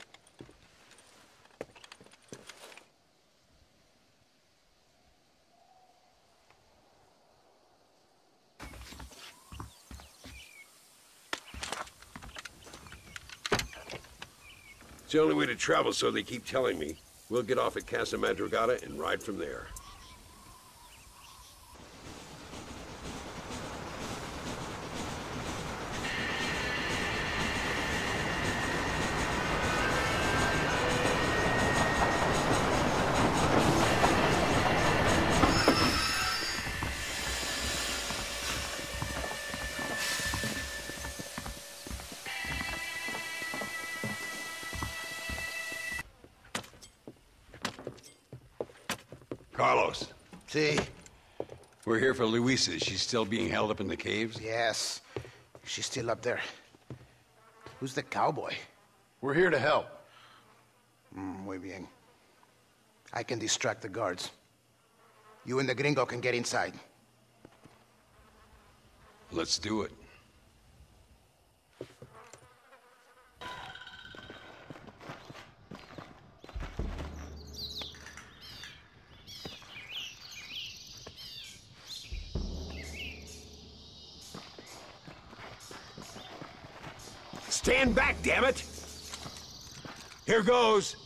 It's the only way to travel, so they keep telling me. We'll get off at Casa Madrugada and ride from there. Carlos. See? We're here for Luisa. She's still being held up in the caves? Yes. She's still up there. Who's the cowboy? We're here to help. Muy bien. I can distract the guards. You and the gringo can get inside. Let's do it. Stand back, damn it! Here goes!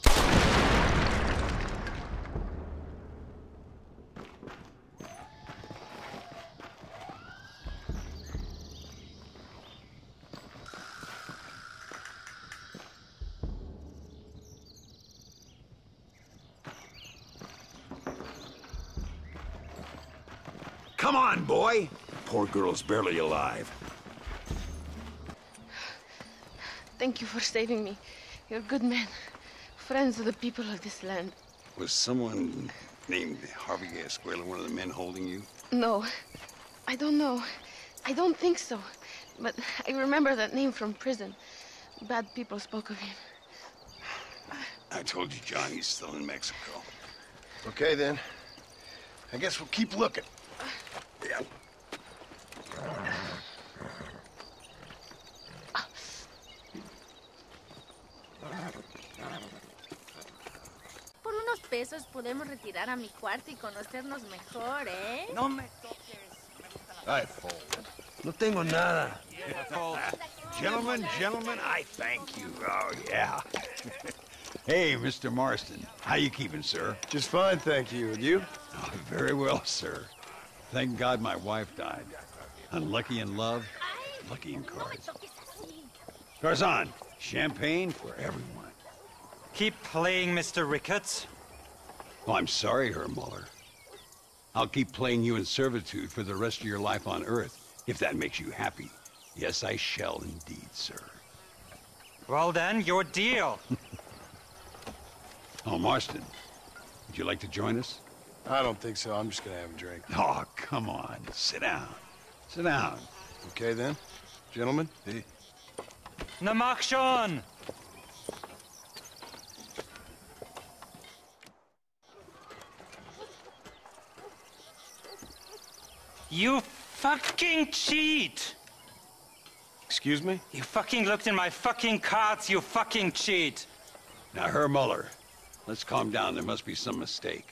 Come on, boy! Poor girl's barely alive. Thank you for saving me. You're good men. Friends of the people of this land. Was someone named Javier Escuela one of the men holding you? No. I don't know. I don't think so. But I remember that name from prison. Bad people spoke of him. I told you, John, he's still in Mexico. Okay, then. I guess we'll keep looking. Yeah. Por unos pesos podemos retirar a mi cuarto y conocernos mejor, ¿eh? No me toques. I No tengo nada. Gentlemen, I thank you. Oh, yeah. Hey, Mr. Marston. How you keeping, sir? Just fine, thank you. And you? Oh, very well, sir. Thank God my wife died. Unlucky in love, lucky in cards. Tarzan, champagne for everyone. Keep playing, Mr. Ricketts. Oh, I'm sorry, Herr Muller. I'll keep playing you in servitude for the rest of your life on Earth, if that makes you happy. Yes, I shall indeed, sir. Well then, your deal. Oh, Marston, would you like to join us? I don't think so. I'm just gonna have a drink. Oh, come on. Sit down. Sit down. Okay, then. Gentlemen? Na mach schon! You fucking cheat! Excuse me? You fucking looked in my fucking cards, you fucking cheat! Now, Herr Muller, let's calm down. There must be some mistake.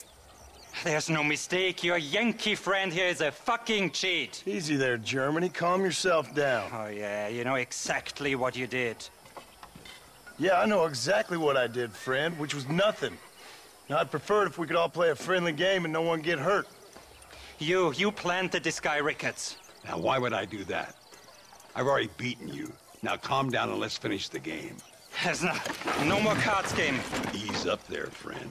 There's no mistake. Your Yankee friend here is a fucking cheat. Easy there, Germany. Calm yourself down. Oh, yeah, you know exactly what you did. Yeah, I know exactly what I did, friend, which was nothing. Now, I'd prefer it if we could all play a friendly game and no one get hurt. You planted this guy Ricketts. Now, why would I do that? I've already beaten you. Now, calm down and let's finish the game. There's no more cards game. Ease up there, friend.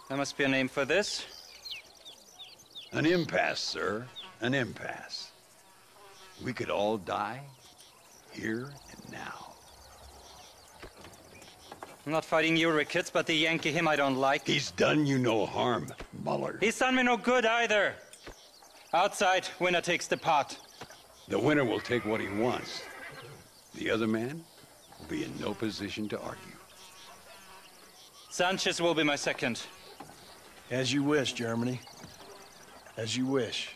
There must be a name for this. An impasse, sir. An impasse. We could all die here and now. I'm not fighting you, Ricketts, but the Yankee him I don't like. He's done you no harm, Muller. He's done me no good either. Outside, winner takes the pot. The winner will take what he wants. The other man will be in no position to argue. Sanchez will be my second. As you wish, Germany. As you wish.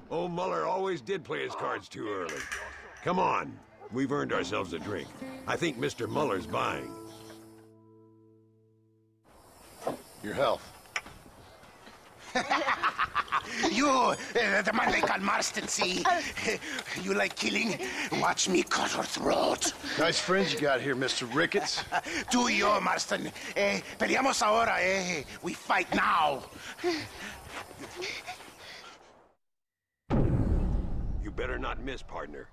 Old Muller always did play his cards too early. Come on, we've earned ourselves a drink. I think Mr. Muller's buying. Your health. You, the man they call Marston, see? You like killing? Watch me cut her throat. Nice friends you got here, Mr. Ricketts. Tú y yo, Marston. Peleamos ahora, We fight now. You better not miss, partner.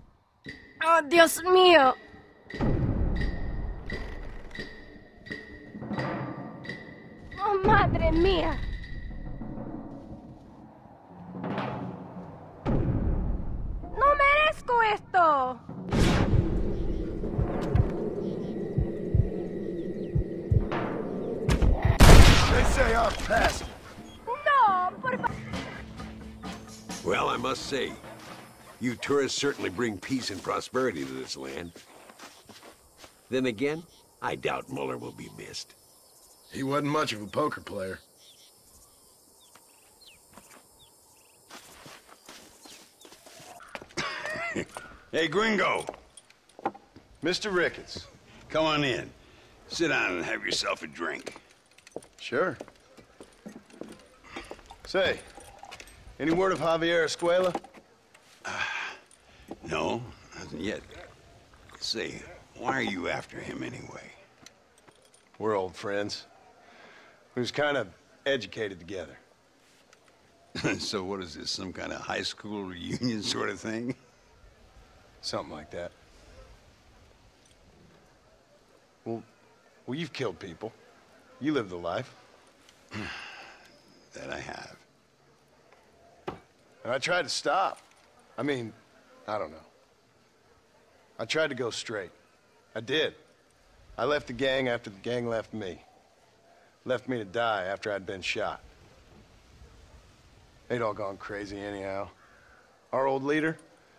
Oh, Dios mío. Oh, madre mía. No merezco esto. They say I'm past it. No, por favor. Well, I must say, you tourists certainly bring peace and prosperity to this land. Then again, I doubt Muller will be missed. He wasn't much of a poker player. Hey, Gringo. Mr. Ricketts. Come on in. Sit down and have yourself a drink. Sure. Say, any word of Javier Escuela? No, nothing yet. Say, why are you after him anyway? We're old friends. We was kind of educated together. So what is this, some kind of high school reunion sort of thing? Something like that. Well, you've killed people. You lived the life. That I have. And I tried to stop. I mean, I don't know. I tried to go straight. I did. I left the gang after the gang left me. Left me to die after I'd been shot. They'd all gone crazy anyhow. Our old leader,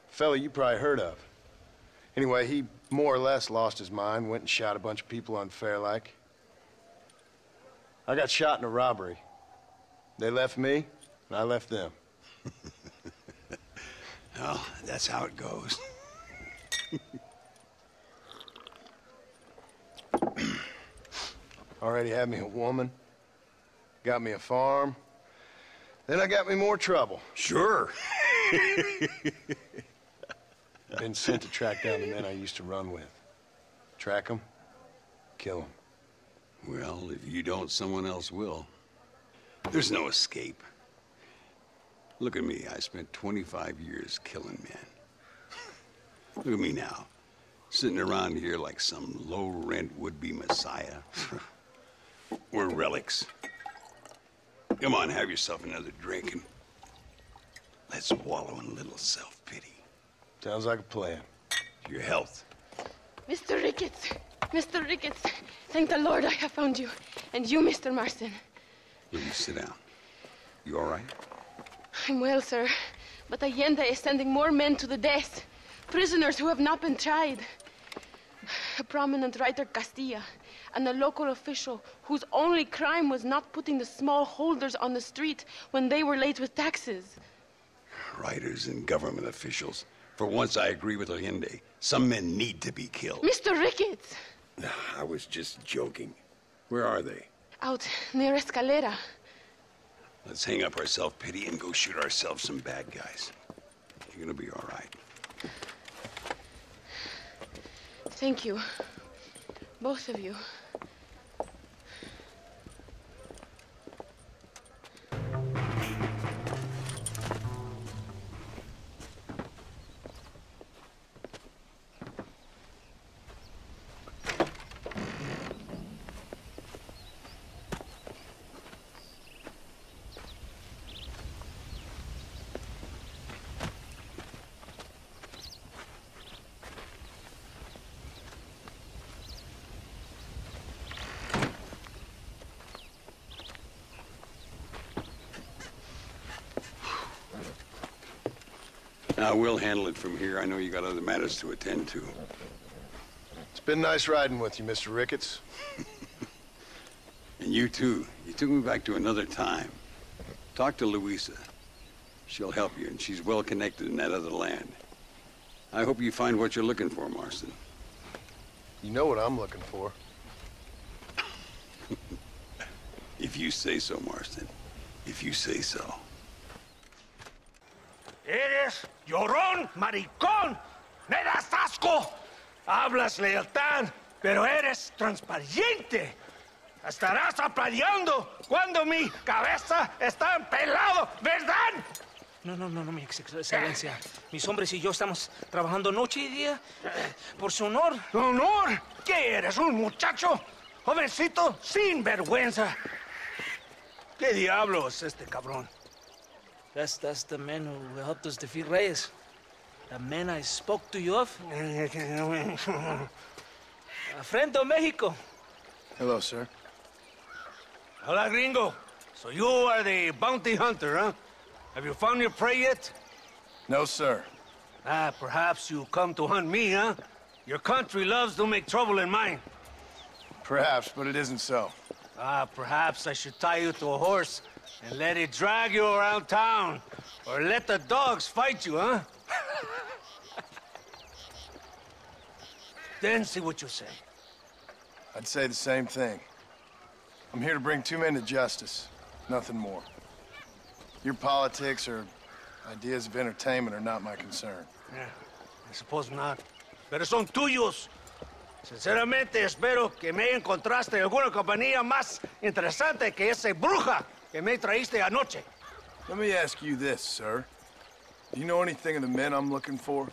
a fella you probably heard of. Anyway, he more or less lost his mind, went and shot a bunch of people unfair-like. I got shot in a robbery. They left me, and I left them. Well, that's how it goes. Already had me a woman, got me a farm, then I got me more trouble. Sure. Been sent to track down the men I used to run with. Track them, kill them. Well, if you don't, someone else will. There's no escape. Look at me. I spent 25 years killing men. Look at me now, sitting around here like some low-rent would-be messiah. We're relics. Come on, have yourself another drink and let's wallow in a little self-pity. Sounds like a plan. Your health. Mr. Ricketts! Mr. Ricketts! Thank the Lord I have found you. And you, Mr. Marston. Will you sit down? You all right? I'm well, sir. But Allende is sending more men to the death. Prisoners who have not been tried. A prominent writer, Castilla, and a local official whose only crime was not putting the small holders on the street when they were late with taxes. Writers and government officials. For once, I agree with Allende. Some men need to be killed. Mr. Ricketts! I was just joking. Where are they? Out near Escalera. Let's hang up our self-pity and go shoot ourselves some bad guys. You're gonna be all right. Thank you. Both of you. Now, we'll handle it from here. I know you got other matters to attend to. It's been nice riding with you, Mr. Ricketts. And you too. You took me back to another time. Talk to Luisa. She'll help you, and she's well connected in that other land. I hope you find what you're looking for, Marston. You know what I'm looking for. If you say so, Marston. If you say so. Eres llorón, maricón. Me das asco. Hablas lealtad, pero eres transparente. Estarás aplaudiendo cuando mi cabeza está pelado, ¿verdad? No, mi excelencia. Mis hombres y yo estamos trabajando noche y día por su honor. ¿Honor? ¿Qué eres, un muchacho? Jovencito sin vergüenza. ¿Qué diablo es este cabrón? That's the man who helped us defeat Reyes. The man I spoke to you of. A friend of Mexico. Hello, sir. Hola, gringo. So you are the bounty hunter, huh? Have you found your prey yet? No, sir. Perhaps you come to hunt me, huh? Your country loves to make trouble in mine. Perhaps, but it isn't so. Perhaps I should tie you to a horse and let it drag you around town. Or let the dogs fight you, huh? Then see what you say. I'd say the same thing. I'm here to bring two men to justice. Nothing more. Your politics or ideas of entertainment are not my concern. Yeah, I suppose not. Pero son tuyos. Sinceramente, espero que me encontraste alguna compañía más interesante que esa bruja que me traíste anoche. Let me ask you this, sir. Do you know anything of the men I'm looking for?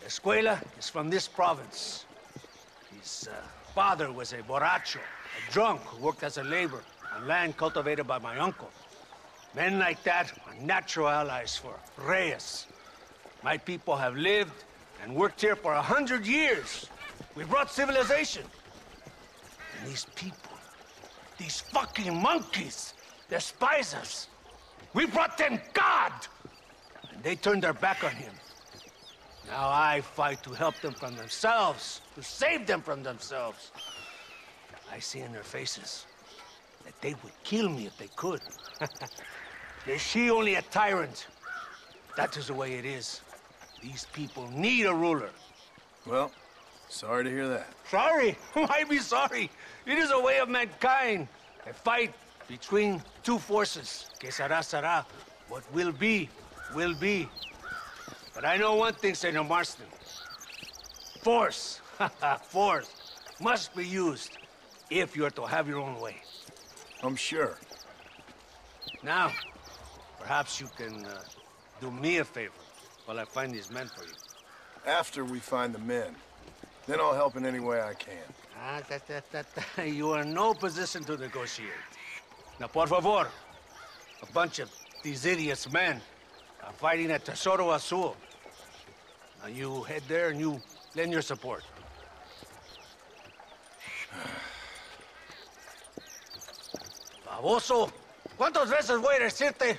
Escuela is from this province. His father was a borracho, a drunk who worked as a laborer on land cultivated by my uncle. Men like that are natural allies for Reyes. My people have lived and worked here for 100 years. We brought civilization. And these people, these fucking monkeys, despise us. We brought them God! And they turned their back on him. Now I fight to help them from themselves, to save them from themselves. I see in their faces that they would kill me if they could. Is she only a tyrant? That is the way it is. These people need a ruler. Well, sorry to hear that. Sorry? Why be sorry? It is a way of mankind. A fight between two forces. Que será, será. What will be, will be. But I know one thing, Senor Marston. Force, force, must be used if you're to have your own way. I'm sure. Now, perhaps you can do me a favor while I find these men for you. After we find the men, then I'll help in any way I can. You are in no position to negotiate. Now, por favor, a bunch of these idiots men are fighting at Tesoro Azul. Now, you head there and you lend your support. Baboso, ¿cuántas veces voy a decirte?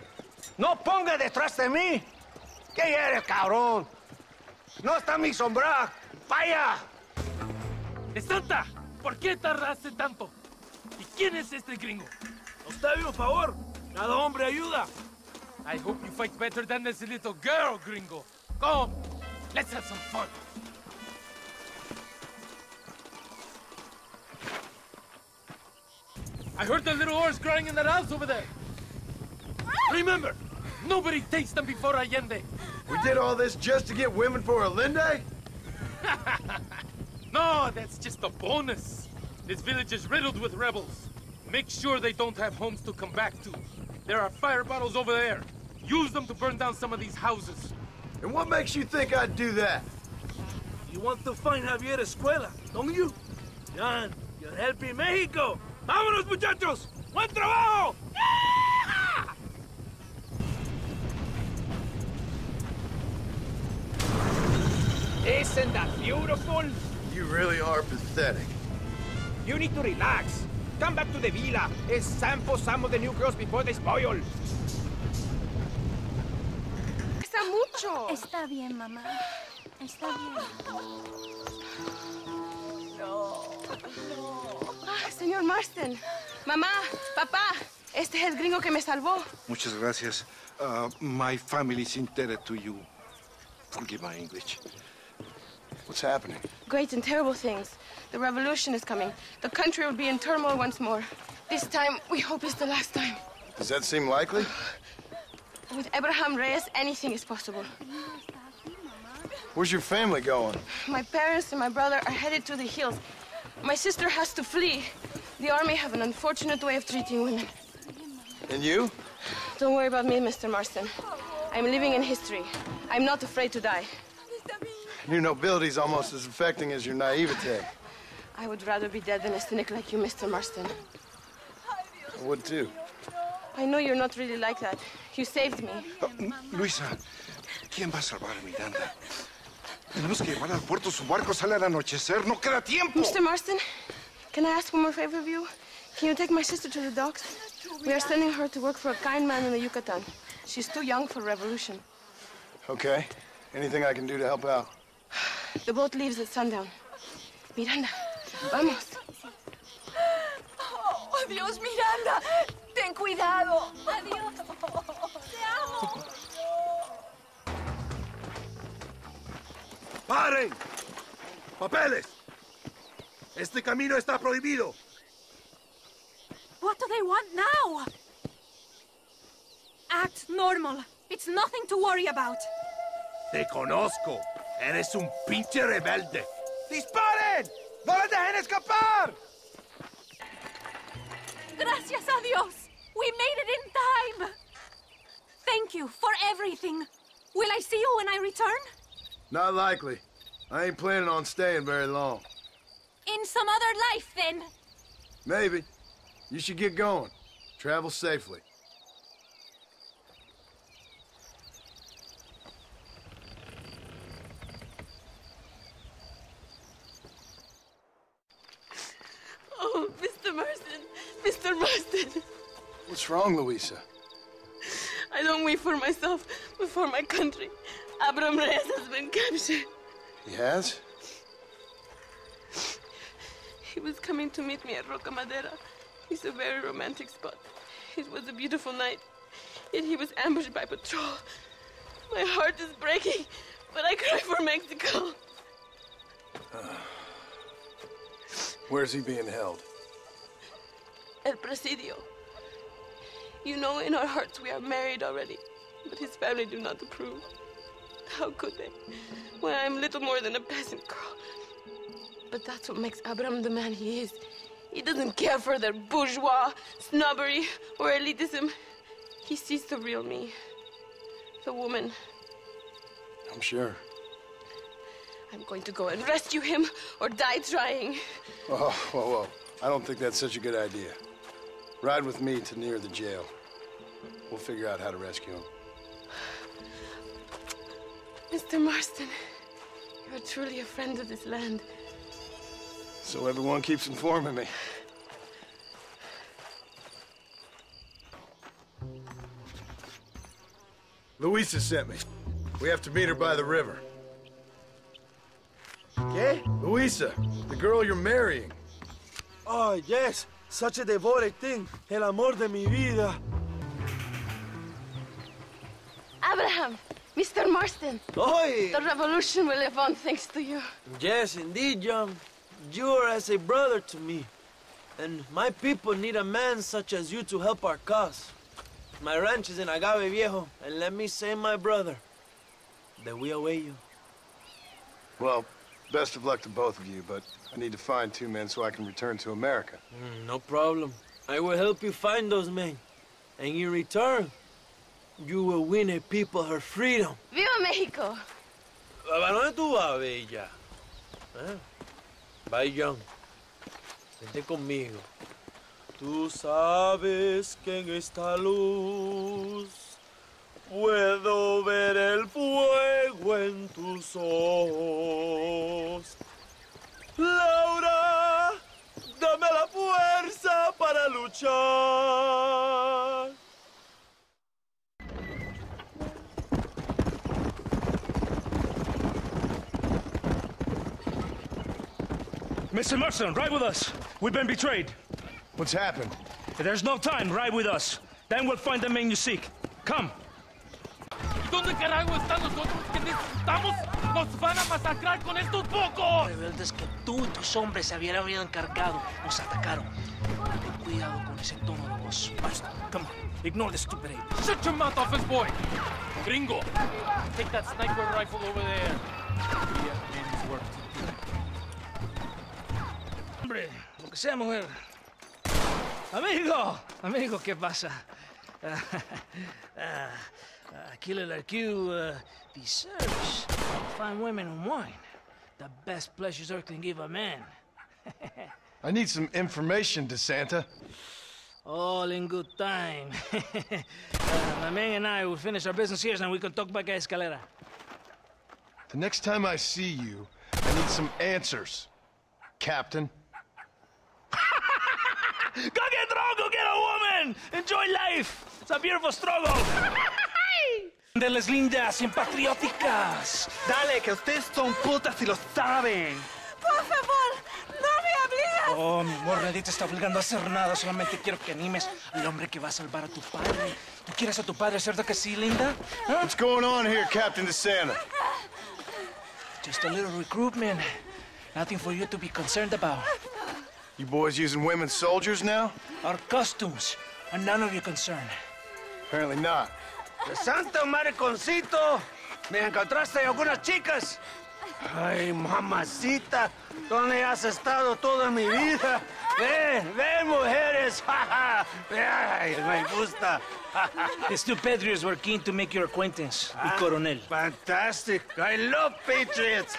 No ponga detrás de mí. ¿Qué eres, cabrón? No está mi sombra. ¡Vaya! ¡Santa! ¿Por qué tardaste tanto? ¿Y quién es este gringo? Octavio, favor. Cada hombre ayuda. I hope you fight better than this little girl, gringo. Come, let's have some fun. I heard the little horse crying in that house over there. Remember, nobody takes them before Allende. We did all this just to get women for Allende? No, that's just a bonus. This village is riddled with rebels. Make sure they don't have homes to come back to. There are fire bottles over there. Use them to burn down some of these houses. And what makes you think I'd do that? You want to find Javier Escuela, don't you? John, you're helping Mexico. ¡Vámonos, muchachos! ¡Buen trabajo! Isn't that beautiful? You really are pathetic. You need to relax. Come back to the villa and sample some of the new girls before they spoil. Está mucho. Está bien, mamá. Está bien. Señor Marston. Mamá, papá, este es el gringo que me salvó. Muchas gracias. My family is indebted to you. Forgive my English. What's happening? Great and terrible things. The revolution is coming. The country will be in turmoil once more. This time, we hope it's the last time. Does that seem likely? With Abraham Reyes, anything is possible. Where's your family going? My parents and my brother are headed to the hills. My sister has to flee. The army have an unfortunate way of treating women. And you? Don't worry about me, Mr. Marston. I'm living in history. I'm not afraid to die. Your nobility's almost as affecting as your naivete. I would rather be dead than a cynic like you, Mr. Marston. I would too. I know you're not really like that. You saved me. Luisa, ¿quién va a salvar a Miranda? Tenemos que llevar al puerto. Su barco sale al anochecer. No queda tiempo. Mr. Marston, can I ask one more favor of you? Can you take my sister to the docks? We are sending her to work for a kind man in the Yucatan. She's too young for revolution. Okay. Anything I can do to help out? The boat leaves at sundown. Miranda, vamos. Oh, adiós, Miranda. Ten cuidado. Adiós. Te amo. ¡Paren! ¡Papeles! Este camino está prohibido. What do they want now? Act normal. It's nothing to worry about. Te conozco. Eres un pinche rebelde. ¡Disparen! ¡No les dejen escapar! Gracias a Dios. We made it in time. Thank you for everything. Will I see you when I return? Not likely. I ain't planning on staying very long. In some other life, then. Maybe. You should get going. Travel safely. Oh, Mr. Marston. Mr. Marston. What's wrong, Luisa? I don't wait for myself, but for my country. Abraham Reyes has been captured. He has? He was coming to meet me at Roca Madera. It's a very romantic spot. It was a beautiful night, yet he was ambushed by patrol. My heart is breaking, but I cry for Mexico. Where's he being held? El Presidio. You know, in our hearts we are married already, but his family do not approve. How could they? When I'm little more than a peasant girl. But that's what makes Abraham the man he is. He doesn't care for their bourgeois, snobbery, or elitism. He sees the real me. The woman. I'm sure. I'm going to go and rescue him or die trying. Oh, whoa. I don't think that's such a good idea. Ride with me to near the jail. We'll figure out how to rescue him. Mr. Marston, you're truly a friend of this land. So everyone keeps informing me. Luisa sent me. We have to meet her by the river. ¿Qué? Luisa, the girl you're marrying. Oh, yes. Such a devoted thing. El amor de mi vida. Abraham, Mr. Marston. Oi! The revolution will live on thanks to you. Yes, indeed, John. You are as a brother to me. And my people need a man such as you to help our cause. My ranch is in Agave Viejo, and let me say, my brother, that we await you. Well, best of luck to both of you, but I need to find 2 men so I can return to America. No problem. I will help you find those men. And in return, you will win a people her freedom. ¡Viva México! ¿A dónde tú vas, bella? Bye, John. Vente conmigo. Tú sabes que en esta luz puedo ver el fuego en tus ojos. Laura, dame la fuerza para luchar. Mr. Marston, ride with us. We've been betrayed. What's happened? There's no time. Ride with us. Then we'll find the men you seek. Come. ¿Dónde carajo están los otros que necesitamos? ¡Nos van a masacrar con estos pocos! Rebeldes que tú y tus hombres se habían encargado nos atacaron. Ten cuidado con ese tono de voz. Marston, come on. Ignore the stupid ape. Shut your mouth, office boy! Gringo, take that sniper rifle over there. We have men's work to do. Hombre, lo que sea, mujer. Amigo, ¿qué pasa? Killer like you deserves fine women and wine. The best pleasures Earth can give a man. I need some information, DeSanta. All in good time. My man and I will finish our business here, and we can talk back at Escalera. The next time I see you, I need some answers, Captain. Go get drunk, go get a woman! Enjoy life! It's a beautiful struggle! De las lindas y patrióticas. Dale, que ustedes son putas y lo saben. Por favor, no me obligues. Oh, mi amor, nadie te está obligando a hacer nada. Solamente quiero que animes al hombre que va a salvar a tu padre. ¿Tú quieres a tu padre, cierto que sí, linda? Huh? What's going on here, Captain DeSanta? Just a little recruitment. Nothing for you to be concerned about. You boys using women soldiers now? Our costumes are none of your concern. Apparently not. ¡Santo mariconcito! ¿Me encontraste algunas chicas? Ay, mamacita, ¿dónde has estado toda mi vida? Ven, mujeres. Ay, me gusta. These two patriots were keen to make your acquaintance, el coronel. Fantastic. I love patriots.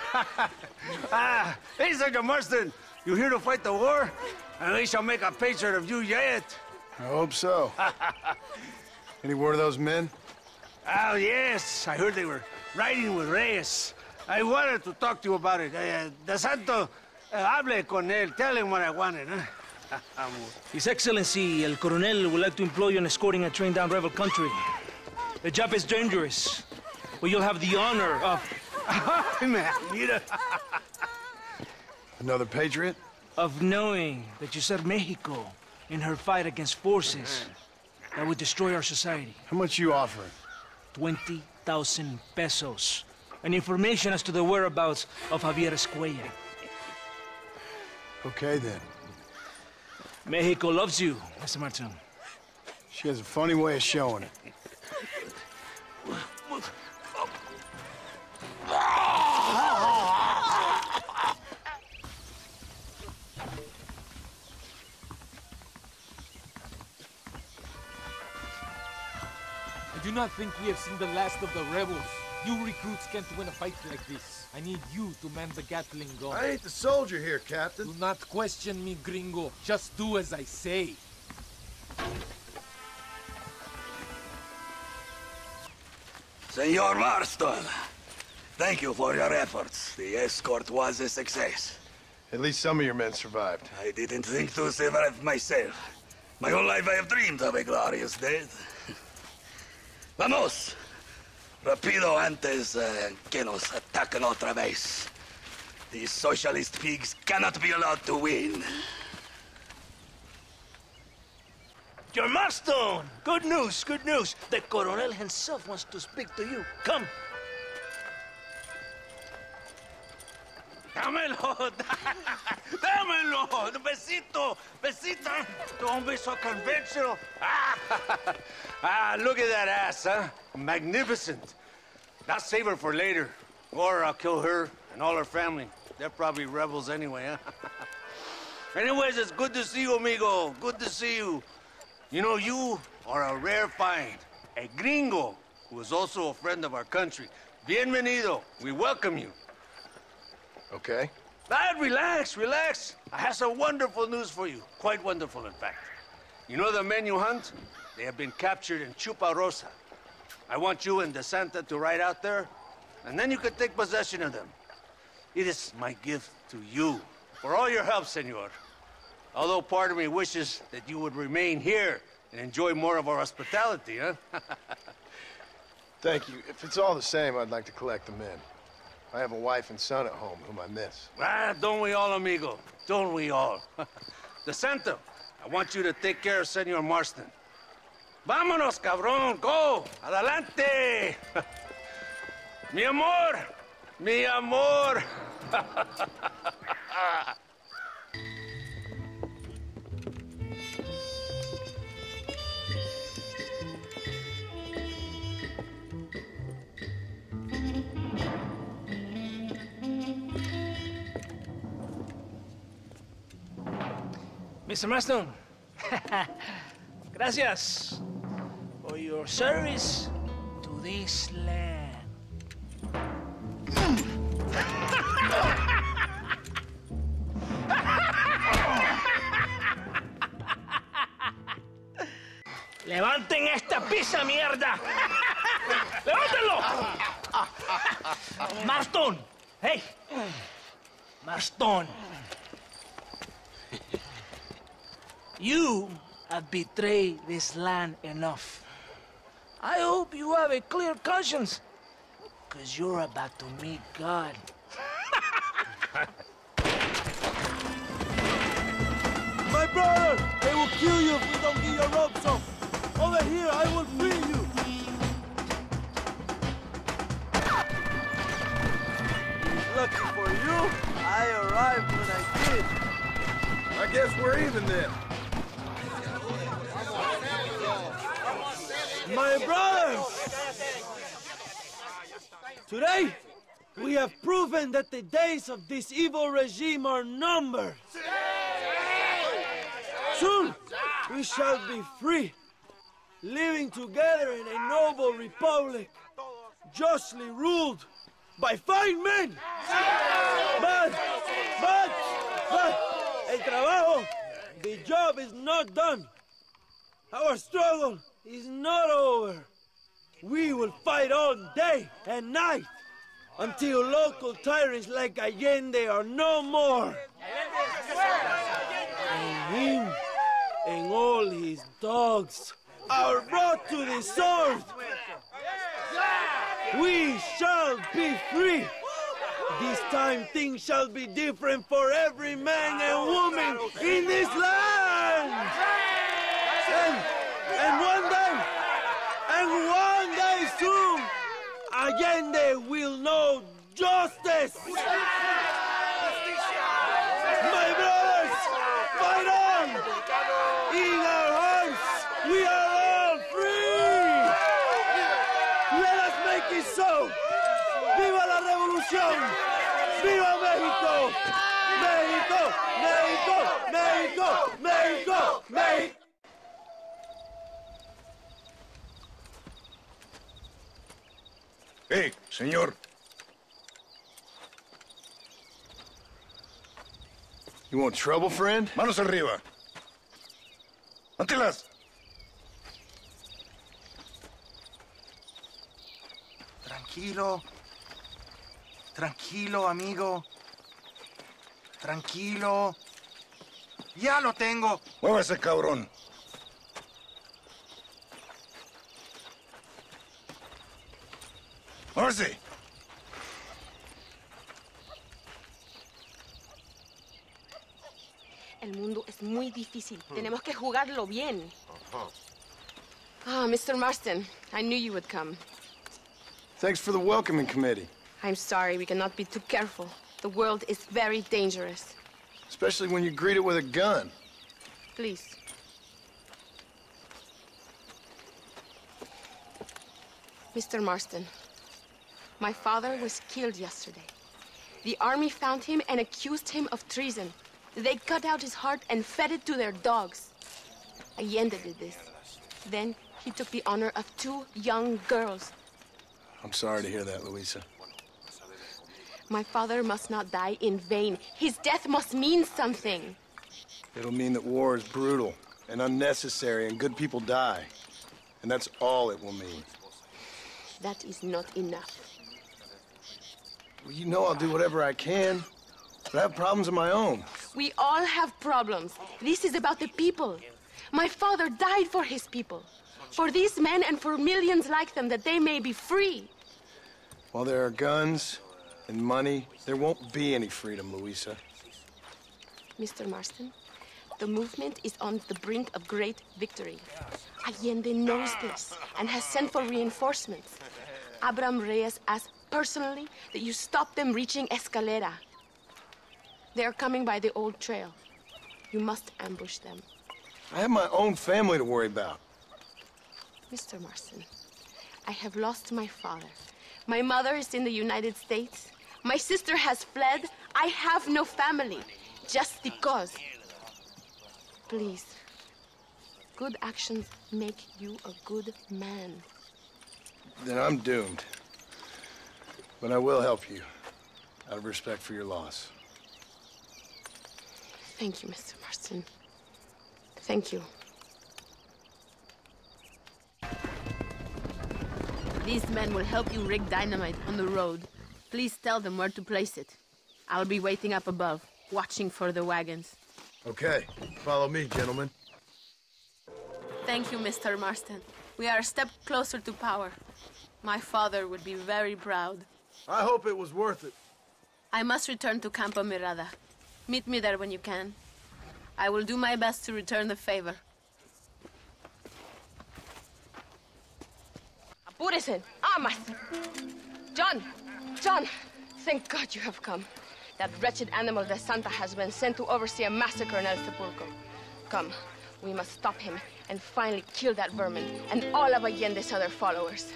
Hey, Sergeant Marston, you here to fight the war? And we shall make a patriot of you yet. I hope so. Any word of those men? Oh, yes. I heard they were riding with Reyes. I wanted to talk to you about it. DeSanta, hable con él. Tell him what I wanted. His Excellency, el coronel, would like to employ you in escorting a train down rebel country. The job is dangerous, but you'll have the honor of... Another patriot? Of knowing that you served Mexico in her fight against forces that would destroy our society. How much you offering? 20,000 pesos. And information as to the whereabouts of Javier Escuella. Okay, then. Mexico loves you, Mr. Martin. She has a funny way of showing it. I do not think we have seen the last of the rebels. You recruits can't win a fight like this. I need you to man the Gatling gun. I ain't the soldier here, Captain. Do not question me, gringo. Just do as I say. Senor Marston, thank you for your efforts. The escort was a success. At least some of your men survived. I didn't think to survive myself. My whole life I have dreamed of a glorious death. Vamos! Rapido antes que nos ataquen otra vez. These socialist pigs cannot be allowed to win. Your Marston! Good news, good news. The Coronel himself wants to speak to you. Come. Dámelo! Dámelo! Besito! Besita! Don't be so conventional. Look at that ass, huh? Magnificent. Now save her for later. Or I'll kill her and all her family. They're probably rebels anyway, huh? Anyways, it's good to see you, amigo. Good to see you. You know, you are a rare find. A gringo who is also a friend of our country. Bienvenido. We welcome you. Okay. Lad, relax, relax. I have some wonderful news for you. Quite wonderful, in fact. You know the men you hunt? They have been captured in Chuparosa. I want you and DeSanta to ride out there, and then you can take possession of them. It is my gift to you for all your help, senor. Although part of me wishes that you would remain here and enjoy more of our hospitality, huh? Thank you. If it's all the same, I'd like to collect the men. I have a wife and son at home whom I miss. Don't we all, amigo? Don't we all? DeSanta, I want you to take care of Senor Marston. Vámonos, cabrón, go! Adelante! Mi amor! Mi amor! Mr. Marston, gracias for your service to this land. ¡Levanten esta pizza, mierda! ¡Levántenlo! Marston, hey, Marston. You have betrayed this land enough. I hope you have a clear conscience, because you're about to meet God. My brother! They will kill you if you don't get your ropes off. Over here, I will free you. Lucky for you, I arrived when I did. I guess we're even then. My brothers! Today, we have proven that the days of this evil regime are numbered. Soon, we shall be free, living together in a noble republic, justly ruled by fine men. But, el trabajo, the job is not done. Our struggle is not over. We will fight all day and night until local tyrants like Allende are no more. And him and all his dogs are brought to the sword. We shall be free. This time things shall be different for every man and woman in this land. And one day soon, Allende will know justice. My brothers, fight on! In our hearts, we are all free! Let us make it so! ¡Viva la revolución! ¡Viva México! ¡México! ¡México! ¡México! ¡México! ¡México! Hey, señor. You want trouble, friend? Manos arriba. Antelas. Tranquilo. Tranquilo, amigo. Tranquilo. Ya lo tengo. Muévase, cabrón. Muévase. El mundo es muy difícil. Tenemos que jugarlo bien. Ah, Mr. Marston, I knew you would come. Thanks for the welcoming committee. I'm sorry, we cannot be too careful. The world is very dangerous. Especially when you greet it with a gun. Please. Mr. Marston, my father was killed yesterday. The army found him and accused him of treason. They cut out his heart and fed it to their dogs. Allende did this. Then he took the honor of 2 young girls. I'm sorry to hear that, Luisa. My father must not die in vain. His death must mean something. It'll mean that war is brutal and unnecessary and good people die. And that's all it will mean. That is not enough. Well, you know I'll do whatever I can, but I have problems of my own. We all have problems. This is about the people. My father died for his people. For these men and for millions like them, that they may be free. While there are guns and money, there won't be any freedom, Luisa. Mr. Marston, the movement is on the brink of great victory. Allende knows this and has sent for reinforcements. Abraham Reyes asked personally that you stop them reaching Escalera. They are coming by the old trail. You must ambush them. I have my own family to worry about. Mr. Marston, I have lost my father. My mother is in the United States. My sister has fled. I have no family. Just because. Please. Good actions make you a good man. Then I'm doomed. But I will help you, out of respect for your loss. Thank you, Mr. Marston. Thank you. These men will help you rig dynamite on the road. Please tell them where to place it. I'll be waiting up above, watching for the wagons. Okay, follow me, gentlemen. Thank you, Mr. Marston. We are a step closer to power. My father would be very proud. I hope it was worth it. I must return to Campo Mirada. Meet me there when you can. I will do my best to return the favor. Apúrese. Amas. John, thank God you have come. That wretched animal de Santa has been sent to oversee a massacre in El Sepulcro. Come, we must stop him and finally kill that vermin and all of Allende's other followers.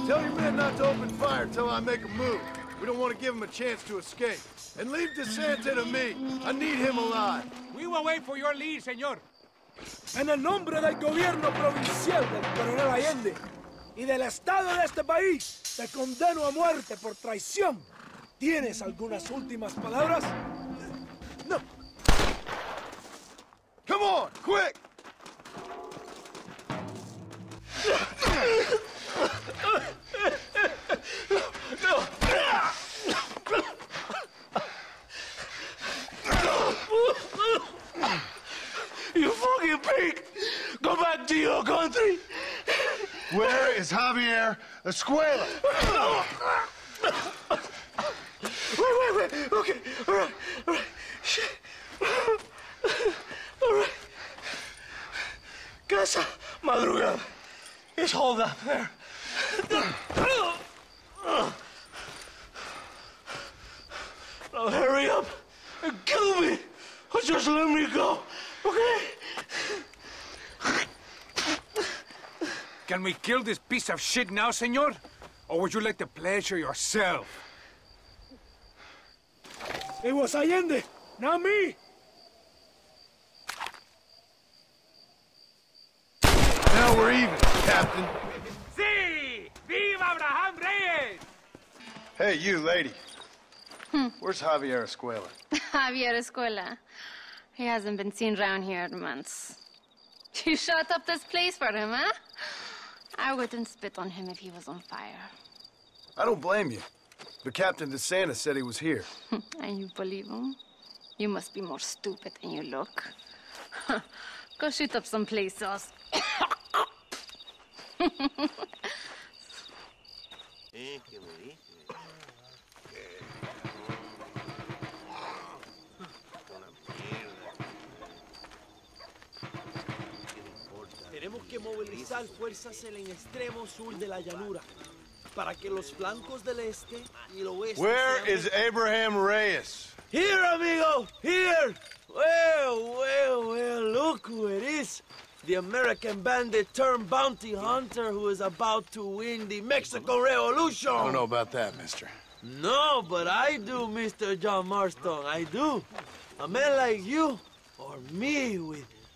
Tell your men not to open fire till I make a move. We don't want to give him a chance to escape. And leave DeSanta to me. I need him alive. We will wait for your lead, señor. En el nombre del gobierno provincial del coronel Allende y del Estado de este país, te condeno a muerte por traición. ¿Tienes algunas últimas palabras? No. Come on, quick! No! You fucking pig! Go back to your country! Where is Javier Escuela? Wait. Okay, all right. Shit. All right. Casa Madrugada is hold up there. Now hurry up and kill me, or just let me go, okay? Can we kill this piece of shit now, señor? Or would you like the pleasure yourself? It was Allende, not me! Now we're even, Captain. Sí! Viva Abraham Reyes! Hey, you, lady. Where's Javier Escuela? Javier Escuela. He hasn't been seen around here in months. You shut up this place for him, huh? I wouldn't spit on him if he was on fire. I don't blame you. But Captain DeSantis said he was here. And you believe him? You must be more stupid than you look. Go shoot up some places. Tenemos que movilizar fuerzas en el extremo sur de la llanura para que los flancos del este y el oeste. Where is Abraham Reyes? Here, amigo! Here! Well, look who it is. The American bandit turned bounty hunter who is about to win the Mexican Revolution. I don't know about that, mister. No, but I do, Mr. John Marston, I do. A man like you, or me,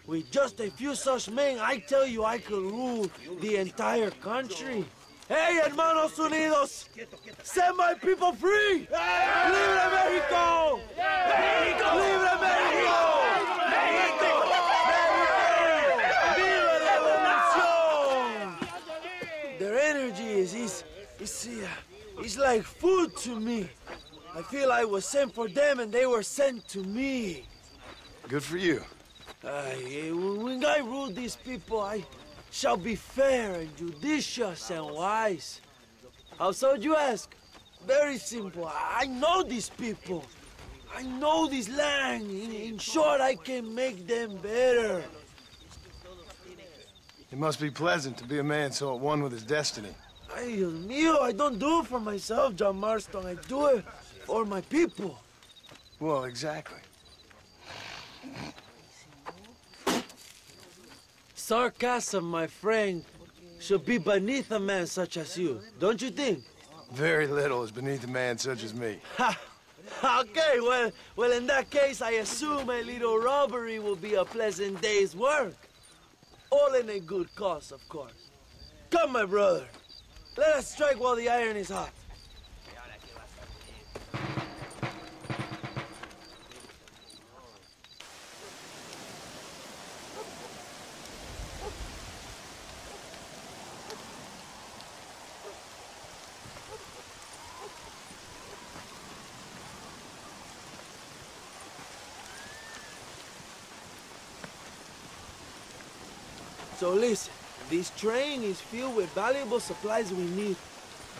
with just a few such men, I tell you I could rule the entire country. Hey, hermanos unidos! Set my people free! Libre Mexico! Mexico! Libre Mexico! Mexico! Viva la revolución! Their energy is like food to me. I feel I was sent for them and they were sent to me. Good for you. When I rule these people, I shall be fair and judicious and wise. How so, you ask? Very simple. I know these people. I know this land. In short, I can make them better. It must be pleasant to be a man so at one with his destiny. Ay, Dios mío, I don't do it for myself, John Marston. I do it for my people. Well, exactly. Sarcasm, my friend, should be beneath a man such as you, don't you think? Very little is beneath a man such as me. Ha! Okay, well, in that case, I assume a little robbery will be a pleasant day's work. All in a good cause, of course. Come, my brother. Let us strike while the iron is hot. So listen, this train is filled with valuable supplies we need,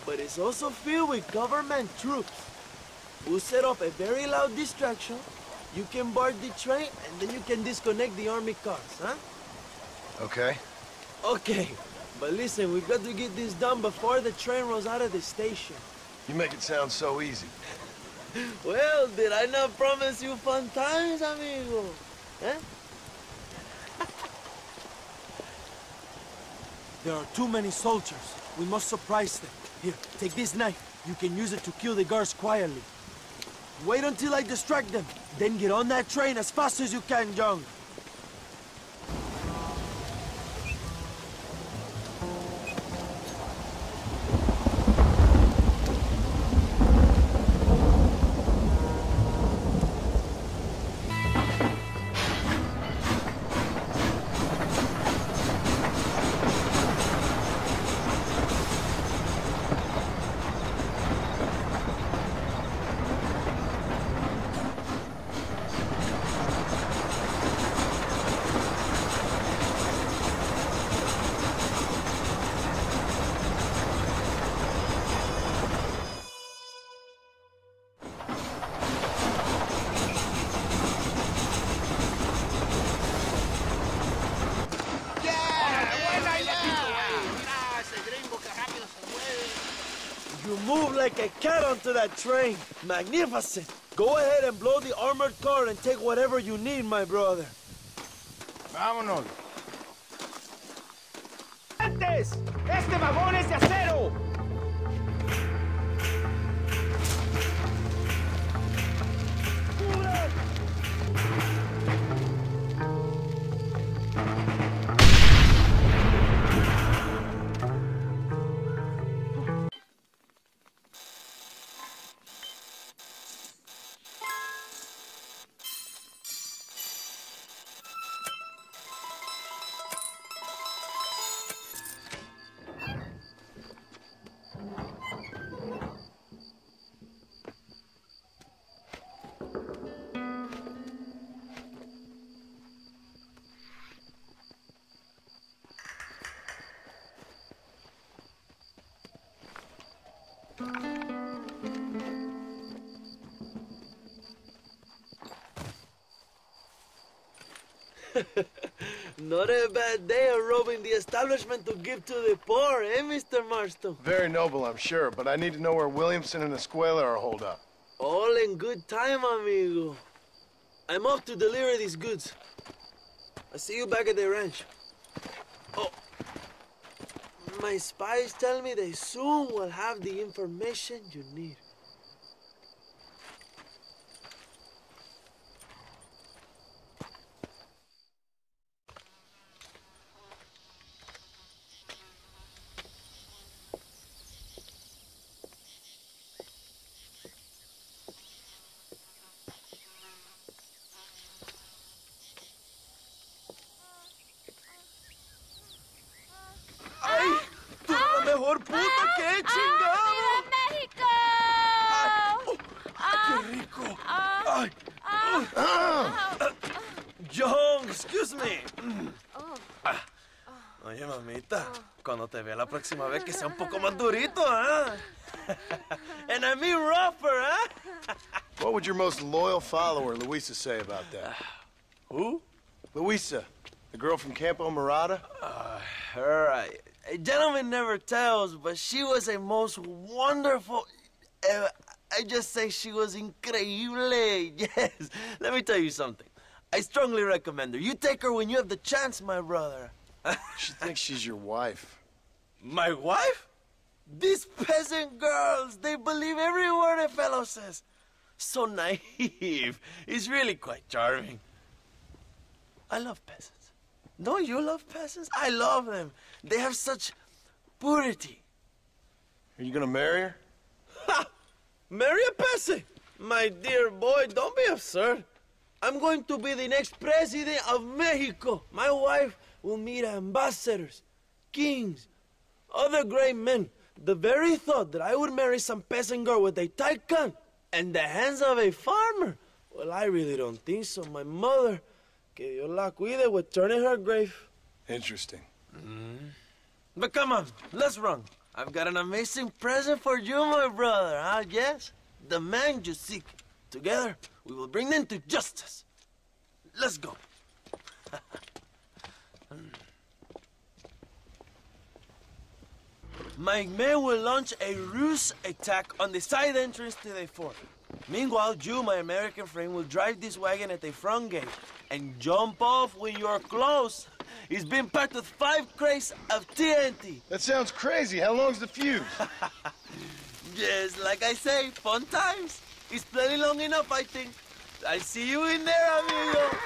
but it's also filled with government troops. We'll set up a very loud distraction. You can board the train, and then you can disconnect the army cars, huh? Okay. Okay, but listen, we've got to get this done before the train rolls out of the station. You make it sound so easy. Well, did I not promise you fun times, amigo? Eh? There are too many soldiers. We must surprise them. Here, take this knife. You can use it to kill the guards quietly. Wait until I distract them. Then get on that train as fast as you can, John. You move like a cat onto that train. Magnificent. Go ahead and blow the armored car and take whatever you need, my brother. Vámonos. ¡Antes! ¡Este vagón es de acero! Not a bad day of robbing the establishment to give to the poor, eh, Mr. Marston? Very noble, I'm sure, but I need to know where Williamson and Escuela are holed up. All in good time, amigo. I'm off to deliver these goods. I'll see you back at the ranch. Oh, my spies tell me they soon will have the information you need. ¡Mejor puta que chingado! ¡México! ¡Qué rico! ¡Ay! John, excuse me. Oye, mamita, cuando te vea la próxima vez que sea un poco más durito, ¿eh? And I mean rougher, ¿eh? What would your most loyal follower, Luisa, say about that? Who? Luisa, the girl from Campo Murata? Her, a gentleman never tells, but she was a most wonderful... I just say she was increíble. Yes. Let me tell you something. I strongly recommend her. You take her when you have the chance, my brother. She thinks she's your wife. My wife? These peasant girls, they believe every word a fellow says. So naive. It's really quite charming. I love peasants. Don't you love peasants? I love them. They have such purity. Are you gonna marry her? Ha! Marry a peasant? My dear boy, don't be absurd. I'm going to be the next president of Mexico. My wife will meet ambassadors, kings, other great men. The very thought that I would marry some peasant girl with a tight gun and the hands of a farmer, well, I really don't think so. My mother, que Dios la cuide, would turn in her grave. Interesting. But come on, let's run. I've got an amazing present for you, my brother, huh? Yes? The man you seek. Together, we will bring them to justice. Let's go. My men will launch a ruse attack on the side entrance to the fort. Meanwhile, you, my American friend, will drive this wagon at the front gate and jump off when you're close. It's been packed with 5 crates of TNT. That sounds crazy. How long's the fuse? Yes, like I say, fun times. It's plenty long enough, I think. I'll see you in there, amigo.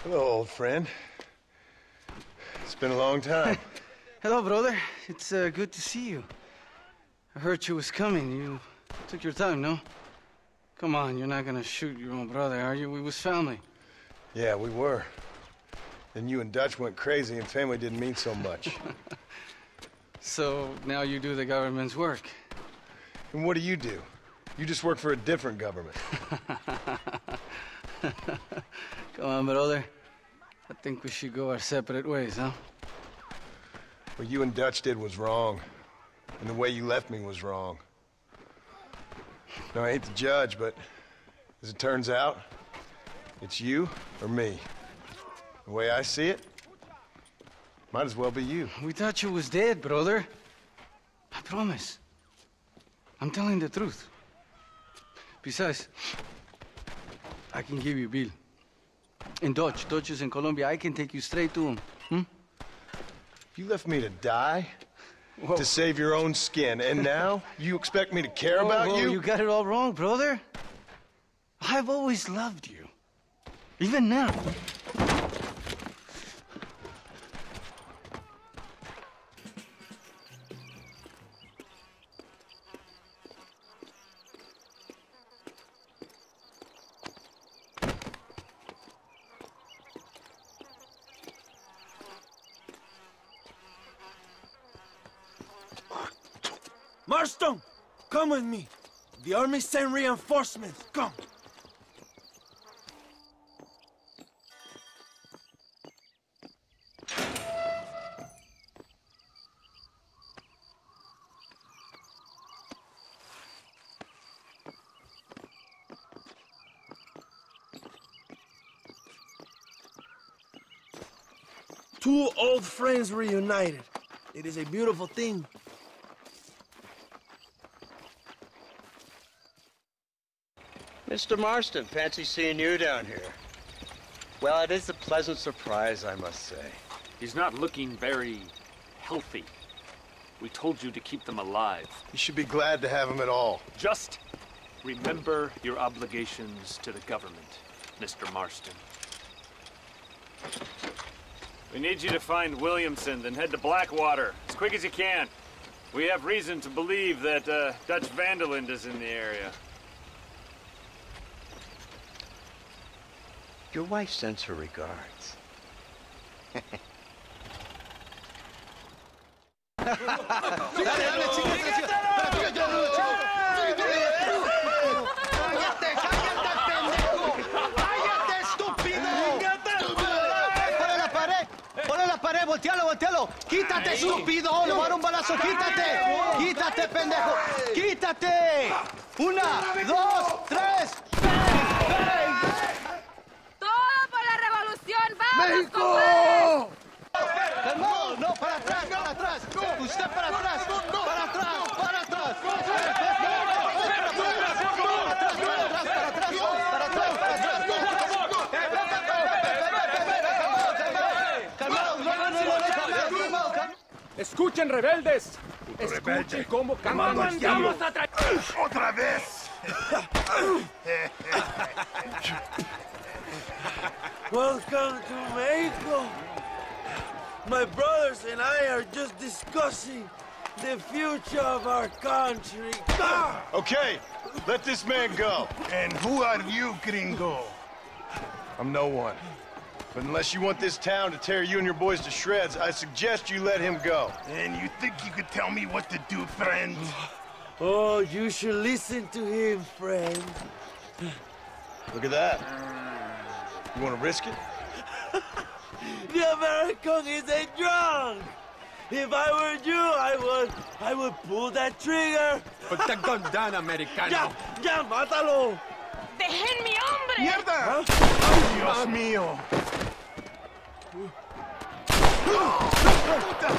Hello, old friend. It's been a long time. Hello, brother. It's good to see you. I heard you was coming. You took your time, no? Come on, you're not gonna shoot your own brother, are you? We was family. Yeah, we were. Then you and Dutch went crazy and family didn't mean so much. So now you do the government's work. And what do? You just work for a different government. Come on, brother. I think we should go our separate ways, huh? What you and Dutch did was wrong. And the way you left me was wrong. Now, I hate to judge, but as it turns out, it's you or me. The way I see it, might as well be you. We thought you was dead, brother. I promise. I'm telling the truth. Besides, I can give you Bill. In Dutch. Dutch is in Colombia. I can take you straight to him. You left me to die? Whoa. To save your own skin, and now you expect me to care about you? You got it all wrong, brother. I've always loved you. Even now. Marston, come with me. The army sent reinforcements. Come. Two old friends reunited. It is a beautiful thing. Mr. Marston, fancy seeing you down here. Well, it is a pleasant surprise, I must say. He's not looking very healthy. We told you to keep them alive. You should be glad to have him at all. Just remember your obligations to the government, Mr. Marston. We need you to find Williamson, then head to Blackwater as quick as you can. We have reason to believe that Dutch Vanderland is in the area. Your wife sends her regards. ¡Voltealo! ¡Quítate, estúpido! ¡Le voy a dar un balazo! ¡Quítate! ¡Quítate, pendejo! ¡Quítate! ¡Una, dos, tres! ¡Todo por la revolución! ¡Vamos, ¡México! compadre! ¡Calmado! ¡No, para atrás, para atrás! ¡Usted para atrás! ¡Para atrás, para atrás! Escuchen, rebeldes. Escuchen cómo cantan los diablos. ¡Otra vez! Welcome to Mexico. My brothers and I are just discussing the future of our country. Okay, let this man go. And who are you, gringo? I'm no one. But unless you want this town to tear you and your boys to shreds, I suggest you let him go. And you think you could tell me what to do, friend? Oh, you should listen to him, friend. Look at that. You want to risk it? The American is a drunk. If I were you, I would pull that trigger. Put the gun down, Americano. Ya, mátalo. ¡Dejen mi hombre! ¡Mierda! ¡Dios mío!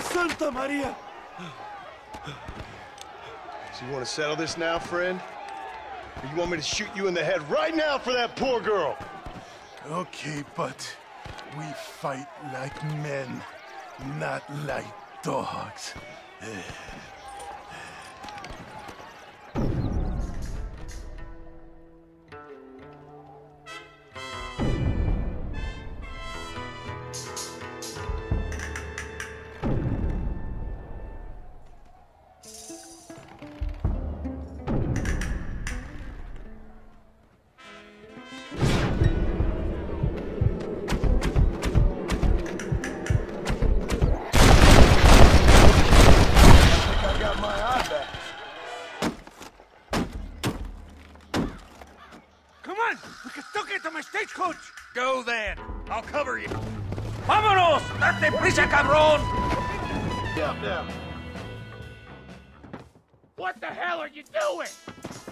Santa Maria! So you want to settle this now, friend? Or you want me to shoot you in the head right now for that poor girl? Okay, but we fight like men, not like dogs. Go then. I'll cover you. ¡Vámonos! ¡Date prisa, cabrón! Down. What the hell are you doing?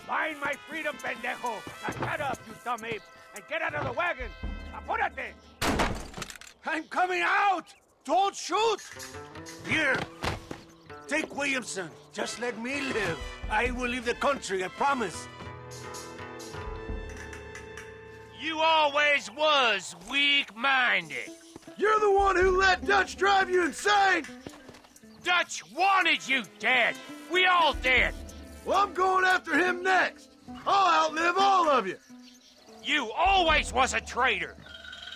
Find my freedom, pendejo. Now shut up, you dumb ape, and get out of the wagon. Apúrate. I'm coming out! Don't shoot! Here, take Williamson. Just let me live. I will leave the country, I promise. You always was weak-minded. You're the one who let Dutch drive you insane! Dutch wanted you dead. We all did. Well, I'm going after him next. I'll outlive all of you. You always was a traitor.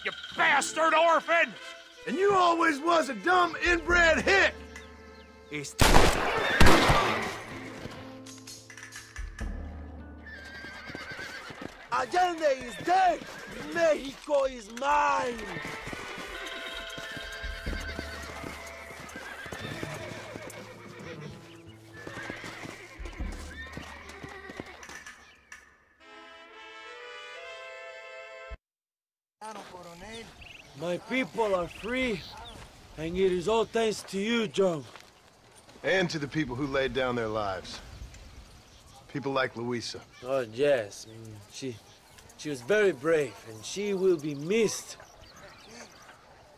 You bastard orphan. And you always was a dumb, inbred hick. Allende is dead. Mexico is mine. My people are free, and it is all thanks to you, John. And to the people who laid down their lives. People like Luisa. Oh, yes. She was very brave, and she will be missed.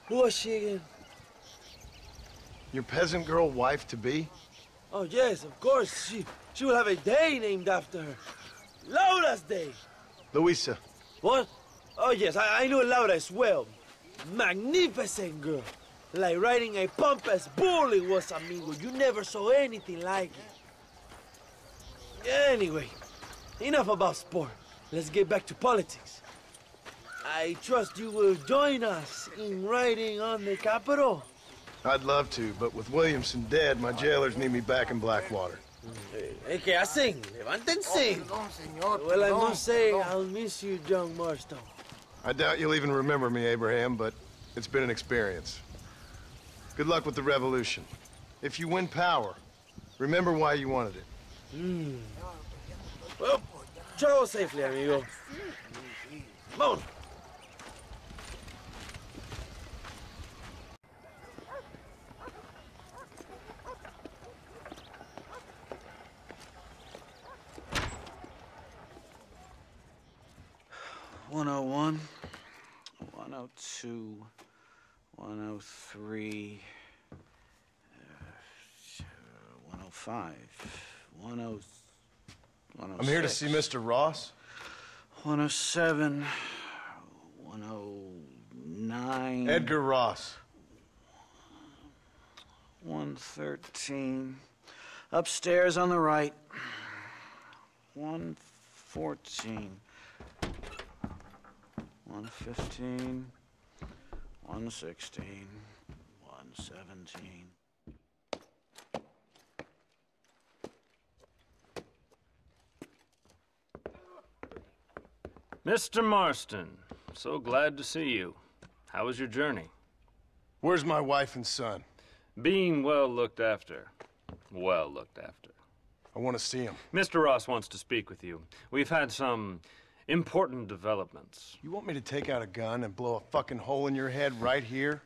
Who was she again? Your peasant girl wife-to-be? Oh, yes, of course. She will have a day named after her. Laura's Day. Luisa. What? Oh, yes, I know Laura as well. Magnificent girl. Like riding a pompous bull it was, amigo. You never saw anything like it. Anyway, enough about sport. Let's get back to politics. I trust you will join us in riding on the Capitol. I'd love to, but with Williamson dead, my jailers need me back in Blackwater. ¿Qué hacen? Levántense. Well, I must say, I'll miss you, John Marston. I doubt you'll even remember me, Abraham, but it's been an experience. Good luck with the revolution. If you win power, remember why you wanted it. Well, travel safely, amigo. Come on. $101, $102, $103, $105, $106. I'm here to see Mr. Ross. 107, 109. Edgar Ross. 113. Upstairs on the right. 114. 115. 116. 117. Mr. Marston, so glad to see you. How was your journey? Where's my wife and son? Being well looked after. Well looked after. I want to see him. Mr. Ross wants to speak with you. We've had some important developments. You want me to take out a gun and blow a fucking hole in your head right here?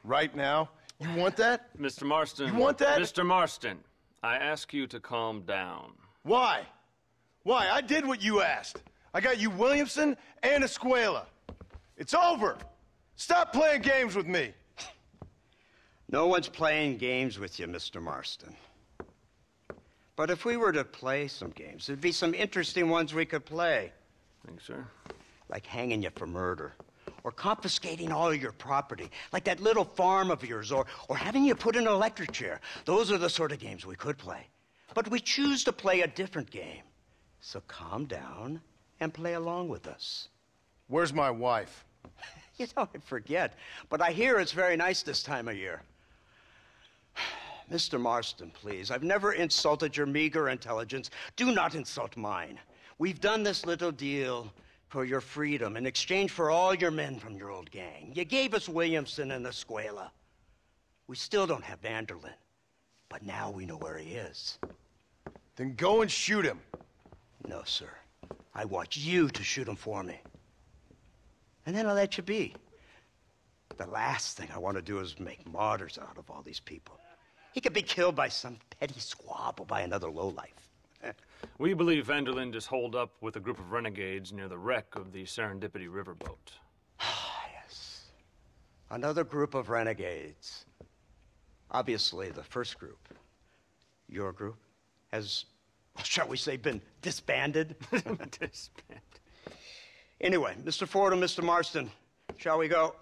Right now? You want that? Mr. Marston. You want that? Mr. Marston, I ask you to calm down. Why? Why? I did what you asked. I got you Williamson and Escuela. It's over. Stop playing games with me. No one's playing games with you, Mr. Marston. But if we were to play some games, there'd be some interesting ones we could play. Think so? Like hanging you for murder, or confiscating all of your property, like that little farm of yours, or having you put in an electric chair. Those are the sort of games we could play. But we choose to play a different game. So calm down and play along with us. Where's my wife? You know, I forget, but I hear it's very nice this time of year. Mr. Marston, please, I've never insulted your meager intelligence. Do not insult mine. We've done this little deal for your freedom in exchange for all your men from your old gang. You gave us Williamson and Escuela. We still don't have Vanderlyn, but now we know where he is. Then go and shoot him. No, sir. I want you to shoot him for me. And then I'll let you be. The last thing I want to do is make martyrs out of all these people. He could be killed by some petty squabble by another lowlife. We believe Vanderlyn is holed up with a group of renegades near the wreck of the Serendipity riverboat. Yes. Another group of renegades. Obviously, the first group, your group, has, shall we say, been disbanded? Disbanded. Anyway, Mr. Ford and Mr. Marston, shall we go?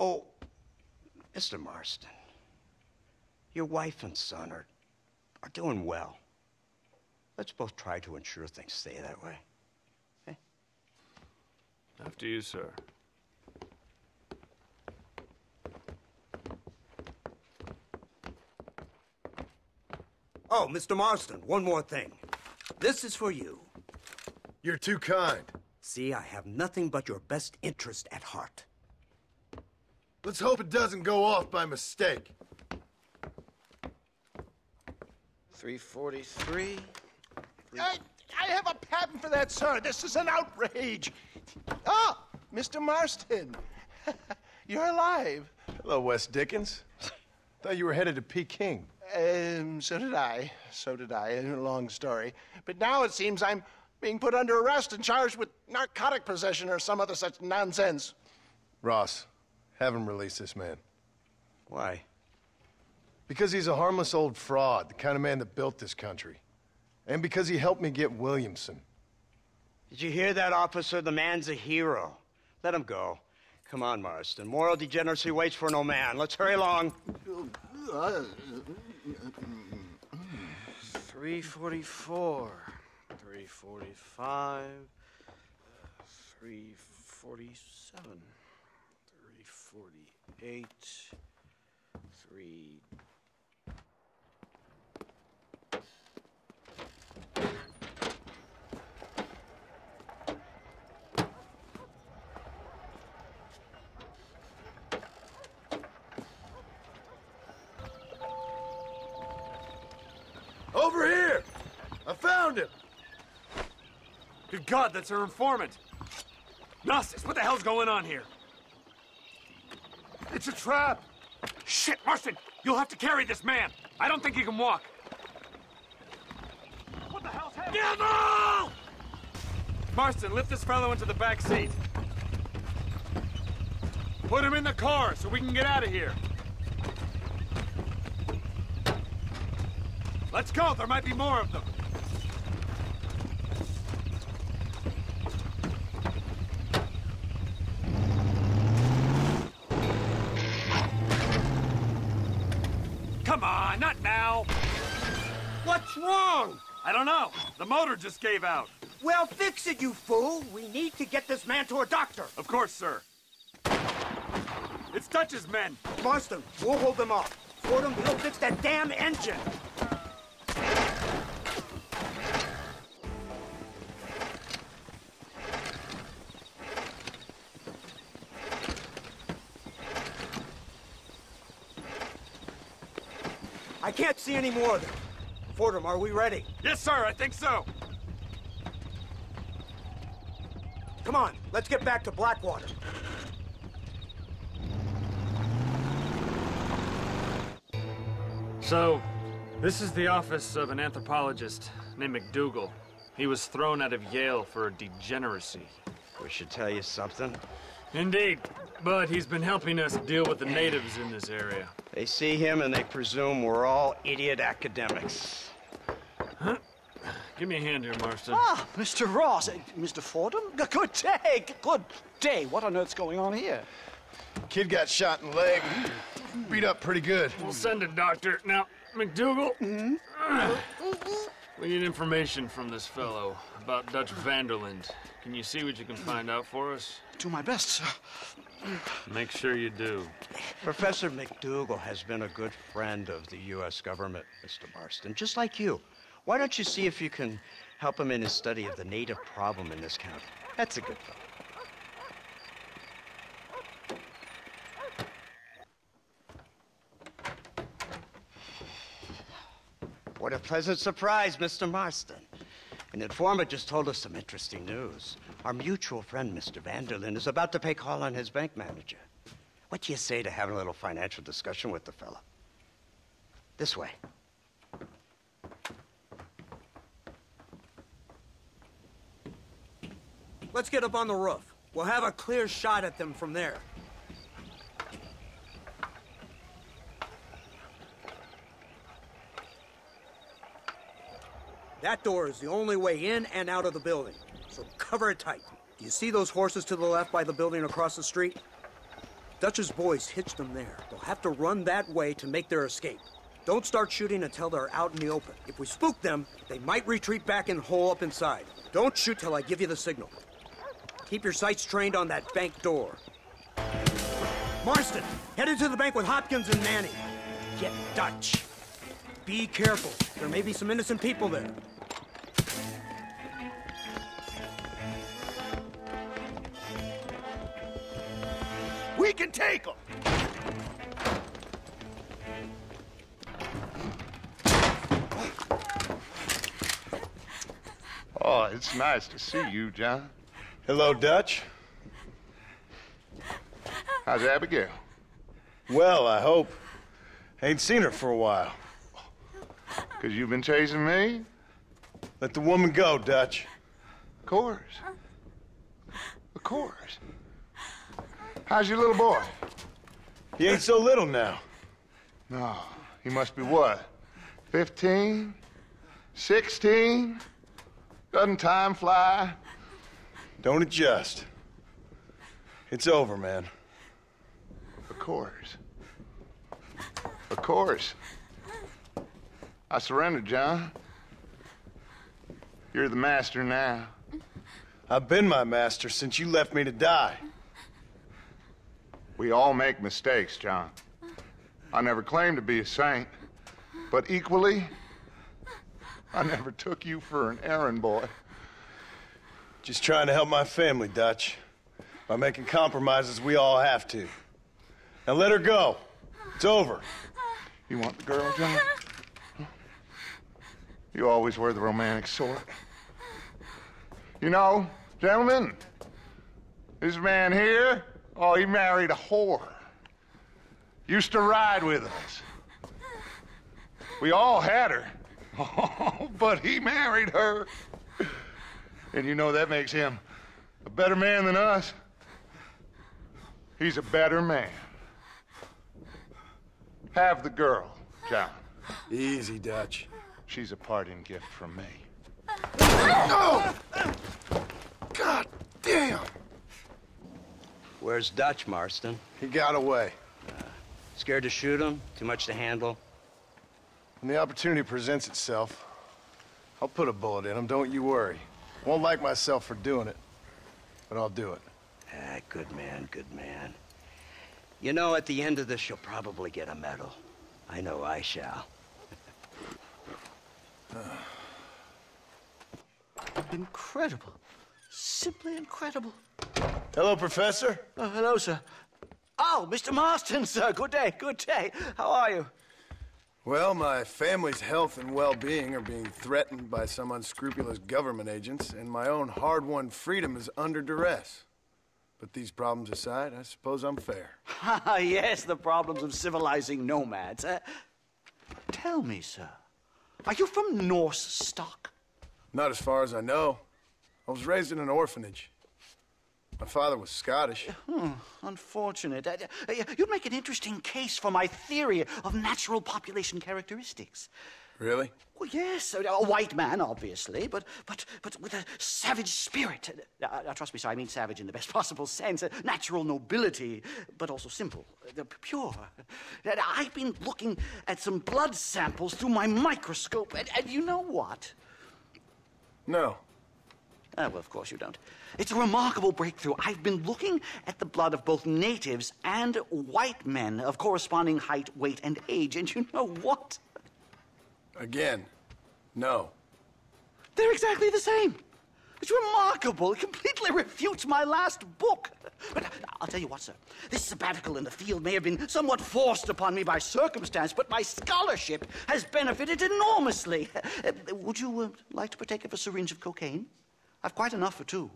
Oh, Mr. Marston, your wife and son are doing well. Let's both try to ensure things stay that way. Okay? After you, sir. Oh, Mr. Marston, one more thing. This is for you. You're too kind. See, I have nothing but your best interest at heart. Let's hope it doesn't go off by mistake. 343. I have a patent for that, sir. This is an outrage. Ah, Mr. Marston. You're alive. Hello, Wes Dickens. Thought you were headed to Peking. So did I. So did I. A long story. But now it seems I'm being put under arrest and charged with narcotic possession or some other such nonsense. Ross, have him release this man. Why? Because he's a harmless old fraud, the kind of man that built this country. And because he helped me get Williamson. Did you hear that, officer? The man's a hero. Let him go. Come on, Marston. Moral degeneracy waits for no man. Let's hurry along. 344, 345, 347, 348, 3... Over here! I found him! Good God, that's our informant! Gnostics, what the hell's going on here? It's a trap! Shit, Marston! You'll have to carry this man! I don't think he can walk! What the hell's happening? Devil! Marston, lift this fellow into the back seat. Put him in the car so we can get out of here. Let's go, there might be more of them. Come on, not now. What's wrong? I don't know. The motor just gave out. Well, fix it, you fool. We need to get this man to a doctor. Of course, sir. It's Dutch's men. Marston, we'll hold them off. Fordham, we'll fix that damn engine. I can't see any more of them. Fordham, are we ready? Yes, sir, I think so. Come on, let's get back to Blackwater. So, this is the office of an anthropologist named McDougal. He was thrown out of Yale for degeneracy. We should tell you something. Indeed, but he's been helping us deal with the natives in this area. They see him and they presume we're all idiot academics. Huh? Give me a hand here, Marston. Ah, Mr. Ross. Mr. Fordham? Good day. Good day. What on earth's going on here? Kid got shot in the leg. Beat up pretty good. We'll send a doctor. Now, McDougal, we need information from this fellow about Dutch Vanderland. Can you see what you can find out for us? Do my best, sir. Make sure you do. Professor McDougal has been a good friend of the U.S. government, Mr. Marston, just like you. Why don't you see if you can help him in his study of the native problem in this county? That's a good fellow. What a pleasant surprise, Mr. Marston. An informant just told us some interesting news. Our mutual friend, Mr. Vanderland, is about to pay call on his bank manager. What do you say to having a little financial discussion with the fella? This way. Let's get up on the roof. We'll have a clear shot at them from there. That door is the only way in and out of the building, so cover it tight. Do you see those horses to the left by the building across the street? Dutch's boys hitched them there. They'll have to run that way to make their escape. Don't start shooting until they're out in the open. If we spook them, they might retreat back and hole up inside. Don't shoot till I give you the signal. Keep your sights trained on that bank door. Marston, head into the bank with Hopkins and Manning. Get Dutch. Be careful. There may be some innocent people there. We can take them! Oh, it's nice to see you, John. Hello, Dutch. How's Abigail? Well, I hope. Ain't seen her for a while. 'Cause you've been chasing me? Let the woman go, Dutch. Of course. Of course. How's your little boy? He ain't so little now. No, he must be what? 15? 16? Doesn't time fly? Don't adjust. It's over, man. Of course. Of course. I surrendered, John. You're the master now. I've been my master since you left me to die. We all make mistakes, John. I never claimed to be a saint, but equally, I never took you for an errand boy. Just trying to help my family, Dutch. By making compromises we all have to. Now let her go. It's over. You want the girl, John? You always were the romantic sort. You know, gentlemen, this man here, oh, he married a whore. Used to ride with us. We all had her. Oh, but he married her. And you know that makes him a better man than us. He's a better man. Have the girl, John. Easy, Dutch. She's a parting gift from me. Oh! God damn! Where's Dutch, Marston? He got away. Scared to shoot him? Too much to handle? When the opportunity presents itself, I'll put a bullet in him, don't you worry. Won't like myself for doing it, but I'll do it. Ah, good man, good man. You know, at the end of this, you'll probably get a medal. I know I shall. Incredible. Simply incredible. Hello, Professor. Hello, sir. Oh, Mr. Marston, sir. Good day, good day. How are you? Well, my family's health and well-being are being threatened by some unscrupulous government agents, and my own hard-won freedom is under duress. But these problems aside, I suppose I'm fair. Yes, the problems of civilizing nomads. Tell me, sir, are you from Norse stock? Not as far as I know. I was raised in an orphanage. My father was Scottish. Unfortunate. You'd make an interesting case for my theory of natural population characteristics. Really? Well, yes, a white man, obviously, but with a savage spirit. Trust me, sir, I mean savage in the best possible sense. Natural nobility, but also simple, pure. I've been looking at some blood samples through my microscope, and you know what? No. Well, of course you don't. It's a remarkable breakthrough. I've been looking at the blood of both natives and white men of corresponding height, weight, and age, and you know what? Again, no. They're exactly the same. It's remarkable. It completely refutes my last book. But I'll tell you what, sir. This sabbatical in the field may have been somewhat forced upon me by circumstance, but my scholarship has benefited enormously. Would you like to partake of a syringe of cocaine? I've quite enough for two.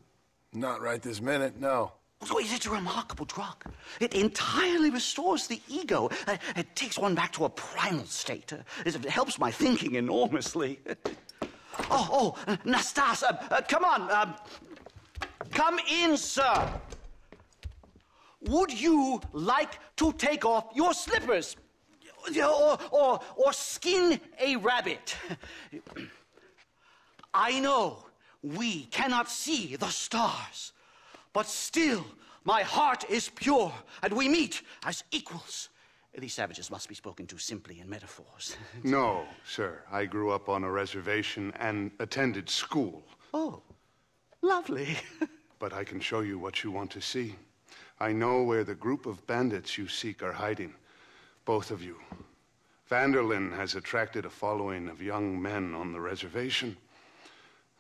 Not right this minute, no. So it's a remarkable drug. It entirely restores the ego. It takes one back to a primal state. It helps my thinking enormously. Nastas, come on. Come in, sir. Would you like to take off your slippers? Or skin a rabbit? I know we cannot see the stars, but still my heart is pure, and we meet as equals. These savages must be spoken to simply in metaphors. No, sir. I grew up on a reservation and attended school. Oh, lovely. But I can show you what you want to see. I know where the group of bandits you seek are hiding. Both of you. Vanderlyn has attracted a following of young men on the reservation.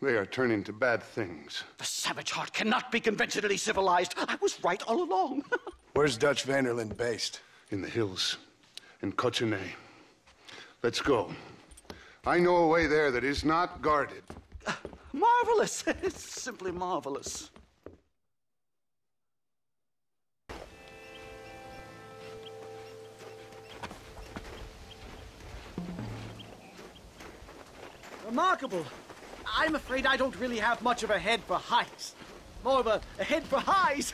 They are turning to bad things. The savage heart cannot be conventionally civilized. I was right all along. Where's Dutch Vanderlyn based? In the hills, in Cochene. Let's go. I know a way there that is not guarded. Marvelous. It's simply marvelous. remarkable. I'm afraid I don't really have much of a head for heights. More of a head for highs.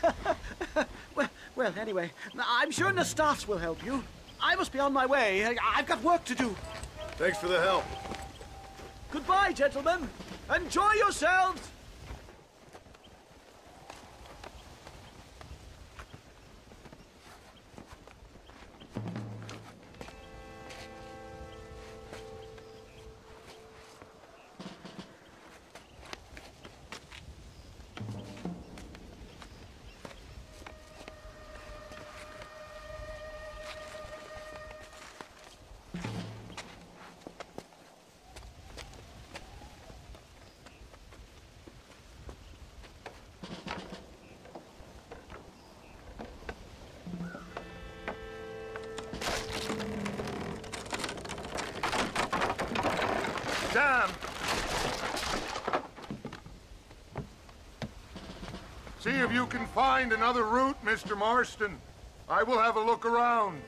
well, anyway, I'm sure Nastas will help you. I must be on my way. I've got work to do. Thanks for the help. Goodbye, gentlemen. Enjoy yourselves. Damn! See if you can find another route, Mr. Marston. I will have a look around.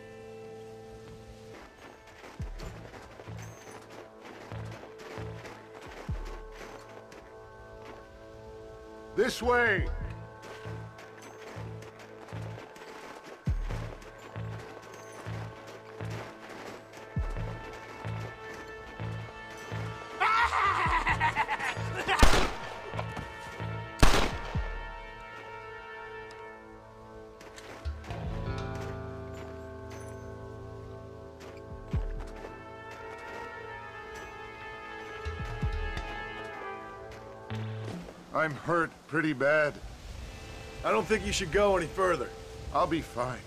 This way. I'm hurt pretty bad. I don't think you should go any further. I'll be fine.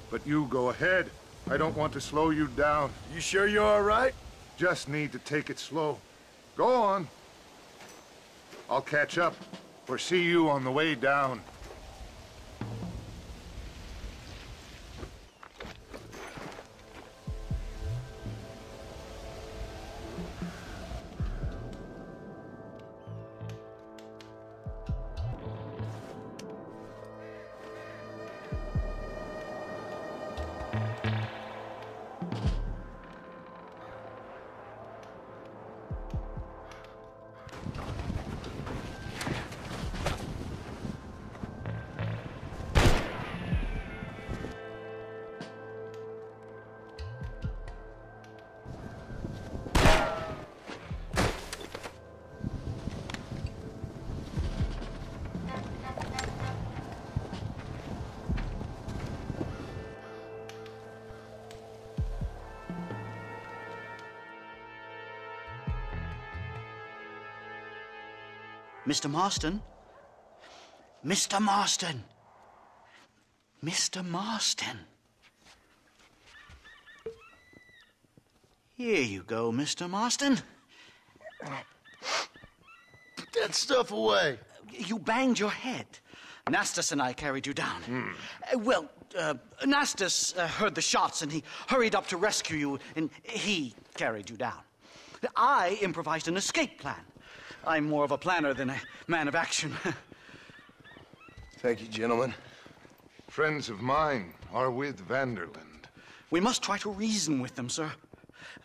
But you go ahead. I don't want to slow you down. You sure you're all right? Just need to take it slow. Go on. I'll catch up or see you on the way down. Mr. Marston? Mr. Marston! Mr. Marston! Here you go, Mr. Marston. Put that stuff away. You banged your head. Nastas and I carried you down. Nastas heard the shots and he hurried up to rescue you, and he carried you down. I improvised an escape plan. I'm more of a planner than a man of action. Thank you, gentlemen. Friends of mine are with Vanderland. We must try to reason with them, sir.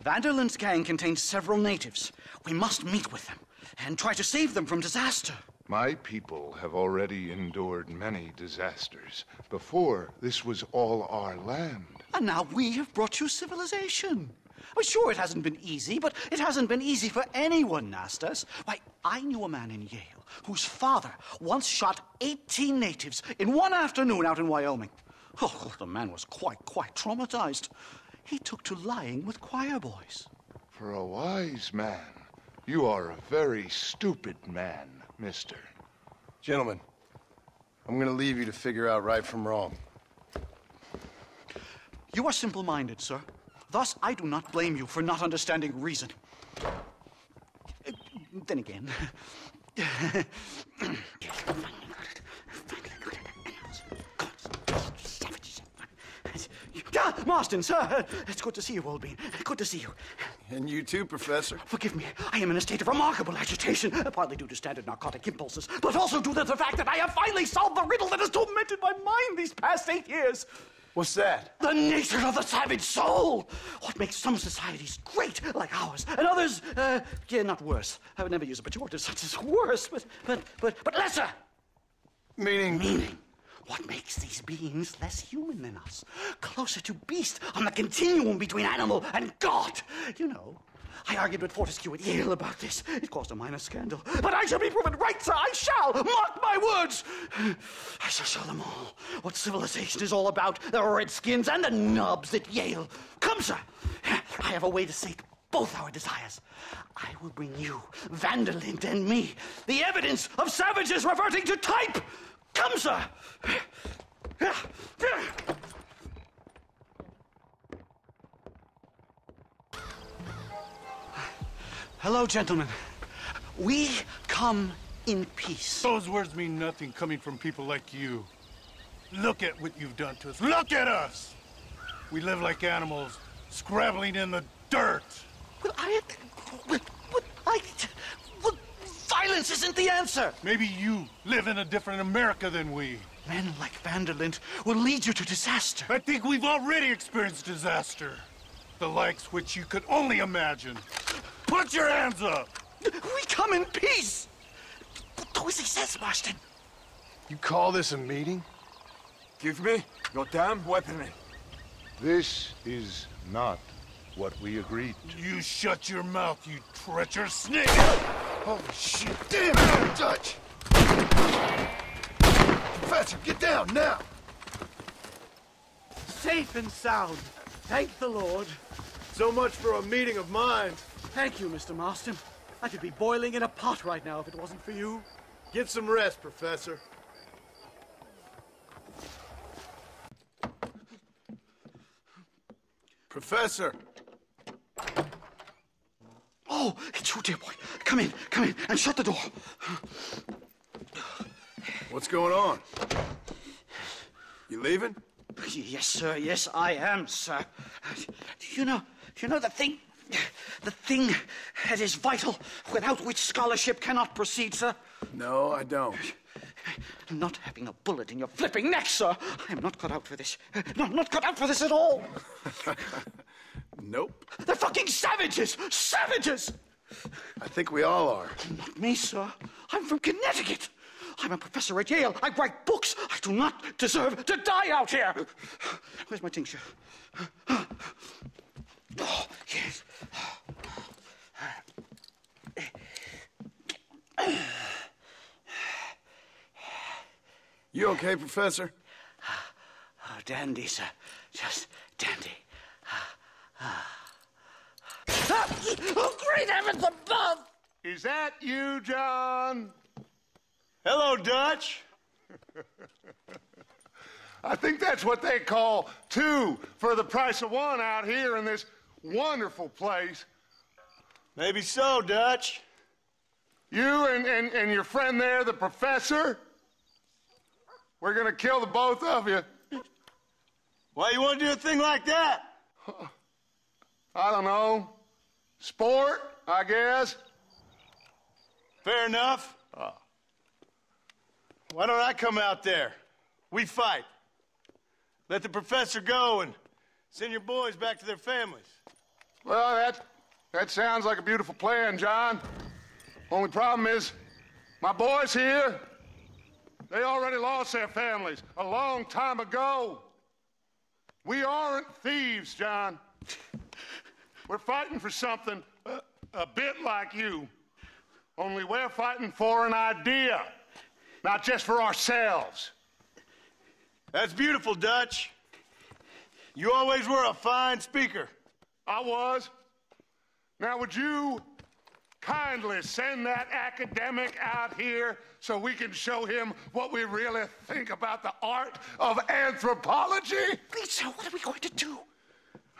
Vanderland's gang contains several natives. We must meet with them and try to save them from disaster. My people have already endured many disasters. Before, this was all our land. And now we have brought you civilization. Well, sure, it hasn't been easy, but it hasn't been easy for anyone, Nastas. Why, I knew a man in Yale whose father once shot 18 natives in one afternoon out in Wyoming. Oh, the man was quite traumatized. He took to lying with choir boys. For a wise man, you are a very stupid man, mister. Gentlemen, I'm going to leave you to figure out right from wrong. You are simple-minded, sir. Thus, I do not blame you for not understanding reason. Then again... Marston, sir! It's good to see you, old bean. Good to see you. And you too, Professor. Forgive me. I am in a state of remarkable agitation, partly due to standard narcotic impulses, but also due to the fact that I have finally solved the riddle that has tormented my mind these past 8 years. What's that? The nature of the savage soul! What makes some societies great, like ours, and others, yeah, not worse. I would never use a pejorative such as worse, but lesser! Meaning? Meaning. What makes these beings less human than us? Closer to beast on the continuum between animal and God. You know, I argued with Fortescue at Yale about this. It caused a minor scandal. But I shall be proven right, sir. I shall. Mark my words. I shall show them all what civilization is all about. The redskins and the nubs at Yale. Come, sir. I have a way to sate both our desires. I will bring you, Vanderlinde, and me, the evidence of savages reverting to type. Come, sir. Hello, gentlemen. We come in peace. Those words mean nothing coming from people like you. Look at what you've done to us. Look at us! We live like animals, scrabbling in the dirt. Well, violence isn't the answer. Maybe you live in a different America than we. Men like Vanderlinde will lead you to disaster. I think we've already experienced disaster. The likes which you could only imagine. Put your hands up! We come in peace! Do as he says, Marston. You call this a meeting? Give me your damn weapon. This is not what we agreed to. You shut your mouth, you treacherous snake! Holy shit! Damn it, Dutch! Professor, get down now! Safe and sound. Thank the Lord. So much for a meeting of minds. Thank you, Mr. Marston. I could be boiling in a pot right now if it wasn't for you. Get some rest, Professor. Professor! Oh, it's you, dear boy. Come in, and shut the door. What's going on? You leaving? Yes, sir. Yes, I am, sir. You know the thing that is vital, without which scholarship cannot proceed, sir? No, I don't. Not having a bullet in your flipping neck, sir. I am not cut out for this. No, I'm not cut out for this at all. Nope. They're fucking savages! Savages! I think we all are. Not me, sir. I'm from Connecticut. I'm a professor at Yale. I write books. I do not deserve to die out here. Where's my tincture? Oh, yes. You okay, Professor? Oh, dandy, sir. Just dandy. Oh, great heavens above! Is that you, John? Hello, Dutch. I think that's what they call two for the price of one out here in this wonderful place. Maybe so, Dutch. You and your friend there, the professor, we're gonna kill the both of you. Why you want to do a thing like that? I don't know. Sport, I guess. Fair enough. Why don't I come out there? We fight. Let the professor go and send your boys back to their families. Well, that sounds like a beautiful plan, John. Only problem is, my boys here, they already lost their families a long time ago. We aren't thieves, John. We're fighting for something a bit like you. Only we're fighting for an idea, not just for ourselves. That's beautiful, Dutch. You always were a fine speaker. I was. Now, would you kindly send that academic out here so we can show him what we really think about the art of anthropology? Lisa, what are we going to do?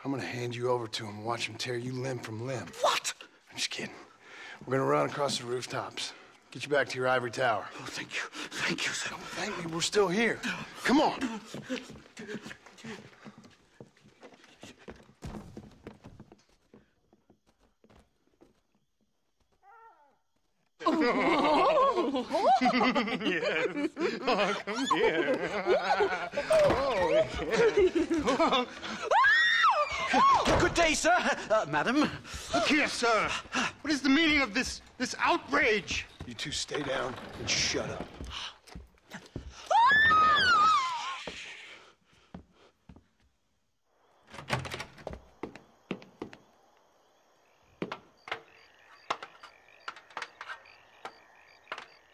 I'm gonna hand you over to him and watch him tear you limb from limb. What? I'm just kidding. We're gonna run across the rooftops. Get you back to your ivory tower. Oh, thank you. Thank you, sir. Don't thank me. We're still here. Come on. Yes. Oh, come here. Oh, Good day, sir. Madam. Look here, sir. What is the meaning of this outrage? You two stay down and shut up.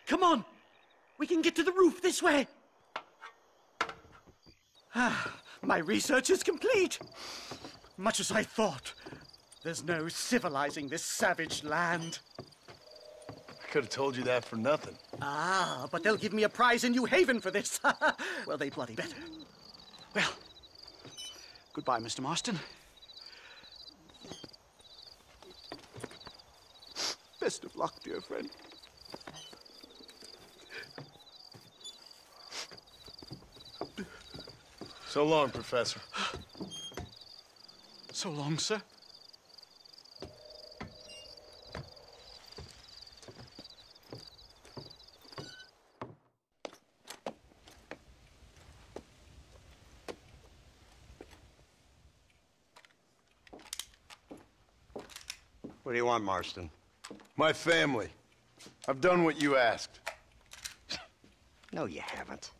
Come on. We can get to the roof this way. My research is complete. Much as I thought. There's no civilizing this savage land. I could have told you that for nothing. Ah, but they'll give me a prize in New Haven for this. Well, they bloody better. Well, goodbye, Mr. Marston. Best of luck, dear friend. So long, Professor. So long, sir. What do you want, Marston? My family. I've done what you asked. No, you haven't.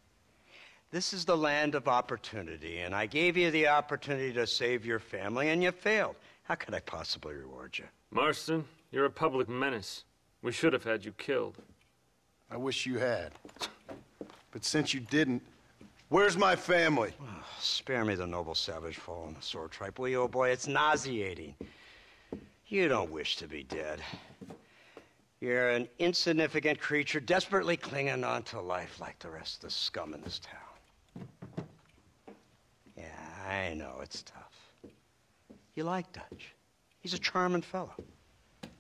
This is the land of opportunity, and I gave you the opportunity to save your family, and you failed. How could I possibly reward you? Marston, you're a public menace. We should have had you killed. I wish you had. But since you didn't, where's my family? Oh, spare me the noble savage fall on the sword tripe, will you, old boy? It's nauseating. You don't wish to be dead. You're an insignificant creature desperately clinging on to life like the rest of the scum in this town. Yeah, I know, it's tough. You like Dutch. He's a charming fellow.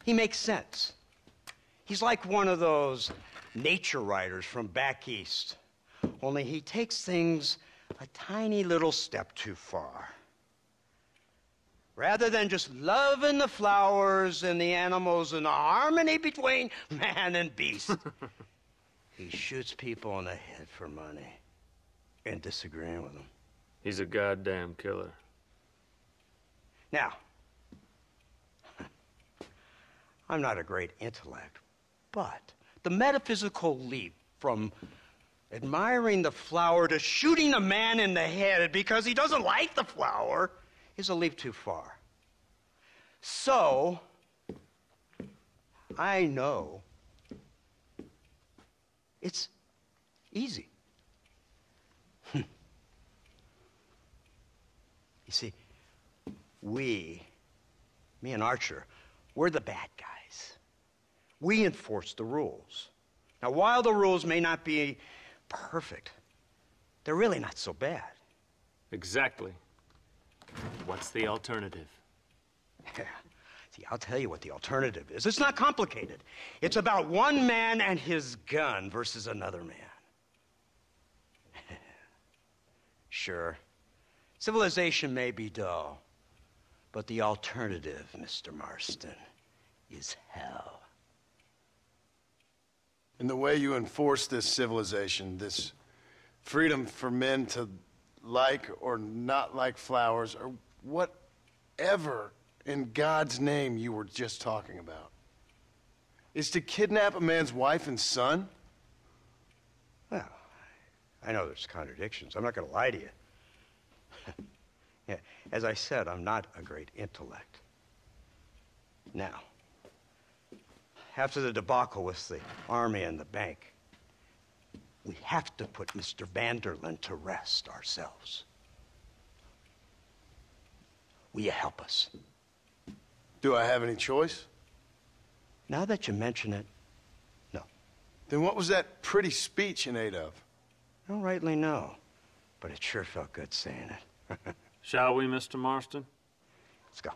He makes sense. He's like one of those nature writers from back east. Only he takes things a tiny little step too far. Rather than just loving the flowers and the animals and the harmony between man and beast, he shoots people in the head for money and disagreeing with them. He's a goddamn killer. Now, I'm not a great intellect, but the metaphysical leap from admiring the flower to shooting a man in the head because he doesn't like the flower is a leap too far. So, I know it's easy. You see, me and Archer, we're the bad guys. We enforce the rules. Now, while the rules may not be perfect, they're really not so bad. Exactly. What's the alternative? Yeah. See, I'll tell you what the alternative is. It's not complicated. It's about one man and his gun versus another man. Sure, civilization may be dull, but the alternative, Mr. Marston, is hell. And the way you enforce this civilization, this freedom for men to like or not like flowers, or whatever in God's name you were just talking about, is to kidnap a man's wife and son? Well, I know there's contradictions. I'm not going to lie to you. Yeah, as I said, I'm not a great intellect. Now, after the debacle with the army and the bank, we have to put Mr. Van der Linde to rest ourselves. Will you help us? Do I have any choice? Now that you mention it, no. Then what was that pretty speech in aid of? I don't rightly know, but it sure felt good saying it. Shall we, Mr. Marston? Let's go.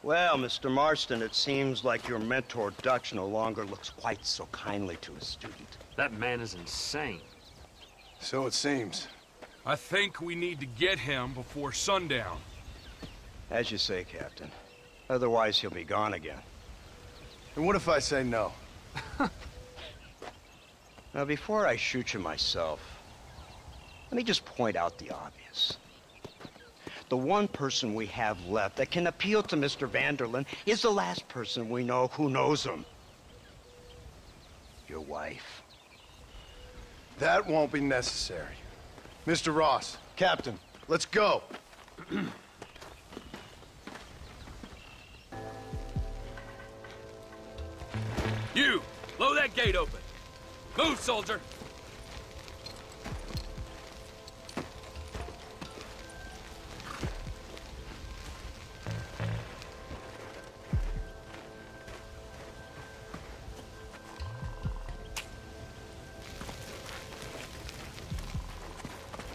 Well, Mr. Marston, it seems like your mentor Dutch no longer looks quite so kindly to his student. That man is insane. So it seems. I think we need to get him before sundown. As you say, Captain. Otherwise, he'll be gone again. And what if I say no? Now, before I shoot you myself, let me just point out the obvious. The one person we have left that can appeal to Mr. Van der Linde is the last person we know who knows him. Your wife. That won't be necessary. Mr. Ross, Captain, let's go. You, blow that gate open. Move, soldier.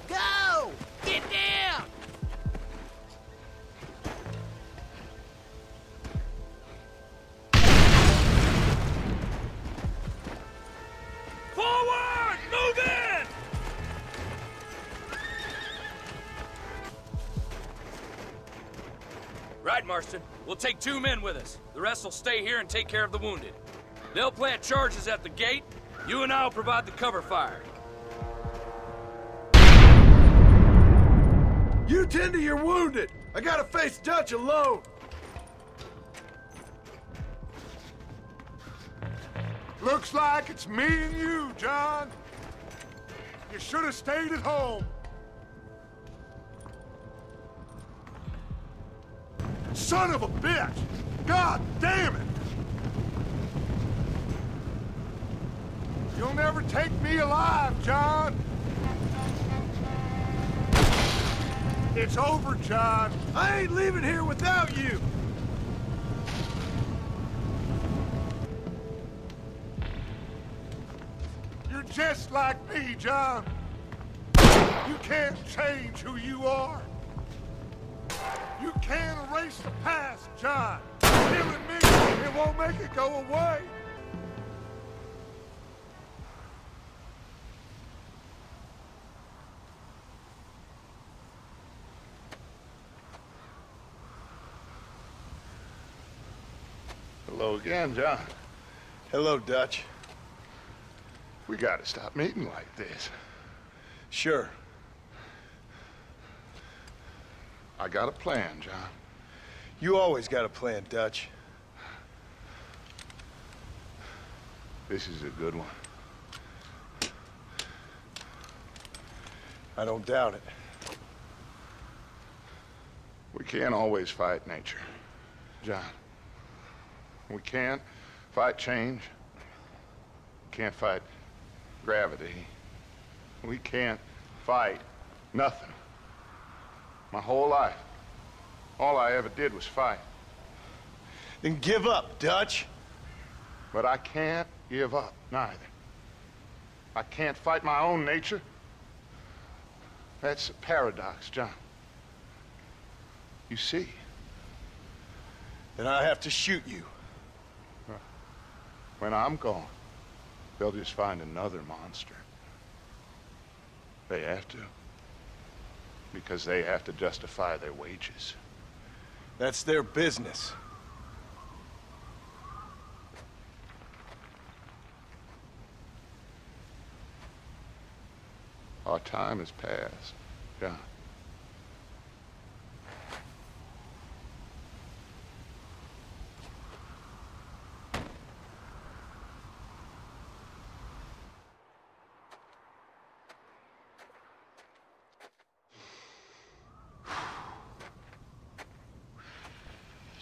Go! Get down! Forward! Move in! Right, Marston. We'll take 2 men with us. The rest will stay here and take care of the wounded. They'll plant charges at the gate. You and I'll provide the cover fire. You tend to your wounded. I gotta face Dutch alone. Looks like it's me and you, John. You should have stayed at home. Son of a bitch! God damn it! You'll never take me alive, John. It's over, John. I ain't leaving here without you. You're just like me, John. You can't change who you are. You can't erase the past, John. Killing me, it won't make it go away. Hello again, John. Hello, Dutch. We gotta stop meeting like this. Sure. I got a plan, John. You always got a plan, Dutch. This is a good one. I don't doubt it. We can't always fight nature, John. We can't fight change. We can't fight gravity. We can't fight nothing. My whole life, all I ever did was fight. Then give up, Dutch. But I can't give up, neither. I can't fight my own nature. That's a paradox, John. You see? Then I have to shoot you. When I'm gone, they'll just find another monster. They have to. Because they have to justify their wages. That's their business. Our time has passed, John.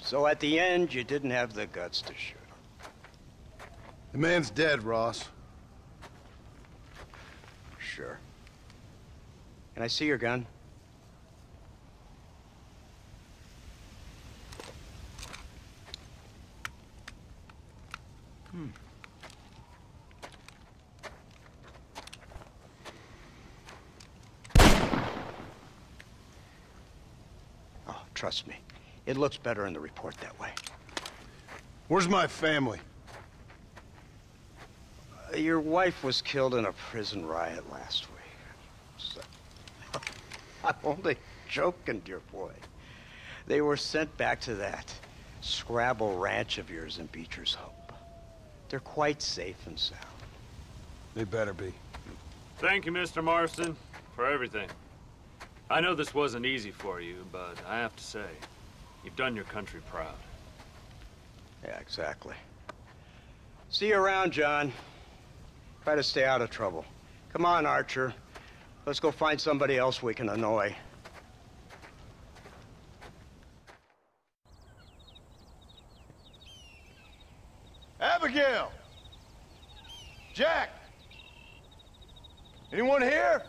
So at the end, you didn't have the guts to shoot him. The man's dead, Ross. Sure. Can I see your gun? Oh, trust me. It looks better in the report that way. Where's my family? Your wife was killed in a prison riot last week. So, I'm only joking, dear boy. They were sent back to that Scrabble ranch of yours in Beecher's Hope. They're quite safe and sound. They better be. Thank you, Mr. Marston, for everything. I know this wasn't easy for you, but I have to say, you've done your country proud. Yeah, exactly. See you around, John. Try to stay out of trouble. Come on, Archer. Let's go find somebody else we can annoy. Abigail! Jack! Anyone here?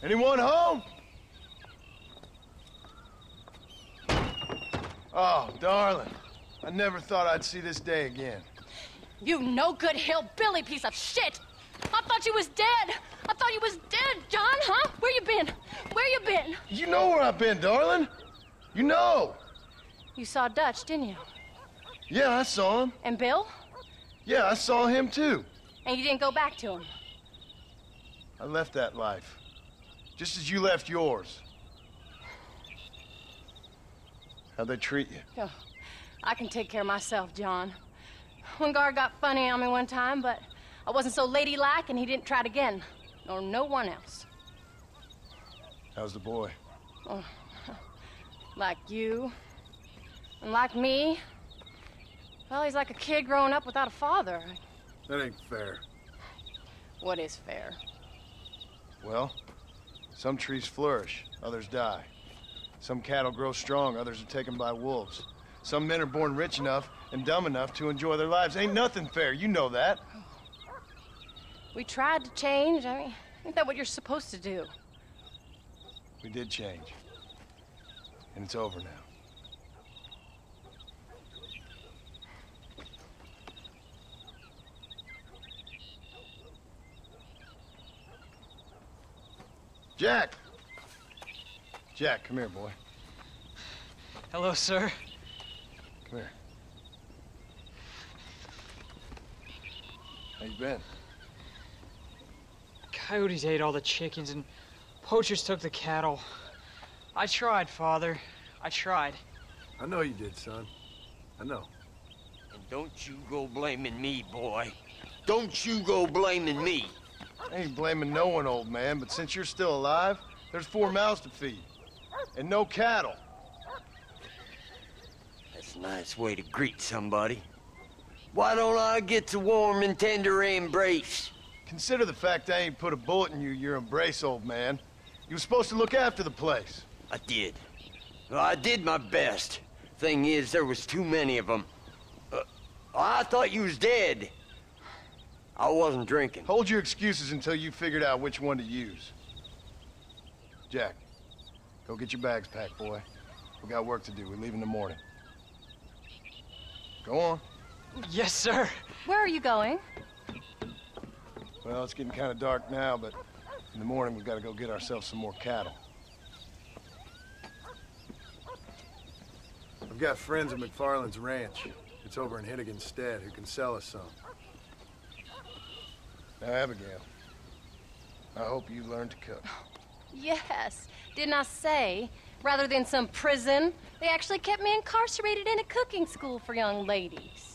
Anyone home? Oh, darling. I never thought I'd see this day again. You no-good hillbilly piece of shit! I thought you was dead! I thought you was dead, John, huh? Where you been? Where you been? You know where I've been, darling. You know. You saw Dutch, didn't you? Yeah, I saw him. And Bill? Yeah, I saw him too. And you didn't go back to him? I left that life. Just as you left yours. How'd they treat you? Oh, I can take care of myself, John. One guard got funny on me one time, but I wasn't so ladylike and he didn't try it again. Nor no one else. How's the boy? Oh, like you. And like me. Well, he's like a kid growing up without a father. That ain't fair. What is fair? Well, some trees flourish, others die. Some cattle grow strong, others are taken by wolves. Some men are born rich enough and dumb enough to enjoy their lives. Ain't nothing fair, you know that. We tried to change. I mean, ain't that what you're supposed to do? We did change. And it's over now. Jack! Jack, come here, boy. Hello, sir. Come here. How you been? Coyotes ate all the chickens and poachers took the cattle. I tried, Father. I tried. I know you did, son. I know. And don't you go blaming me, boy. Don't you go blaming me. I ain't blaming no one, old man, but since you're still alive, there's 4 mouths to feed. And no cattle. That's a nice way to greet somebody. Why don't I get the warm and tender embrace? Consider the fact I ain't put a bullet in your embrace, old man. You were supposed to look after the place. I did. Well, I did my best. Thing is, there was too many of them. I thought you was dead. I wasn't drinking. Hold your excuses until you figured out which one to use. Jack, go get your bags packed, boy. We got work to do. We leave in the morning. Go on. Yes, sir. Where are you going? Well, it's getting kind of dark now, but in the morning we've got to go get ourselves some more cattle. I've got friends at McFarland's ranch. It's over in Hittiganstead who can sell us some. Now, Abigail, I hope you learn to cook. Yes. Didn't I say, rather than some prison, they actually kept me incarcerated in a cooking school for young ladies.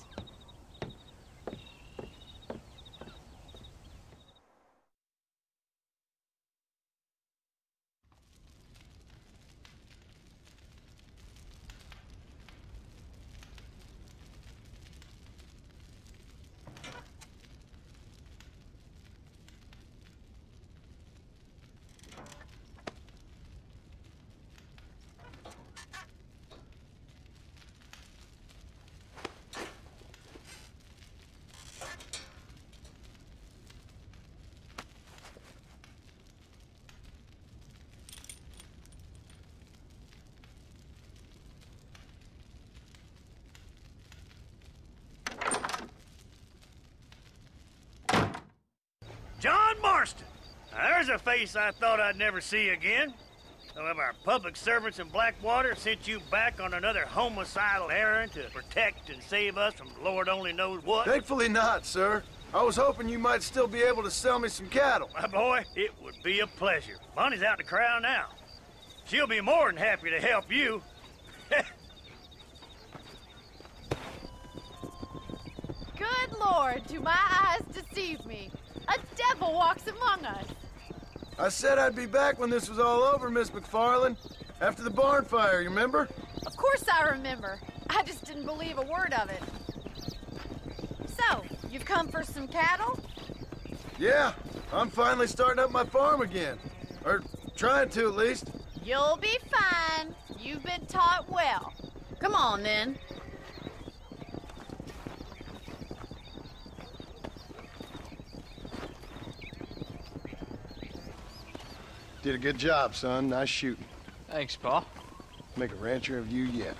John Marston, Now, there's a face I thought I'd never see again. Some of our public servants in Blackwater sent you back on another homicidal errand to protect and save us from Lord only knows what. Thankfully not, sir. I was hoping you might still be able to sell me some cattle. My boy, it would be a pleasure. Bonnie's out in the crowd now. She'll be more than happy to help you. Good Lord, do my eyes deceive me? A devil walks among us. I said I'd be back when this was all over, Miss McFarland. After the barn fire, you remember? Of course I remember. I just didn't believe a word of it. So, you've come for some cattle? Yeah, I'm finally starting up my farm again. Or trying to, at least. You'll be fine. You've been taught well. Come on, then. Did a good job, son. Nice shooting. Thanks, Pa. Make a rancher of you yet.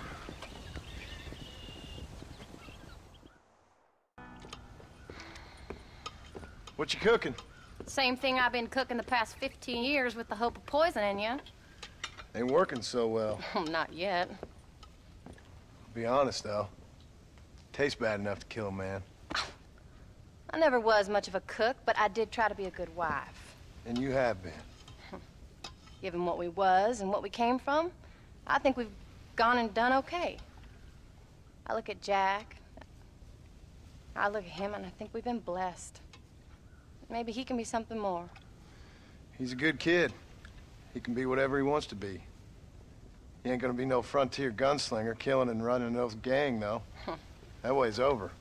What you cooking? Same thing I've been cooking the past 15 years with the hope of poisoning you. Ain't working so well. Not yet. Be honest, though. Tastes bad enough to kill a man. I never was much of a cook, but I did try to be a good wife. And you have been. Given what we was and what we came from, I think we've gone and done okay. I look at Jack, I look at him, and I think we've been blessed. Maybe he can be something more. He's a good kid. He can be whatever he wants to be. He ain't gonna be no frontier gunslinger killing and running those gang, though. That way's over.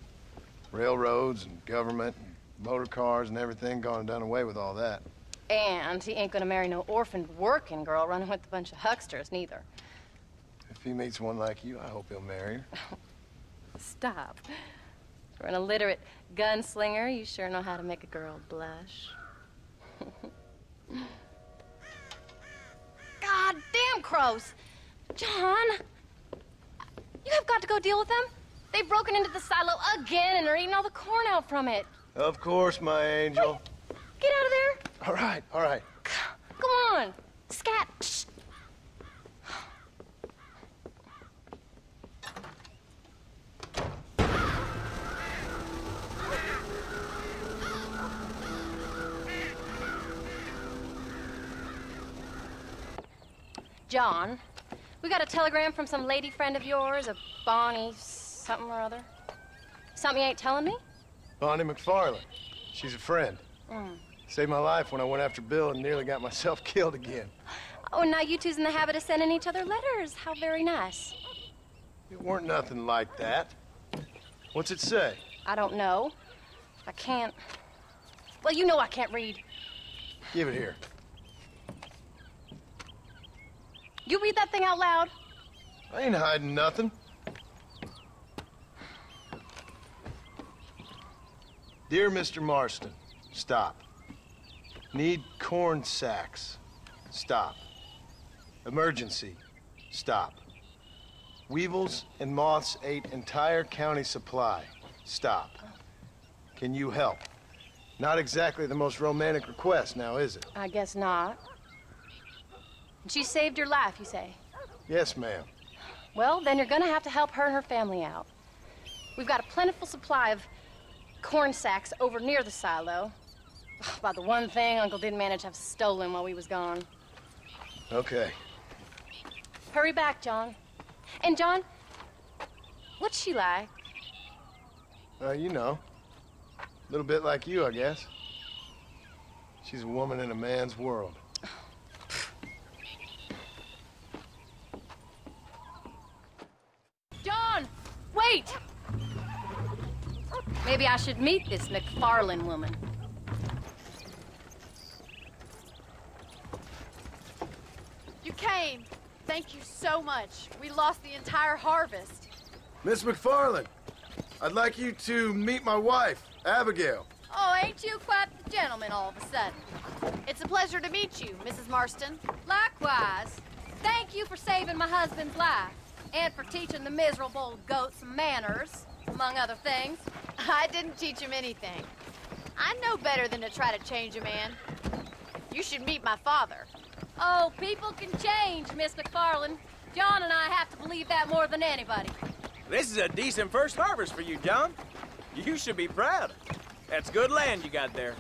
Railroads and government and motor cars and everything gone and done away with all that. And he ain't gonna marry no orphaned working girl running with a bunch of hucksters, neither. If he meets one like you, I hope he'll marry her. Stop. For an illiterate gunslinger, you sure know how to make a girl blush. God damn crows! John! You have got to go deal with them. They've broken into the silo again and are eating all the corn out from it. Of course, my angel. Wait. Get out of there. All right, all right. Come on. Scat. Shh. John, we got a telegram from some lady friend of yours, a Bonnie something or other. Something you ain't telling me? Bonnie McFarland. She's a friend. Mm. Saved my life when I went after Bill and nearly got myself killed again. Oh, and now you two's in the habit of sending each other letters. How very nice. It weren't nothing like that. What's it say? I don't know. I can't... Well, you know I can't read. Give it here. You read that thing out loud? I ain't hiding nothing. Dear Mr. Marston, stop. Need corn sacks. Stop. Emergency. Stop. Weevils and moths ate entire county supply. Stop. Can you help? Not exactly the most romantic request, now is it? I guess not. She saved your life, you say? Yes, ma'am. Well, then you're gonna have to help her and her family out. We've got a plentiful supply of corn sacks over near the silo. About the one thing Uncle didn't manage to have stolen while we was gone. Okay. Hurry back, John. And John, what's she like? You know. A little bit like you, I guess. She's a woman in a man's world. John, wait! Maybe I should meet this McFarland woman. You came. Thank you so much. We lost the entire harvest. Miss McFarland, I'd like you to meet my wife, Abigail. Oh, ain't you quite the gentleman all of a sudden? It's a pleasure to meet you, Mrs. Marston. Likewise. Thank you for saving my husband's life. And for teaching the miserable goat some manners, among other things. I didn't teach him anything. I know better than to try to change a man. You should meet my father. Oh, people can change, Miss McFarland. John and I have to believe that more than anybody. This is a decent first harvest for you, John. You should be proud. That's good land you got there.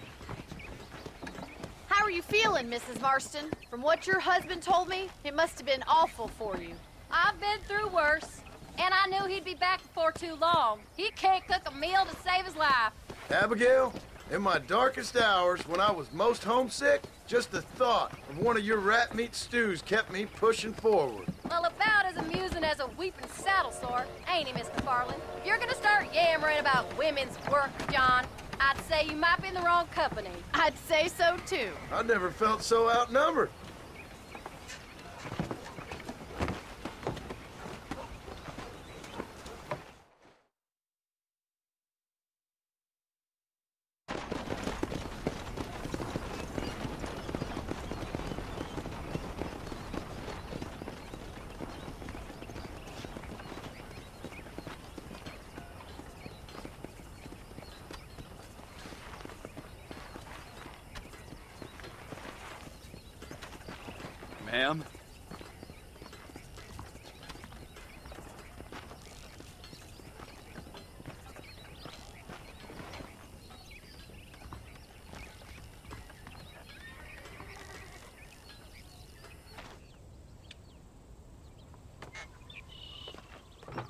How are you feeling, Mrs. Marston? From what your husband told me, it must have been awful for you. I've been through worse, and I knew he'd be back before too long. He can't cook a meal to save his life. Abigail, in my darkest hours, when I was most homesick, just the thought of one of your rat meat stews kept me pushing forward. Well, about as amusing as a weeping saddle sore, ain't he, Mr. Farland? If you're gonna start yammering about women's work, John, I'd say you might be in the wrong company. I'd say so, too. I never felt so outnumbered. Ma'am?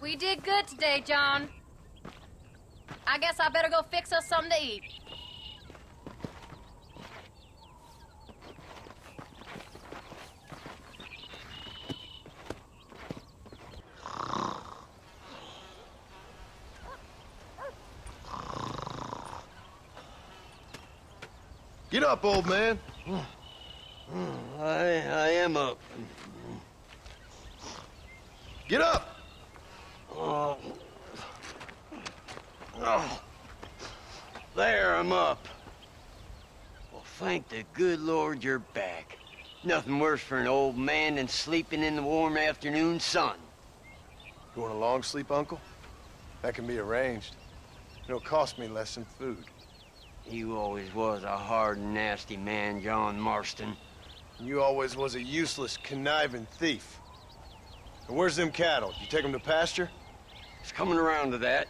We did good today, John. I guess I better go fix us something to eat. Get up, old man. I am up. Get up! Oh. There, I'm up. Well, thank the good Lord you're back. Nothing worse for an old man than sleeping in the warm afternoon sun. You want a long sleep, Uncle? That can be arranged. It'll cost me less than food. You always was a hard and nasty man, John Marston. You always was a useless, conniving thief. And where's them cattle? You take them to pasture? It's coming around to that.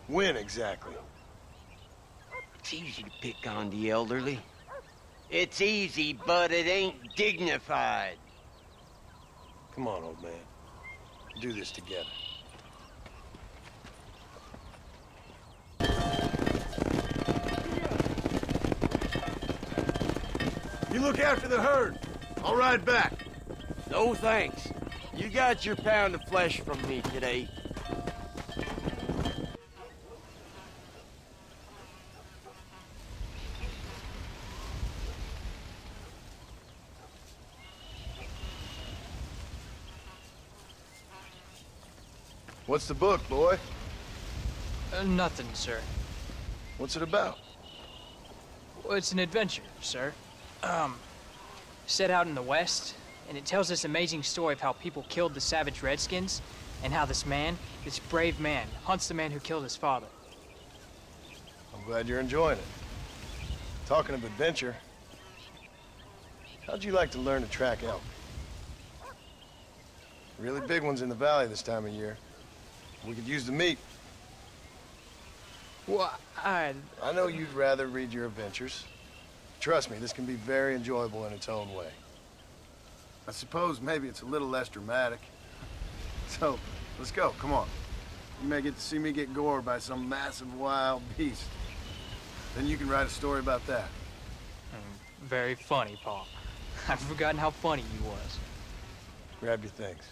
When exactly? It's easy to pick on the elderly. It's easy, but it ain't dignified. Come on, old man. Do this together. You look after the herd. I'll ride back. No thanks. You got your pound of flesh from me today. What's the book, boy? Nothing, sir. What's it about? Well, it's an adventure, sir. Set out in the West, and it tells this amazing story of how people killed the savage Redskins, and how this man, this brave man, hunts the man who killed his father. I'm glad you're enjoying it. Talking of adventure, how'd you like to learn to track elk? Really big ones in the valley this time of year. We could use the meat. Well, I know you'd rather read your adventures. Trust me, this can be very enjoyable in its own way. I suppose maybe it's a little less dramatic. So, let's go, come on. You may get to see me get gored by some massive wild beast. Then you can write a story about that. Very funny, Paul. I've forgotten how funny you was. Grab your things.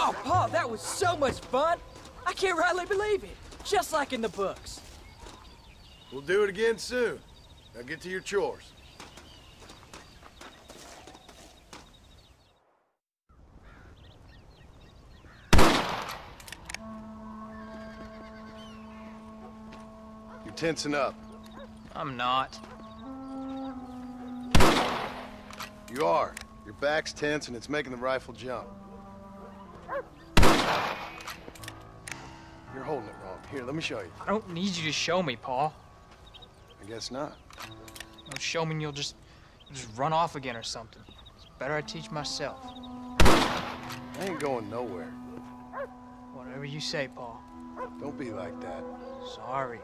Oh, Paul, that was so much fun! I can't rightly believe it. Just like in the books. We'll do it again soon. Now get to your chores. tensing up. I'm not. You are. Your back's tense and it's making the rifle jump. You're holding it wrong. Here, let me show you. I don't need you to show me, Paul. I guess not. Don't show me and you'll just run off again or something. It's better I teach myself. I ain't going nowhere. Whatever you say, Paul. Don't be like that. Sorry.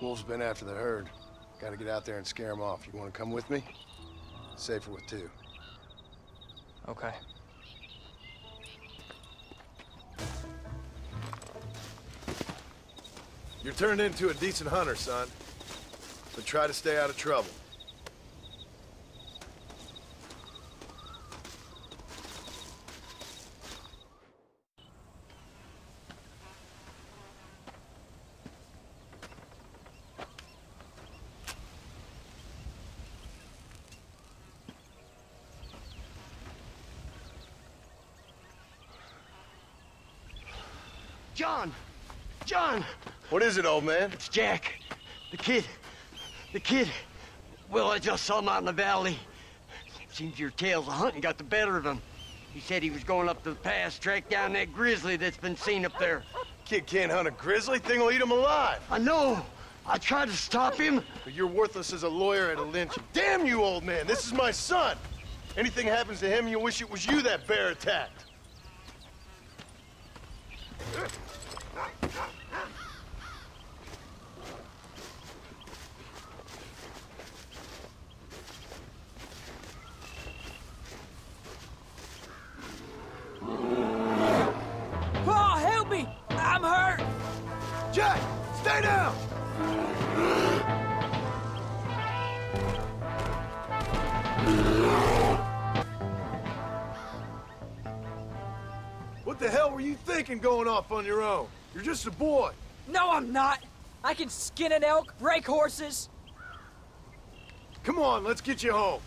Wolves been after the herd. Gotta get out there and scare them off. You wanna come with me? Safer with two. Okay. You're turned into a decent hunter, son. But try to stay out of trouble. John! John! What is it, old man? It's Jack. The kid. The kid. Well, I just saw him out in the valley. Seems your tales of hunting got the better of him. He said he was going up to the pass, track down that grizzly that's been seen up there. Kid can't hunt a grizzly. Thing will eat him alive. I know. I tried to stop him. But you're worthless as a lawyer at a lynching. Damn you, old man. This is my son. Anything happens to him, you'll wish it was you that bear attacked. Paul, help me! I'm hurt! Jack, stay down! What the hell were you thinking going off on your own? You're just a boy. No, I'm not! I can skin an elk, rake horses. Come on, let's get you home.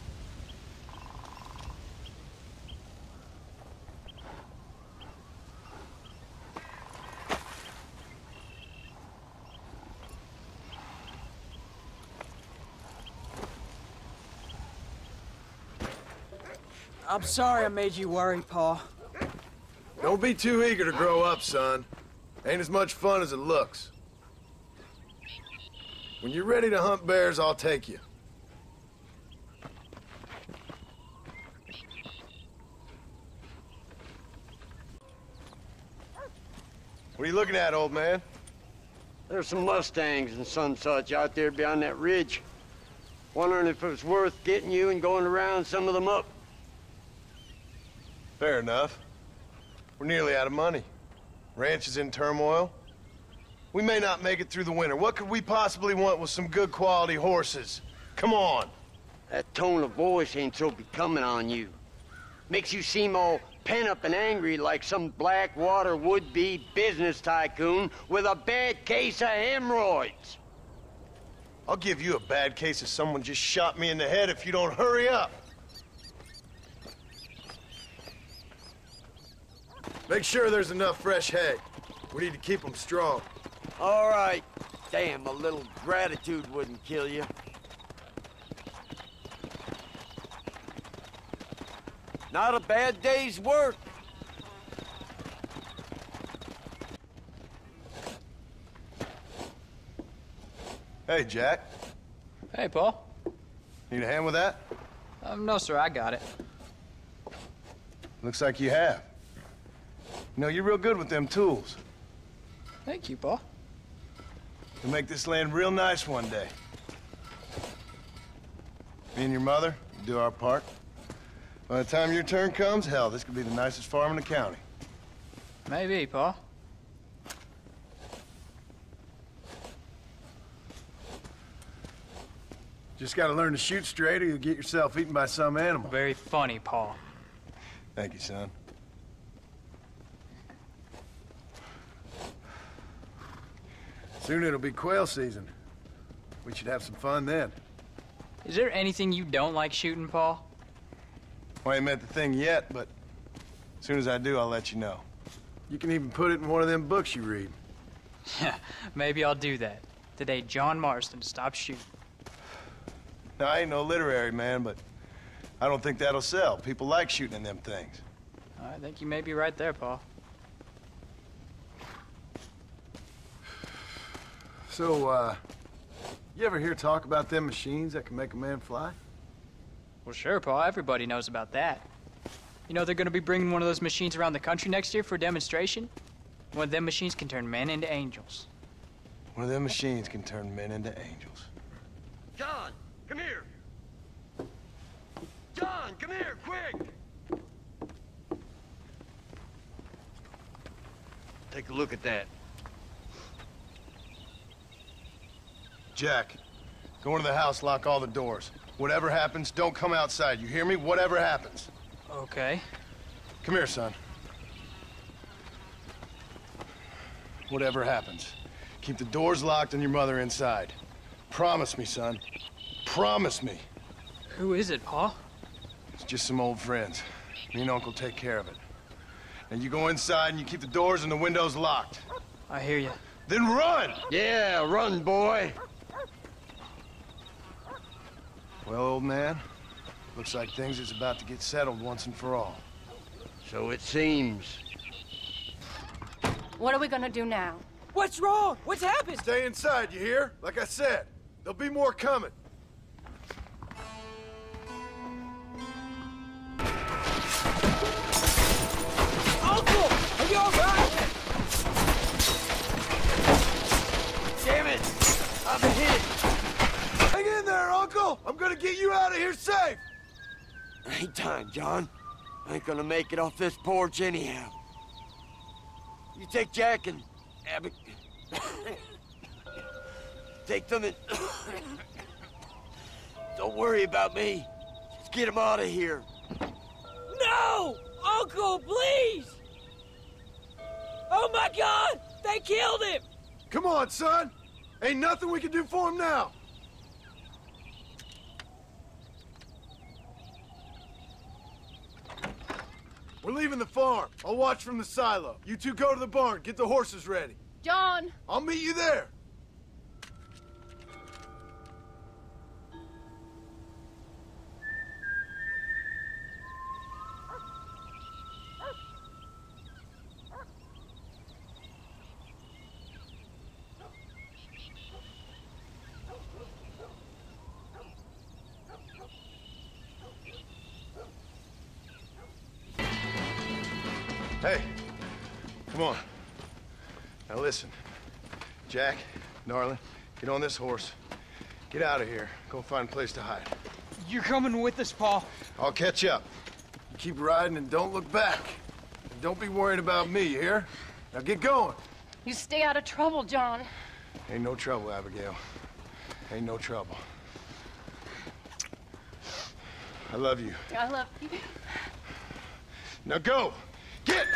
I'm sorry I made you worry, Paul. Don't be too eager to grow up, son. Ain't as much fun as it looks. When you're ready to hunt bears, I'll take you. What are you looking at, old man? There's some Mustangs and some such out there beyond that ridge. Wondering if it was worth getting you and going around some of them up. Fair enough. We're nearly out of money. Ranch is in turmoil. We may not make it through the winter. What could we possibly want with some good quality horses? Come on. That tone of voice ain't so becoming on you. Makes you seem all pent up and angry like some Blackwater would-be business tycoon with a bad case of hemorrhoids. I'll give you a bad case of someone just shot me in the head if you don't hurry up. Make sure there's enough fresh hay. We need to keep them strong. All right. Damn, a little gratitude wouldn't kill you. Not a bad day's work. Hey, Jack. Hey, Paul. Need a hand with that? No, sir, I got it. Looks like you have. You know, you're real good with them tools. Thank you, Paul. You'll make this land real nice one day. Me and your mother will do our part. By the time your turn comes, hell, this could be the nicest farm in the county. Maybe, Paul. Just gotta learn to shoot straight or you'll get yourself eaten by some animal. Very funny, Paul. Thank you, son. Soon it'll be quail season. We should have some fun then. Is there anything you don't like shooting, Paul? Well, I ain't met the thing yet, but as soon as I do, I'll let you know. You can even put it in one of them books you read. Yeah, maybe I'll do that. Today, John Marston stopped shooting. Now, I ain't no literary man, but I don't think that'll sell. People like shooting in them things. I think you may be right there, Paul. So, you ever hear talk about them machines that can make a man fly? Well, sure, Paul. Everybody knows about that. You know they're gonna be bringing one of those machines around the country next year for a demonstration? One of them machines can turn men into angels. One of them machines can turn men into angels. John, come here. John, come here, quick. Take a look at that. Jack, go into the house, lock all the doors. Whatever happens, don't come outside. You hear me? Whatever happens. Okay. Come here, son. Whatever happens, keep the doors locked and your mother inside. Promise me, son. Promise me. Who is it, Paul? It's just some old friends. Me and Uncle take care of it. And you go inside and you keep the doors and the windows locked. I hear you. Then run! Yeah, run, boy. Well, old man, looks like things is about to get settled once and for all. So it seems. What are we gonna do now? What's wrong? What's happened? Stay inside, you hear? Like I said, there'll be more coming. Uncle! Are you all right? Damn it! I've been hit. Hang in there, Uncle! I'm gonna get you out of here safe! Ain't time, John. I ain't gonna make it off this porch anyhow. You take Jack and Abby. Take them and... Don't worry about me. Just get him out of here. No! Uncle, please! Oh my God! They killed him! Come on, son! Ain't nothing we can do for him now! We're leaving the farm. I'll watch from the silo. You two go to the barn, get the horses ready. John! I'll meet you there. Hey, come on. Now listen, Jack, darling, get on this horse. Get out of here. Go find a place to hide. You're coming with us, Paul. I'll catch up. You keep riding and don't look back. And don't be worried about me, you hear? Now get going. You stay out of trouble, John. Ain't no trouble, Abigail. Ain't no trouble. I love you. I love you. Now go! Get!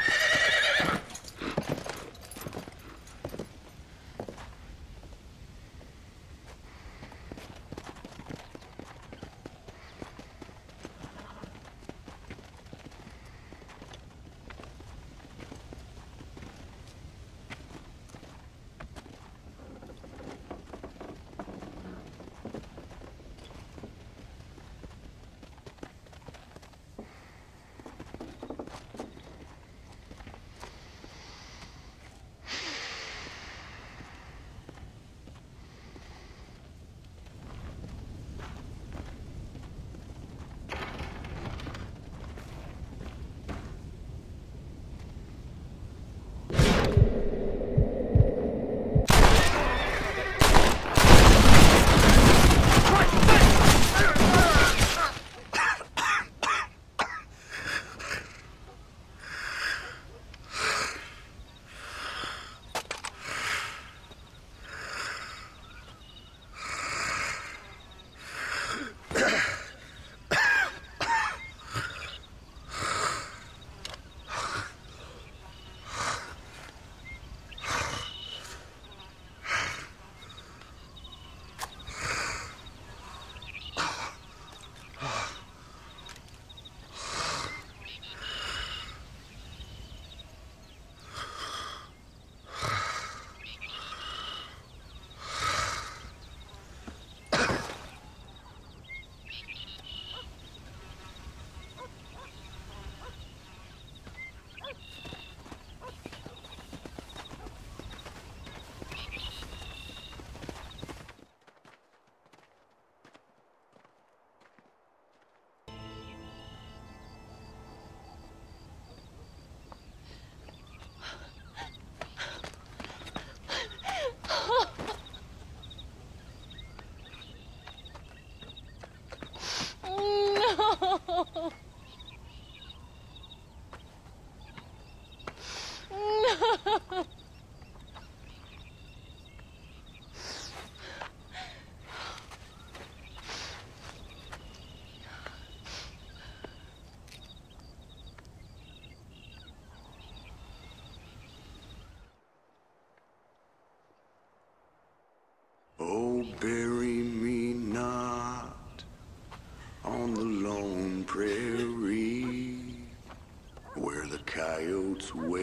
bury me not on the lone prairie where the coyotes wail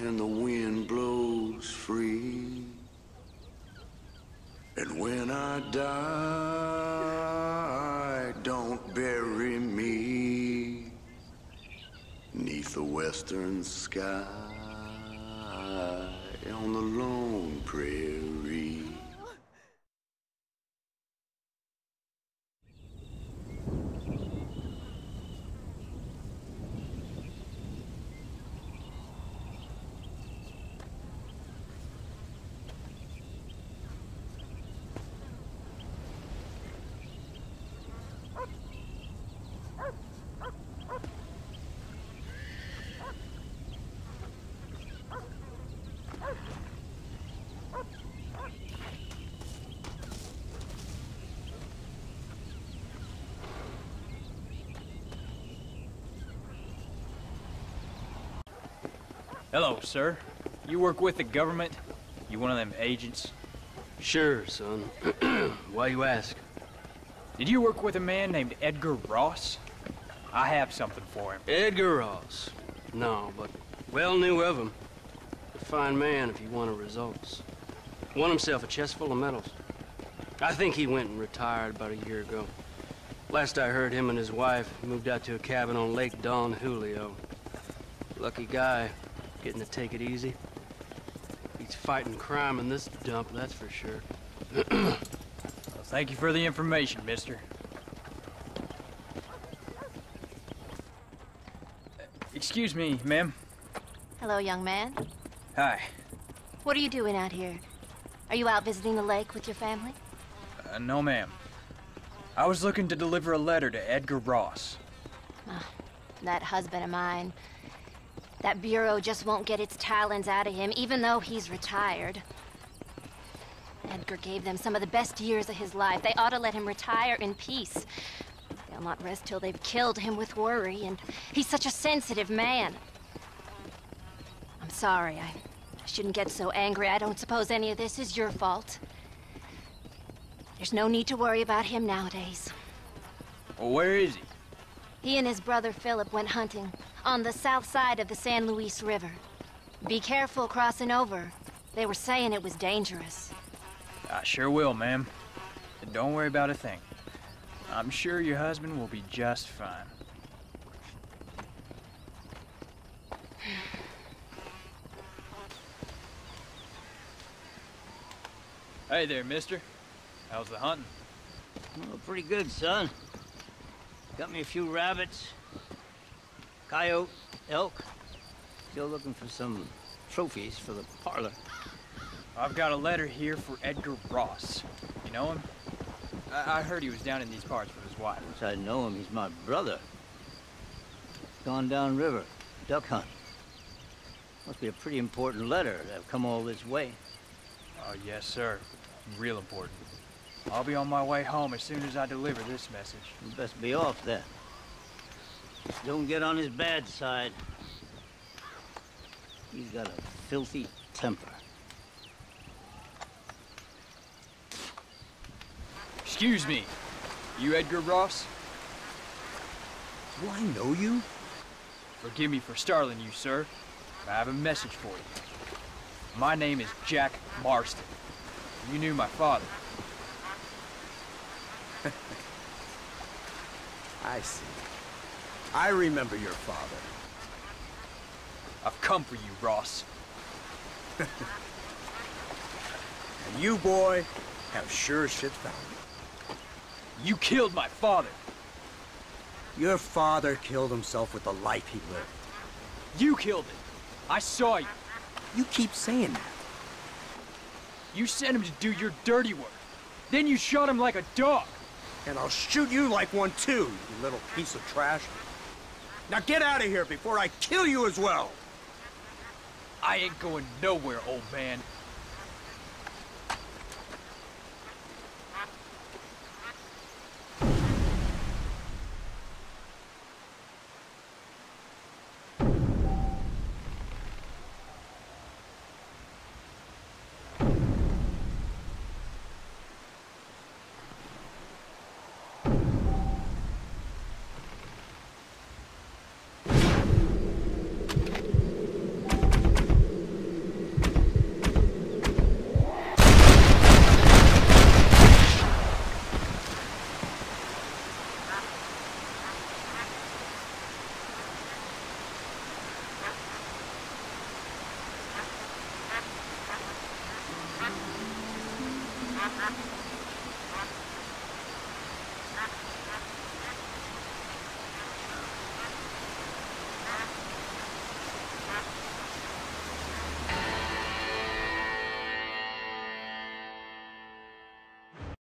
and the wind blows free. And when I die, don't bury me 'neath the western sky on the lone prairie. Hello, sir. You work with the government? You one of them agents? Sure, son. Why you ask? Did you work with a man named Edgar Ross? I have something for him. Edgar Ross? No, but well knew of him. A fine man if he wanted results. Won himself a chest full of medals. I think he went and retired about a year ago. Last I heard, him and his wife moved out to a cabin on Lake Don Julio. Lucky guy. Getting to take it easy. He's fighting crime in this dump, that's for sure. Well, thank you for the information, mister. Excuse me, ma'am. Hello, young man. Hi. What are you doing out here? Are you out visiting the lake with your family? No, ma'am. I was looking to deliver a letter to Edgar Ross. That husband of mine. That bureau just won't get its talons out of him, even though he's retired. Edgar gave them some of the best years of his life. They ought to let him retire in peace. They'll not rest till they've killed him with worry, and he's such a sensitive man. I'm sorry, I shouldn't get so angry. I don't suppose any of this is your fault. There's no need to worry about him nowadays. Well, where is he? He and his brother Philip went hunting on the south side of the San Luis River. Be careful crossing over. They were saying it was dangerous. I sure will, ma'am. Don't worry about a thing. I'm sure your husband will be just fine. Hey there, mister. How's the hunting? Well, pretty good, son. Got me a few rabbits, coyote, elk. Still looking for some trophies for the parlor. I've got a letter here for Edgar Ross. You know him? I heard he was down in these parts with his wife. Yes, I know him. He's my brother. Gone down river, duck hunt. Must be a pretty important letter to have come all this way. Oh, yes, sir. Real important. I'll be on my way home as soon as I deliver this message. You best be off then. Just don't get on his bad side. He's got a filthy temper. Excuse me. You Edgar Ross? Do I know you? Forgive me for startling you, sir. I have a message for you. My name is Jack Marston. You knew my father. I see. I remember your father. I've come for you, Ross. And you, boy, have sure as shit found me. You killed my father. Your father killed himself with the life he lived. You killed him. I saw you. You keep saying that. You sent him to do your dirty work. Then you shot him like a dog. And I'll shoot you like one too, you little piece of trash. Now get out of here before I kill you as well. I ain't going nowhere, old man.